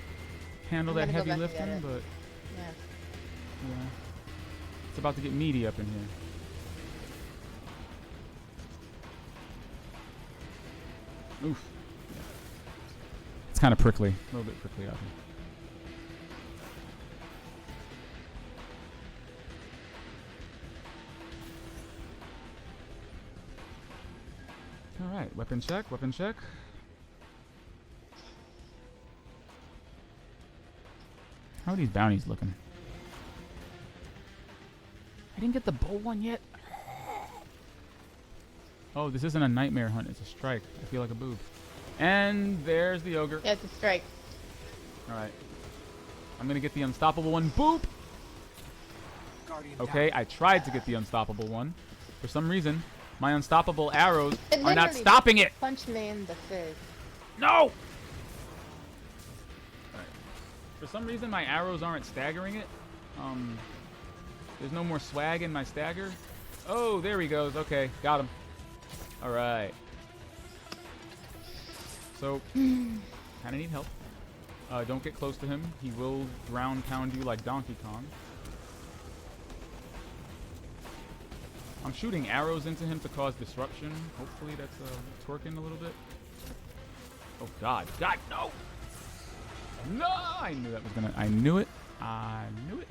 Speaker 1: handle that heavy lifting, but yeah, it's about to get meaty up in here. Oof. Yeah. It's kind of prickly, a little bit prickly out here. All right, weapon check, weapon check. How are these bounties looking? I didn't get the bow one yet. Oh, this isn't a nightmare hunt, it's a strike. I feel like a boob. And there's the ogre.
Speaker 2: Yeah, it's a strike.
Speaker 1: Alright. I'm gonna get the unstoppable one. Boop! Okay, I tried to get the unstoppable one. For some reason, my unstoppable arrows are not stopping it!
Speaker 2: Punch me in the face.
Speaker 1: No! Alright. For some reason, my arrows aren't staggering it. There's no more swag in my stagger. Oh, there he goes. Okay, got him. Alright. So, kind of need help. Don't get close to him. He will ground pound you like Donkey Kong. I'm shooting arrows into him to cause disruption. Hopefully that's twerking a little bit. Oh God, God, no! No! I knew that was gonna, I knew it. I knew it.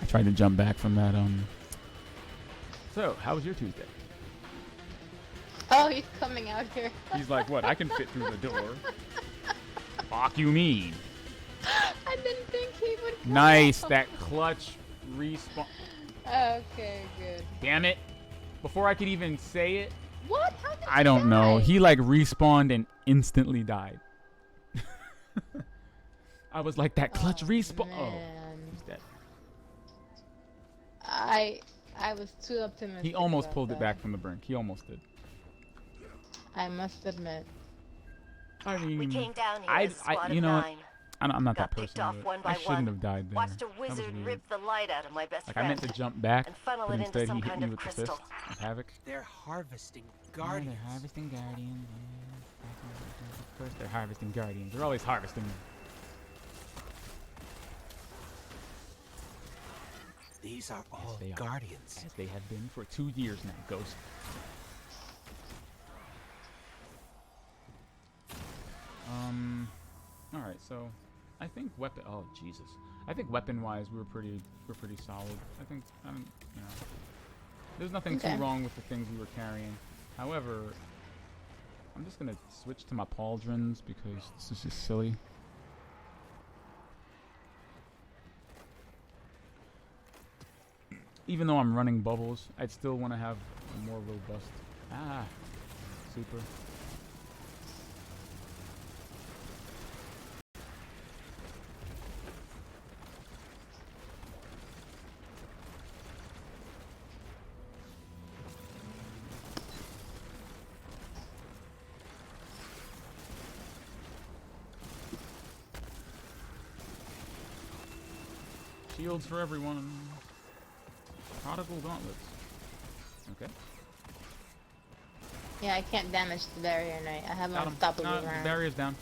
Speaker 1: I tried to jump back from that, So, how was your Tuesday?
Speaker 2: Oh, he's coming out here.
Speaker 1: He's like, what? I can fit through the door. Fuck you mean?
Speaker 2: I didn't think he would come
Speaker 1: Nice,
Speaker 2: out.
Speaker 1: that clutch respawn.
Speaker 2: Okay, good.
Speaker 1: Damn it. Before I could even say it.
Speaker 2: What? How did
Speaker 1: I don't know.
Speaker 2: die?
Speaker 1: He like respawned and instantly died. I was like, that clutch respawn. Oh,
Speaker 2: man.
Speaker 1: he's dead.
Speaker 2: I was too optimistic.
Speaker 1: He almost
Speaker 2: about
Speaker 1: pulled it
Speaker 2: that.
Speaker 1: back from the brink. He almost did.
Speaker 2: I must admit.
Speaker 1: I mean,
Speaker 8: We came down here as a squad
Speaker 1: you
Speaker 8: of
Speaker 1: know,
Speaker 8: 9.
Speaker 1: I'm not
Speaker 8: Got
Speaker 1: that
Speaker 8: picked
Speaker 1: person.
Speaker 8: off
Speaker 1: but
Speaker 8: one by
Speaker 1: I shouldn't
Speaker 8: one.
Speaker 1: have died there.
Speaker 8: Watched a
Speaker 1: That was
Speaker 8: wizard
Speaker 1: weird.
Speaker 8: rip the light out of my best
Speaker 1: Like I
Speaker 8: friend.
Speaker 1: meant to jump back,
Speaker 8: and funnel
Speaker 1: but
Speaker 8: it into
Speaker 1: instead
Speaker 8: some
Speaker 1: he hit
Speaker 8: kind
Speaker 1: me
Speaker 8: of
Speaker 1: with the
Speaker 8: crystal.
Speaker 1: fist of havoc.
Speaker 5: They're harvesting
Speaker 1: Yeah,
Speaker 5: guardians.
Speaker 1: they're harvesting guardians. Of course, they're harvesting guardians. They're always harvesting them.
Speaker 5: These are all
Speaker 1: They are.
Speaker 5: guardians.
Speaker 1: As they have been for 2 years now, Ghost. All right, so I think weapon. Oh Jesus! I think weapon-wise we're pretty solid. I think you know, there's nothing
Speaker 2: Okay.
Speaker 1: too wrong with the things we were carrying. However, I'm just gonna switch to my pauldrons because this is just silly. Even though I'm running bubbles, I'd still want to have a more robust. Super. Shields for everyone. Prodigal gauntlets. Okay.
Speaker 2: Yeah, I can't damage the barrier knight. I have
Speaker 1: Got him.
Speaker 2: unstoppable
Speaker 1: No, the
Speaker 2: round.
Speaker 1: barrier's down.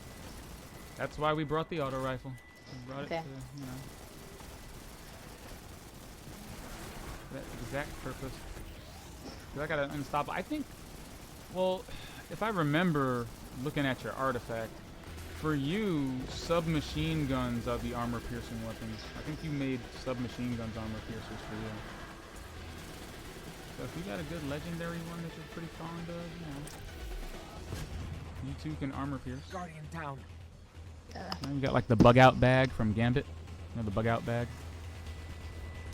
Speaker 1: That's why we brought the auto rifle. We brought
Speaker 2: Okay.
Speaker 1: it to, you know, that exact purpose. 'Cause I got an unstoppable. I think, well, if I remember looking at your artifact, for you, submachine guns are the armor-piercing weapons. I think you made submachine guns armor piercers for you. So if you got a good legendary one that you're pretty fond of, you know, you two can armor pierce.
Speaker 5: Guardian down.
Speaker 1: Now you got like the bug out bag from Gambit. You know the bug out bag?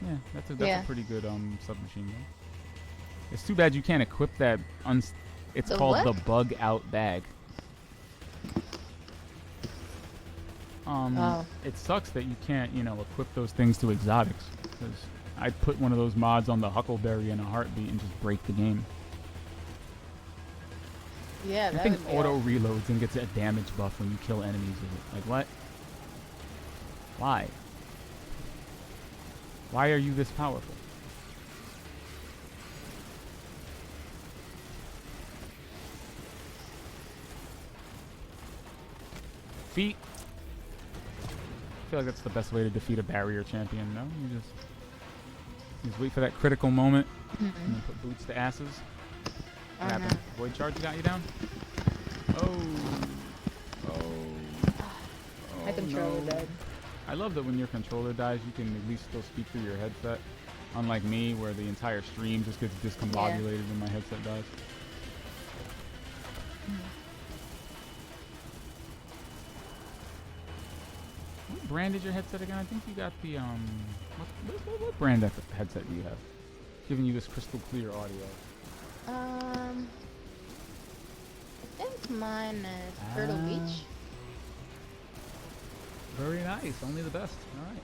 Speaker 1: Yeah, that's
Speaker 2: Yeah.
Speaker 1: a pretty good submachine gun. It's too bad you can't equip that. It's
Speaker 2: The
Speaker 1: called
Speaker 2: what?
Speaker 1: the bug out bag.
Speaker 2: Oh.
Speaker 1: It sucks that you can't, you know, equip those things to exotics. Because I'd put one of those mods on the Huckleberry in a heartbeat and just break the game.
Speaker 2: Yeah,
Speaker 1: I
Speaker 2: that
Speaker 1: think
Speaker 2: would be
Speaker 1: auto reloads and gets a damage buff when you kill enemies with it. Like what? Why? Why are you this powerful? Feet. I feel like that's the best way to defeat a barrier champion, no? You just wait for that critical moment and then put boots to asses. What happened? Void charge got you down? Oh.
Speaker 2: My controller
Speaker 1: no.
Speaker 2: died.
Speaker 1: I love that when your controller dies, you can at least still speak through your headset. Unlike me, where the entire stream just gets discombobulated when my headset dies. What brand is your headset again? I think you got the what brand headset do you have? Giving you this crystal clear audio.
Speaker 2: I think mine is Turtle Beach.
Speaker 1: Very nice. Only the best. All right.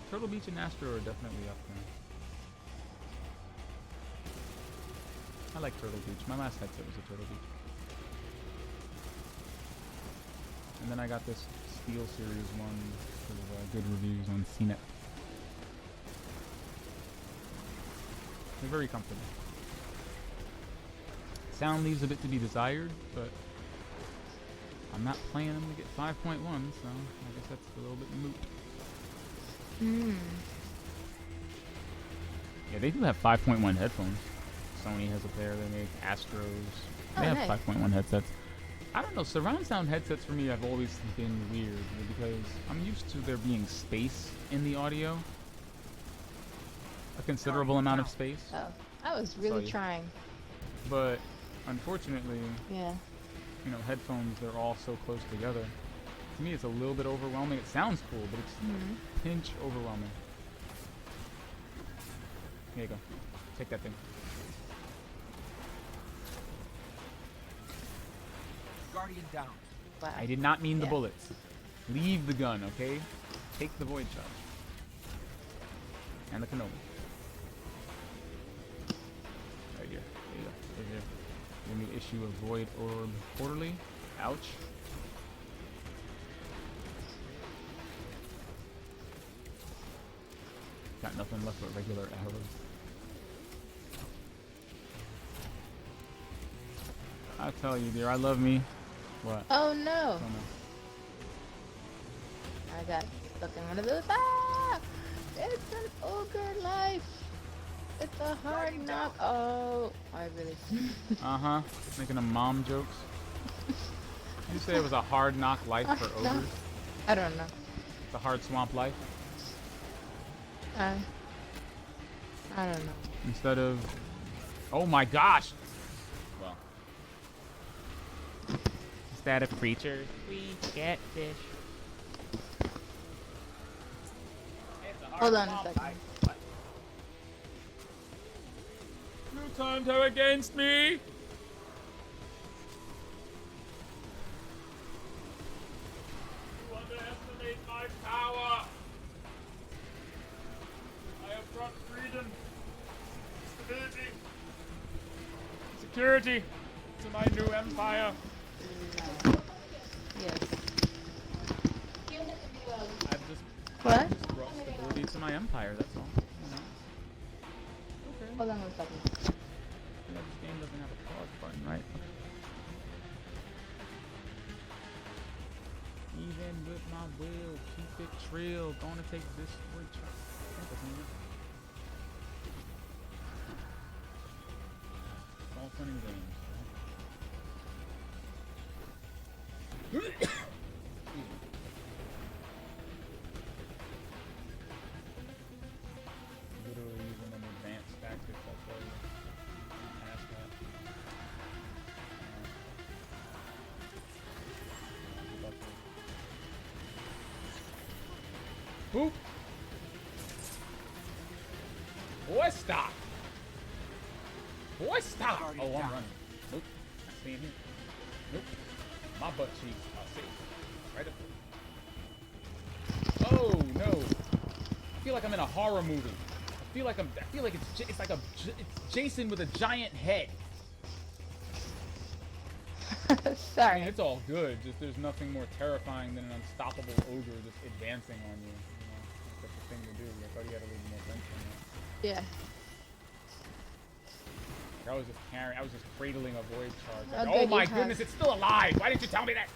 Speaker 1: Turtle Beach and Astro are definitely up there. I like Turtle Beach. My last headset was a Turtle Beach. And then I got this Steel Series one with good reviews on CNET. They're very comfortable. Sound leaves a bit to be desired, but I'm not playing them to get 5.1, so I guess that's a little bit moot. Yeah, they do have 5.1 headphones. Sony has a pair. They make Astros. They have
Speaker 2: nice.
Speaker 1: 5.1 headsets. I don't know. Surround sound headsets for me have always been weird because I'm used to there being space in the audio. A considerable amount of space.
Speaker 2: Oh, I was really
Speaker 1: you.
Speaker 2: trying.
Speaker 1: But unfortunately,
Speaker 2: Yeah.
Speaker 1: you know, headphones, they're all so close together. To me, it's a little bit overwhelming. It sounds cool, but it's pinch overwhelming. Here you go. Take that thing.
Speaker 5: Guardian down.
Speaker 2: Wow.
Speaker 1: I did not mean the
Speaker 2: Yeah.
Speaker 1: bullets. Leave the gun, okay? Take the void charge. And the cannoli. Right here. There you go. Right here. The new issue of Void Orb Quarterly. Ouch. Got nothing left but regular arrows. I tell you, dear, I love me. What?
Speaker 2: Oh no!
Speaker 1: Oh, no.
Speaker 2: I got stuck in one of those. Ah! It's an ogre life. It's a hard knock. Oh, I really.
Speaker 1: Uh-huh. Making them mom jokes. Did you say it was a hard knock life for ogres?
Speaker 2: I don't know.
Speaker 1: It's a hard swamp life?
Speaker 2: I don't know.
Speaker 1: Instead of... Oh my gosh! Well. Instead of creatures, we get fish.
Speaker 2: Hold on a second.
Speaker 1: You turned her against me! You underestimate my power! I have brought freedom, stability, security to my new empire.
Speaker 2: Yes.
Speaker 1: I've just
Speaker 2: What?
Speaker 1: brought stability to my empire, that's all. You know? Okay.
Speaker 2: Hold on one second.
Speaker 1: Yeah, this game doesn't have a pause button, right? Even with my will, keep it trill. Gonna take this switch. All fun and games. Literally using an advanced tactics, I'll tell you. Past that. Boop! Boy, stop! Boy, stop! Oh, I'm running. Nope. Not staying here. Nope. My butt cheeks are safe. Right up there. Oh, no. I feel like I'm in a horror movie. I feel like it's like it's Jason with a giant head. I
Speaker 2: Sorry.
Speaker 1: mean, it's all good. Just there's nothing more terrifying than an unstoppable ogre just advancing on you. You know, that's the thing to do. I thought you had a little more sense on that.
Speaker 2: Yeah.
Speaker 1: I was just cradling a void charge.
Speaker 2: Oh,
Speaker 1: Oh
Speaker 2: good,
Speaker 1: my
Speaker 2: you
Speaker 1: goodness,
Speaker 2: have-
Speaker 1: it's still alive! Why didn't you tell me that?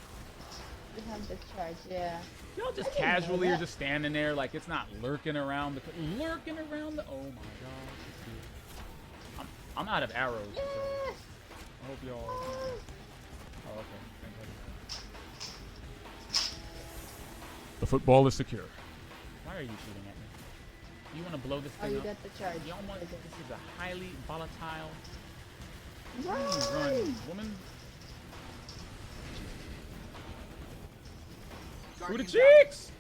Speaker 2: You have this charge, yeah.
Speaker 1: Y'all just
Speaker 2: I didn't know
Speaker 1: casually are
Speaker 2: that.
Speaker 1: just standing there like it's not lurking around the oh my gosh. I'm out of arrows. So
Speaker 2: Yeah.
Speaker 1: I hope y'all oh okay. The football is secure. Why are you shooting at me? You want to blow this
Speaker 2: Oh,
Speaker 1: thing
Speaker 2: you
Speaker 1: up?
Speaker 2: got the charge.
Speaker 1: Y'all want this is a highly volatile
Speaker 2: Run!
Speaker 1: woman. Through the cheeks!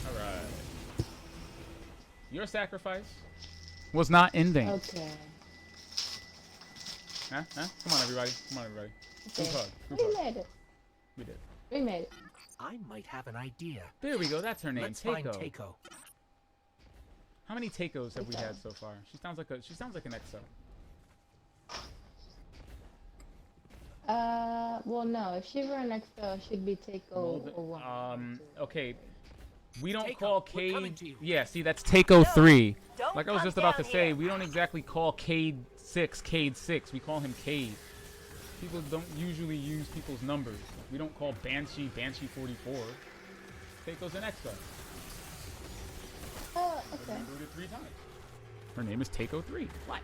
Speaker 1: Alright. Your sacrifice was not in vain.
Speaker 2: Okay.
Speaker 1: Huh? Come on, everybody. Come on, everybody. Group
Speaker 2: Okay.
Speaker 1: hug. Group
Speaker 2: We
Speaker 1: hug.
Speaker 2: made it.
Speaker 1: We did.
Speaker 2: We made it.
Speaker 5: I might have an idea.
Speaker 1: There we go. That's her name.
Speaker 5: Let's find
Speaker 1: Takeo.
Speaker 5: Takeo.
Speaker 1: How many Takos have we
Speaker 2: Takeo.
Speaker 1: had so far? She sounds like an EXO.
Speaker 2: Well, no. If she were an XO, it should be Takeo or one.
Speaker 1: Okay. We don't
Speaker 5: Takeo,
Speaker 1: call
Speaker 5: we're coming
Speaker 1: Cade.
Speaker 5: to you.
Speaker 1: Yeah, see, that's Takeo 3.
Speaker 8: Don't
Speaker 1: Like I was
Speaker 8: come
Speaker 1: just about to
Speaker 8: down
Speaker 1: say,
Speaker 8: here.
Speaker 1: we don't exactly call Cade 6 Cade 6. We call him Cade. People don't usually use people's numbers. We don't call Banshee Banshee 44. Takeo's an EXO.
Speaker 2: Oh, okay.
Speaker 1: Wrote it 3 times. Her name is Takeo 3. What?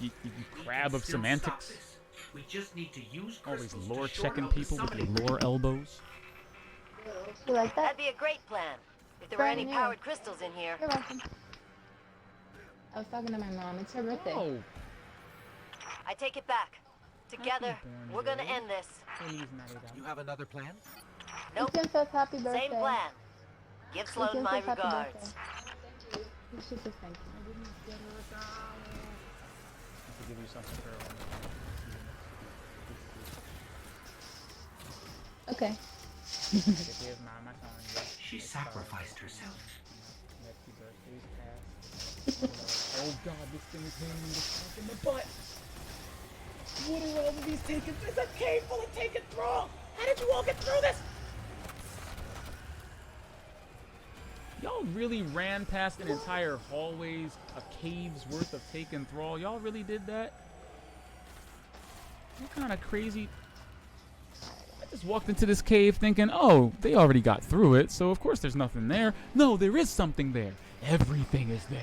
Speaker 1: You crab of
Speaker 5: Still
Speaker 1: semantics.
Speaker 5: stop this. We just need to use
Speaker 1: Always
Speaker 5: crystals
Speaker 1: lore
Speaker 5: to shore
Speaker 1: checking
Speaker 5: up the
Speaker 1: people with your
Speaker 5: summoning
Speaker 1: lore elbows.
Speaker 2: You like that?
Speaker 8: That'd be a great plan. If there were
Speaker 2: Brand
Speaker 8: any
Speaker 2: new.
Speaker 8: powered crystals in here.
Speaker 2: You're welcome. I was talking to my mom. It's her birthday.
Speaker 1: Oh,
Speaker 8: I take it back. Together,
Speaker 1: born
Speaker 8: we're gonna
Speaker 1: day.
Speaker 8: end this.
Speaker 5: You have another plan?
Speaker 8: Nope.
Speaker 2: Ethan says happy birthday.
Speaker 8: Same plan. Give Sloan
Speaker 2: Ethan
Speaker 8: my
Speaker 2: says happy
Speaker 8: regards.
Speaker 2: birthday. You should just thank you.
Speaker 1: to give you something for
Speaker 2: Okay.
Speaker 5: She sacrificed herself.
Speaker 1: Oh god, this thing is hitting me in the butt. What are all of these taken? There's a cave full of taken thrall. How did you all get through this? Y'all really ran past an entire hallway's a cave's worth of taken thrall. Y'all really did that? What kind of crazy? just walked into this cave thinking, oh, they already got through it, so of course there's nothing there. No, there is something there. Everything is there.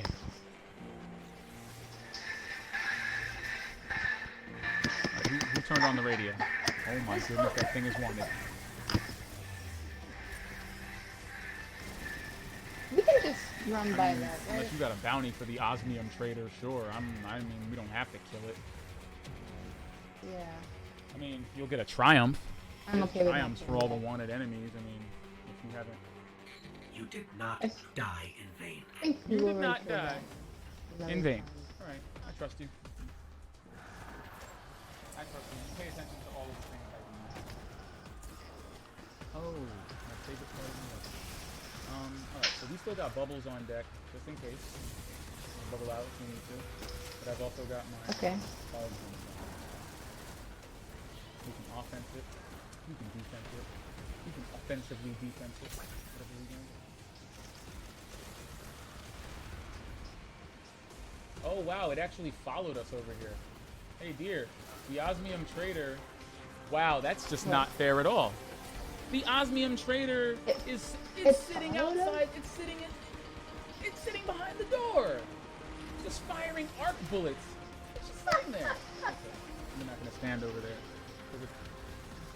Speaker 1: Right, who turned on the radio? Oh my goodness, that thing is wanted.
Speaker 2: We can just run by that, right?
Speaker 1: Unless you got a bounty for the osmium trader, sure. I mean, we don't have to kill it.
Speaker 2: Yeah.
Speaker 1: I mean, you'll get a triumph.
Speaker 2: I'm okay with
Speaker 1: Triumphs
Speaker 2: that.
Speaker 1: for all the wanted enemies. I mean, if you haven't.
Speaker 5: You did not die in vain.
Speaker 2: I think
Speaker 1: You
Speaker 2: we
Speaker 1: did
Speaker 2: were
Speaker 1: not
Speaker 2: for
Speaker 1: die
Speaker 2: that.
Speaker 1: in vain. All right, I trust you. I trust you. You pay attention to all of the things I do. Oh, my favorite part of the movie. Alright, so we still got bubbles on deck, just in case. We'll bubble out if we need to. But I've also got my
Speaker 2: Okay.
Speaker 1: cards on. We can offense it. We can defense it. We can offensively defense it. Whatever we do. Oh wow, it actually followed us over here. Hey dear, the osmium trader. Wow, that's just not fair at all. The osmium trader is sitting outside. It's sitting behind the door, just firing arc bullets. It's just sitting there. Okay, I'm not gonna stand over there.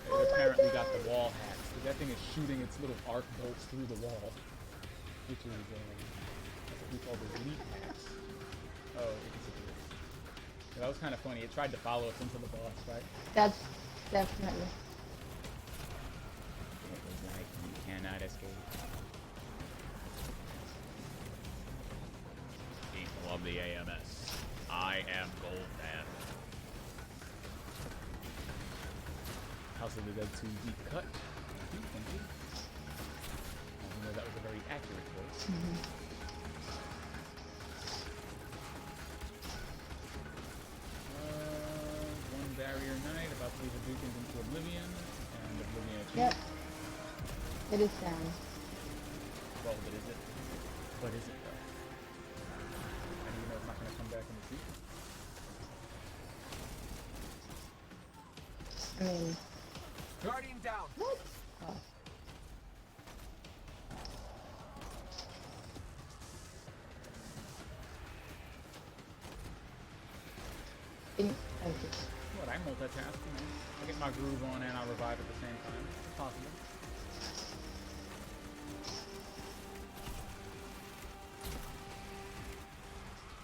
Speaker 1: It apparently got the wall hacked. So that thing is shooting its little arc bolts through the wall, which is that's what we call the elite hacks. Oh, it disappears. Yeah, that was kind of funny. It tried to follow us into the boss, right?
Speaker 2: That's definitely.
Speaker 1: It was like, you cannot escape. People of the AMS, I am Goldan. House of the Dead 2 deep cut. Thank you. I know that was a very accurate voice. One barrier knight about to leave the Duke into Oblivion, and Oblivion achieved.
Speaker 2: Yep. It is sound.
Speaker 1: Well, but is it? What is it though? How do you know it's not going to come back in the sequel?
Speaker 2: I mean,
Speaker 5: Guardian down.
Speaker 2: what? Oh. Thank you.
Speaker 1: What, I multitask, you know. I get my groove on and I revive at the same time. It's possible.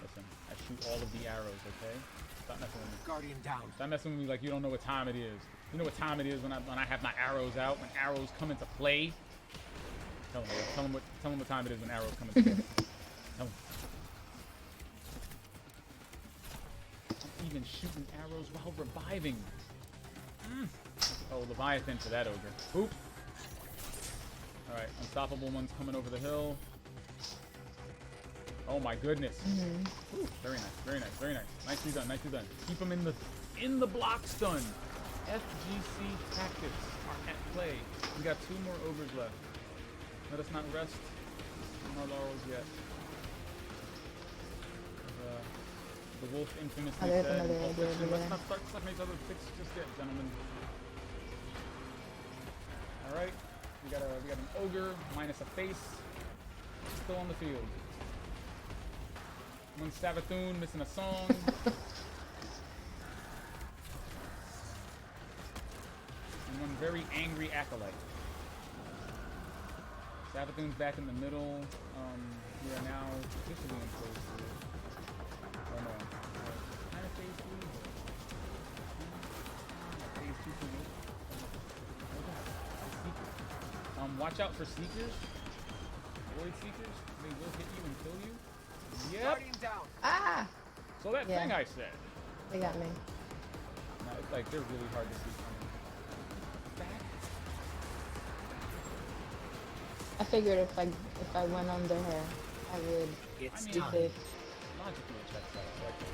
Speaker 1: Listen, I shoot all of the arrows, okay? Stop messing with me.
Speaker 5: Guardian down.
Speaker 1: Stop messing with me like you don't know what time it is. You know what time it is when I have my arrows out, when arrows come into play? Tell him what time it is when arrows come into play. Tell him. I'm even shooting arrows while reviving. Oh, Leviathan for that ogre. Oop. Alright, unstoppable one's coming over the hill. Oh my goodness. Ooh, very nice, very nice, very nice. Nicely done, nicely done. Keep them in the block stun. FGC tactics are at play. We got 2 more ogres left. Let us not rest on our laurels yet. The wolf infamously said, "Pulp Fiction, let's not start sucking each other's dicks just yet, gentlemen." All right, we got an ogre minus a face, still on the field. One Savathun missing a song. And one very angry acolyte. Savathun's back in the middle. We are now officially in phase 3. Oh no. Kind of phase 3. Phase 2.8. Watch out for seekers. Void seekers. They will hit you and kill you. Yep.
Speaker 5: Guardian down.
Speaker 2: Ah!
Speaker 1: So that
Speaker 2: Yeah.
Speaker 1: thing I said.
Speaker 2: They got me.
Speaker 1: No, it's like they're really hard to see coming. Back.
Speaker 2: I figured if I went under her, I would
Speaker 5: It's
Speaker 2: be
Speaker 5: time.
Speaker 2: safe.
Speaker 1: Logically it checks out. So I can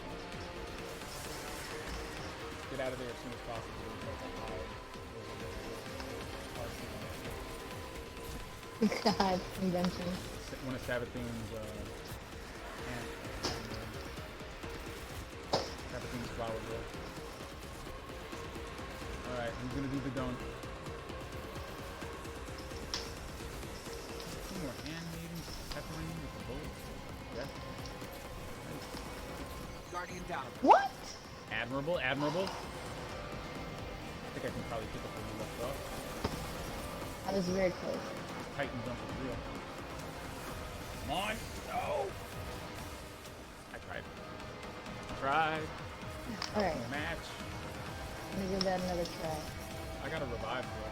Speaker 1: get out of there as soon as possible.
Speaker 2: God, invention.
Speaker 1: One of Savathun's Savathun's flower girl. Alright, who's gonna do the dunk?
Speaker 5: down.
Speaker 2: What?
Speaker 1: Admirable, admirable. I think I can probably pick up where you left off.
Speaker 2: I was very close.
Speaker 1: Titan jump is real. Come on! No! I tried.
Speaker 2: Alright,
Speaker 1: Match.
Speaker 2: let me give that another try.
Speaker 1: I got a revive, bro.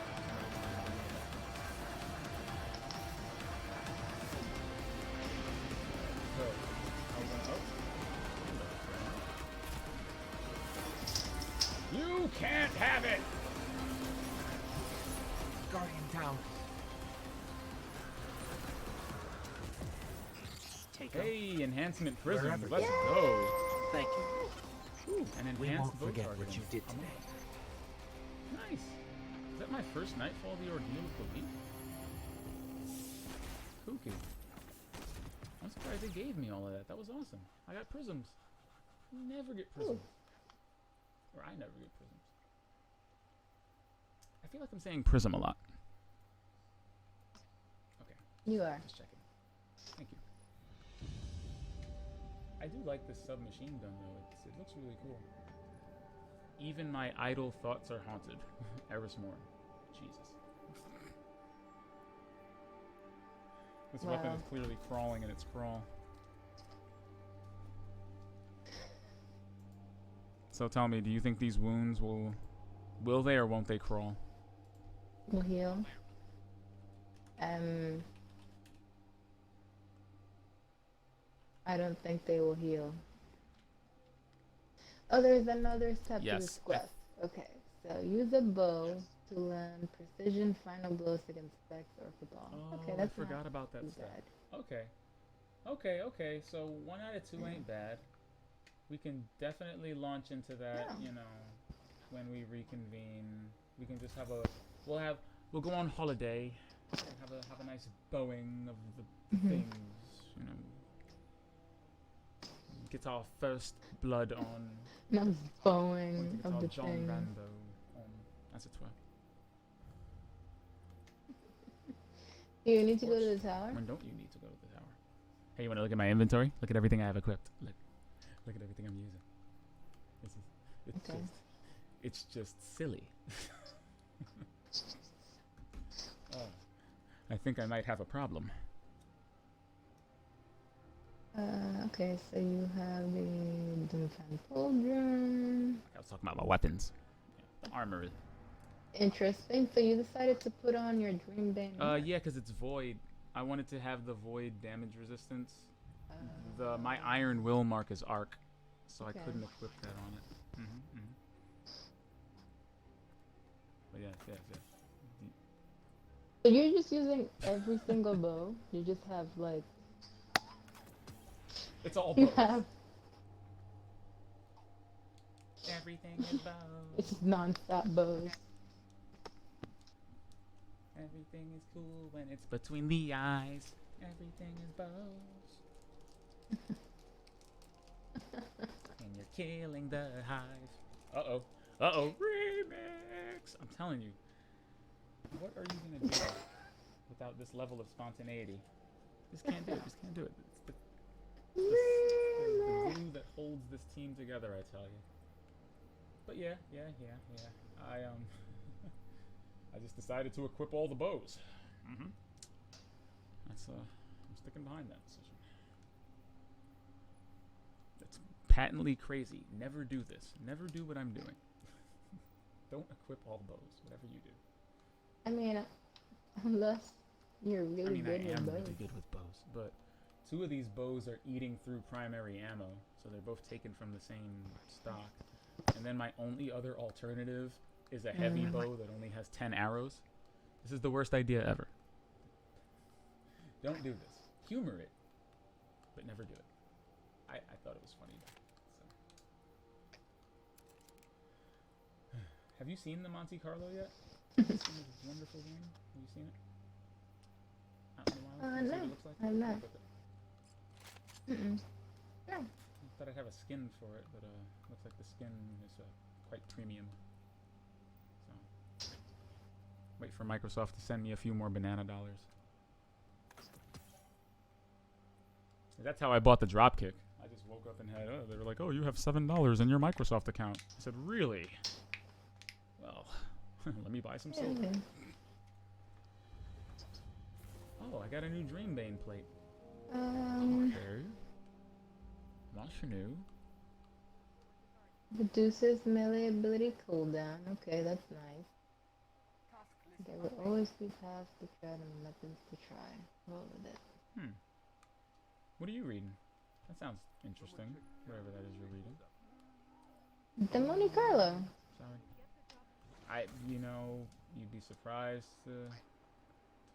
Speaker 1: So, I was gonna, You can't have it!
Speaker 5: Guardian down.
Speaker 7: Take
Speaker 1: Hey, enhancement prism.
Speaker 5: Wherever
Speaker 1: Let's
Speaker 5: you
Speaker 1: go.
Speaker 7: Thank you.
Speaker 1: Ooh, an
Speaker 5: We
Speaker 1: enhanced
Speaker 5: won't forget
Speaker 1: Votar
Speaker 5: what you
Speaker 1: gun.
Speaker 5: did
Speaker 1: I'm
Speaker 5: today.
Speaker 1: on. Nice. Is that my first Nightfall the Ordeal of the week? Kooky. I'm surprised they gave me all of that. That was awesome. I got prisms. You never get prisms. Or I never get prisms. I feel like I'm saying prism a lot. Okay,
Speaker 2: You are.
Speaker 1: just checking. Thank you. I do like this submachine gun though. It looks really cool. Even my idle thoughts are haunted. Eris Morn. Jesus. This weapon
Speaker 2: Wow.
Speaker 1: is clearly crawling in its crawl. So tell me, do you think these wounds will they or won't they crawl?
Speaker 2: Will heal. I don't think they will heal. Oh, there's another step to
Speaker 1: Yes,
Speaker 2: this quest. Okay, so use a bow to land precision final blows against specks or cabal. Okay,
Speaker 1: I
Speaker 2: that's
Speaker 1: forgot
Speaker 2: not
Speaker 1: about that
Speaker 2: too
Speaker 1: step.
Speaker 2: bad.
Speaker 1: Okay. So 1 out of 2 ain't bad. We can definitely launch into that,
Speaker 2: Yeah.
Speaker 1: you know, when we reconvene. We can just have we'll go on holiday and have a nice bowing of the things, you know. Get our first blood on.
Speaker 2: No bowing
Speaker 1: Get
Speaker 2: of
Speaker 1: our
Speaker 2: the
Speaker 1: John
Speaker 2: thing.
Speaker 1: Rambo on, as it were.
Speaker 2: You need to go to the tower?
Speaker 1: When don't you need to go to the tower? Hey, you want to look at my inventory? Look at everything I have equipped. Look at everything I'm using.
Speaker 2: Okay.
Speaker 1: It's just silly. I think I might have a problem.
Speaker 2: Okay, so you have the Doomfan Pauldron.
Speaker 1: I was talking about my weapons. Yeah, the armor.
Speaker 2: Interesting. So you decided to put on your Dreambane.
Speaker 1: Yeah, because it's void. I wanted to have the void damage resistance. My Iron Will mark is arc, so
Speaker 2: Okay.
Speaker 1: I couldn't equip that on it. But yes.
Speaker 2: So you're just using every single bow. You just have like
Speaker 1: It's all
Speaker 2: you
Speaker 1: bows.
Speaker 2: have
Speaker 1: Everything is bows.
Speaker 2: it's non-stop bows.
Speaker 1: Everything is cool when it's between the eyes. Everything is bows. And you're killing the hive. Uh-oh. Remix! I'm telling you. What are you gonna do without this level of spontaneity? Just can't do it. It's the glue that holds this team together, I tell you. But yeah. I just decided to equip all the bows. That's I'm sticking behind that decision. That's patently crazy. Never do this. Never do what I'm doing. Don't equip all bows, whatever you do.
Speaker 2: I mean, unless you're really good
Speaker 1: I
Speaker 2: with
Speaker 1: am
Speaker 2: bows.
Speaker 1: really good with bows, but 2 of these bows are eating through primary ammo, so they're both taken from the same stock. And then my only other alternative is a heavy bow that only has 10 arrows. This is the worst idea ever. Don't do this. Humor it, but never do it. I thought it was funny. So. Have you seen the Monte Carlo yet? Have you seen this wonderful game? Have you seen it? Out in the wild? Can you see what
Speaker 2: No,
Speaker 1: it looks like?
Speaker 2: I've not.
Speaker 1: Look at it.
Speaker 2: No.
Speaker 1: I thought I'd have a skin for it, but looks like the skin is quite premium. So, wait for Microsoft to send me a few more banana dollars. That's how I bought the dropkick. I just just woke up and had, they were like, oh, you have $7 in your Microsoft account. I said, really? Well, let me buy some silver. Oh, I got a new Dreambane plate. Okay. What's new?
Speaker 2: Reduces melee ability cooldown. Okay, that's nice. There will always be paths to tread and methods to try. Roll with it.
Speaker 1: What are you reading? That sounds interesting. Whatever that is you're reading.
Speaker 2: The Monte Carlo.
Speaker 1: Sorry. You'd be surprised to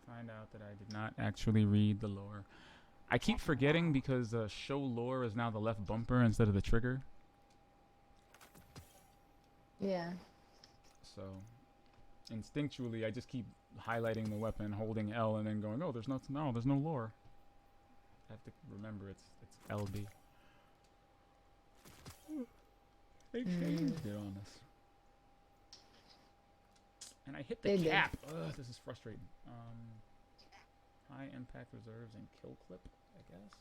Speaker 1: find out that I did not actually read the lore. I keep forgetting because show lore is now the left bumper instead of the trigger.
Speaker 2: Yeah.
Speaker 1: So, instinctually, I just keep highlighting the weapon, holding L, and then going, oh, there's no lore. I have to remember it's LB. They changed it on us. And I hit the cap. Ugh, this is frustrating. High impact reserves and kill clip, I guess.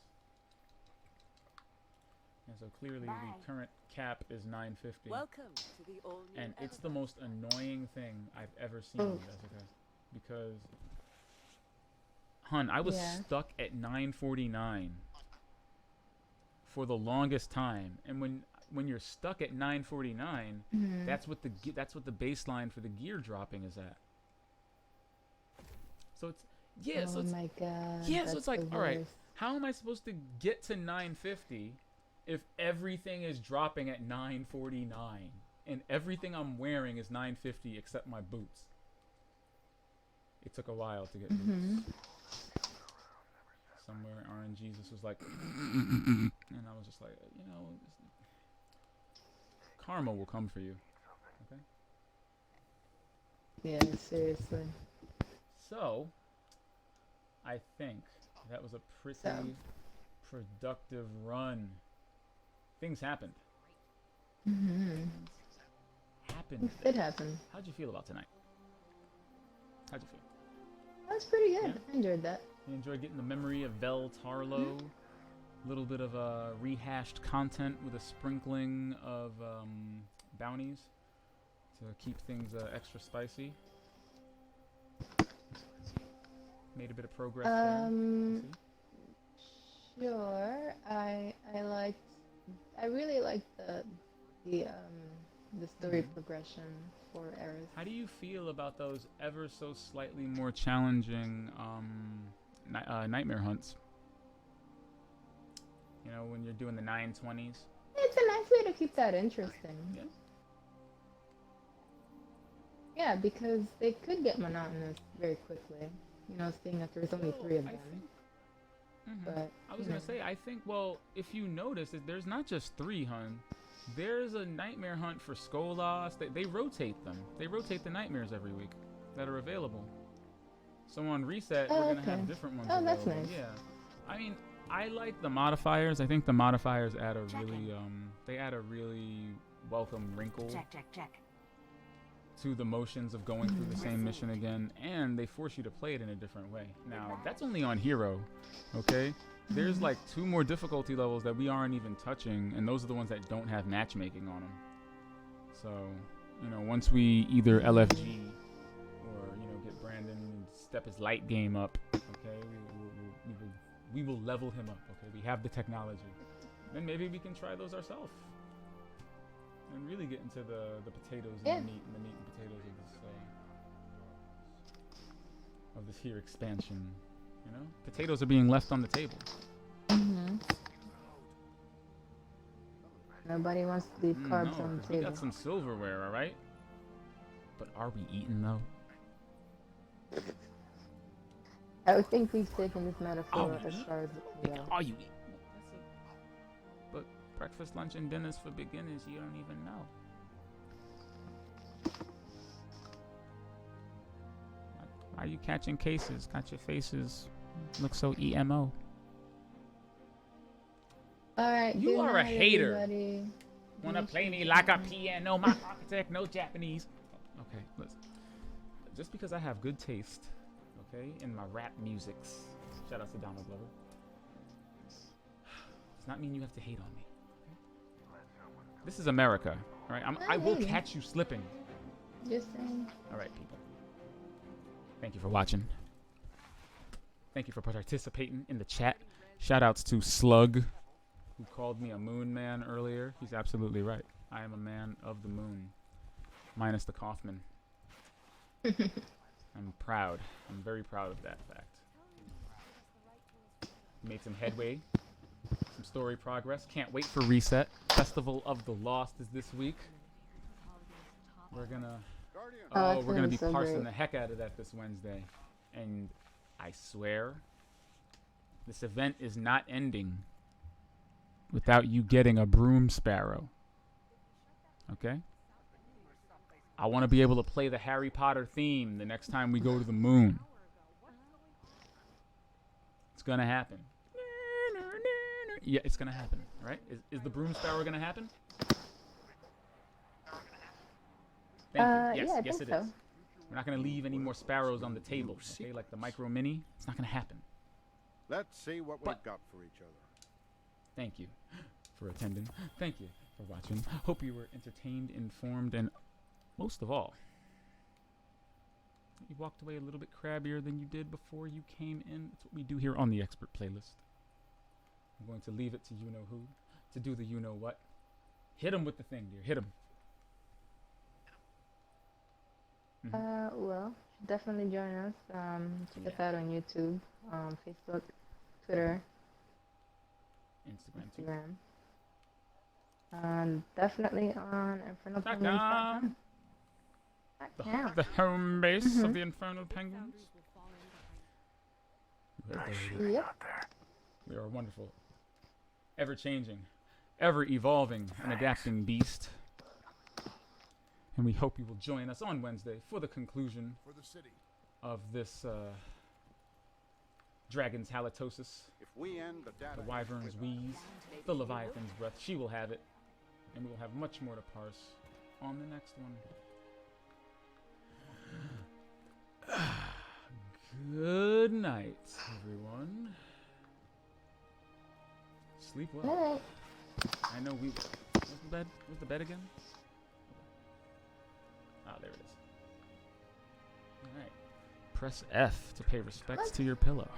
Speaker 1: And so clearly the current cap is 950.
Speaker 3: Welcome to the all new
Speaker 1: And it's the most annoying thing I've ever seen, Jessica. Because, hun, I was stuck at 949 for the longest time. And when you're stuck at 949, that's what the baseline for the gear dropping is at. So it's
Speaker 2: my god.
Speaker 1: Yeah, so it's like, all right, how am I supposed to get to 950 if everything is dropping at 949 and everything I'm wearing is 950 except my boots? It took a while to get boots. Somewhere RNG just was like, and I was just like, karma will come for you. Okay?
Speaker 2: Yeah, seriously.
Speaker 1: So, I think that was a pretty productive run. Things happened.
Speaker 2: It happened.
Speaker 1: How'd you feel about tonight? How'd you feel?
Speaker 2: That's pretty good.
Speaker 1: Yeah?
Speaker 2: I enjoyed that.
Speaker 1: You enjoyed getting the memory of Vel Tarlo? A little bit of rehashed content with a sprinkling of bounties to keep things extra spicy. Made a bit of progress there.
Speaker 2: Sure. I really liked the story progression for Eris.
Speaker 1: How do you feel about those ever so slightly more challenging nightmare hunts? You know, when you're doing the 920s.
Speaker 2: It's a nice way to keep that interesting.
Speaker 1: Yeah.
Speaker 2: Yeah, because they could get monotonous very quickly. You know, seeing that there's only 3 of them. But
Speaker 1: I was gonna say, I think, well, if you notice, there's not just 3, hun. There's a nightmare hunt for Skolas. They rotate them. They rotate the nightmares every week that are available. So on reset, we're gonna have different ones available.
Speaker 2: That's nice.
Speaker 1: Yeah. I mean, I like the modifiers. I think the modifiers add a really welcome wrinkle to the motions of going through the same mission again, and they force you to play it in a different way. Now, that's only on Hero, okay? There's like 2 more difficulty levels that we aren't even touching, and those are the ones that don't have matchmaking on them. So, once we either LFG or, get Brandon and step his light game up, okay? We will level him up, okay? We have the technology. Then maybe we can try those ourselves. And really get into the potatoes and the meat and potatoes of this here expansion. Potatoes are being left on the table.
Speaker 2: Nobody wants to leave carbs on the table.
Speaker 1: We got some silverware, all right? But are we eating though?
Speaker 2: I would think we've taken this metaphor as far as
Speaker 1: Are you eating? But breakfast, lunch, and dinners for beginners, you don't even know. Why are you catching cases? Got your faces look so emo.
Speaker 2: Alright,
Speaker 1: you are a hater.
Speaker 2: Everybody.
Speaker 1: Wanna play me like a piano, my architect, no Japanese. Okay, listen. Just because I have good taste, okay, in my rap musics. Shout out to Donald Glover. Does not mean you have to hate on me. This is America, all right? I will catch you slipping.
Speaker 2: Just saying.
Speaker 1: All right, people. Thank you for watching. Thank you for participating in the chat. Shoutouts to Slug, who called me a moon man earlier. He's absolutely right. I am a man of the moon, minus the Kaufman. I'm proud. I'm very proud of that fact. Made some headway, some story progress. Can't wait for Reset. Festival of the Lost is this week. We're gonna be
Speaker 2: so
Speaker 1: parsing
Speaker 2: great.
Speaker 1: the heck out of that this Wednesday, and I swear, this event is not ending without you getting a broom sparrow. Okay? I want to be able to play the Harry Potter theme the next time we go to the moon. It's gonna happen. Yeah, it's gonna happen, right? Is the broom sparrow gonna happen? Thank you. Yes,
Speaker 2: Yeah, I
Speaker 1: yes
Speaker 2: think
Speaker 1: it
Speaker 2: so.
Speaker 1: is. We're not gonna leave any more sparrows on the table, okay? Like the micro mini. It's not gonna happen.
Speaker 9: Let's see what we've got for each other.
Speaker 1: Thank you for attending. Thank you for watching. Hope you were entertained, informed, and most of all, you walked away a little bit crabbier than you did before you came in. That's what we do here on the Expert Playlist. I'm going to leave it to you-know-who to do the you-know-what. Hit him with the thing, dear. Hit him.
Speaker 2: Well, definitely join us. Check us out on YouTube, Facebook, Twitter,
Speaker 1: Instagram.
Speaker 2: Definitely on InfernalPenguins.com.
Speaker 1: The home base of the Infernal Penguins.
Speaker 2: Yep.
Speaker 1: We are a wonderful, ever-changing, ever-evolving, and adapting beast. And we hope you will join us on Wednesday for the conclusion of this Dragon's Halitosis,
Speaker 9: If we end the
Speaker 1: the Wyvern's Wheeze, the Leviathan's Breath. She will have it, and we will have much more to parse on the next one. Good night, everyone. Sleep well. I know we... Where's the bed? Where's the bed again? Ah, there it is. Alright. Press F to pay respects to your pillow.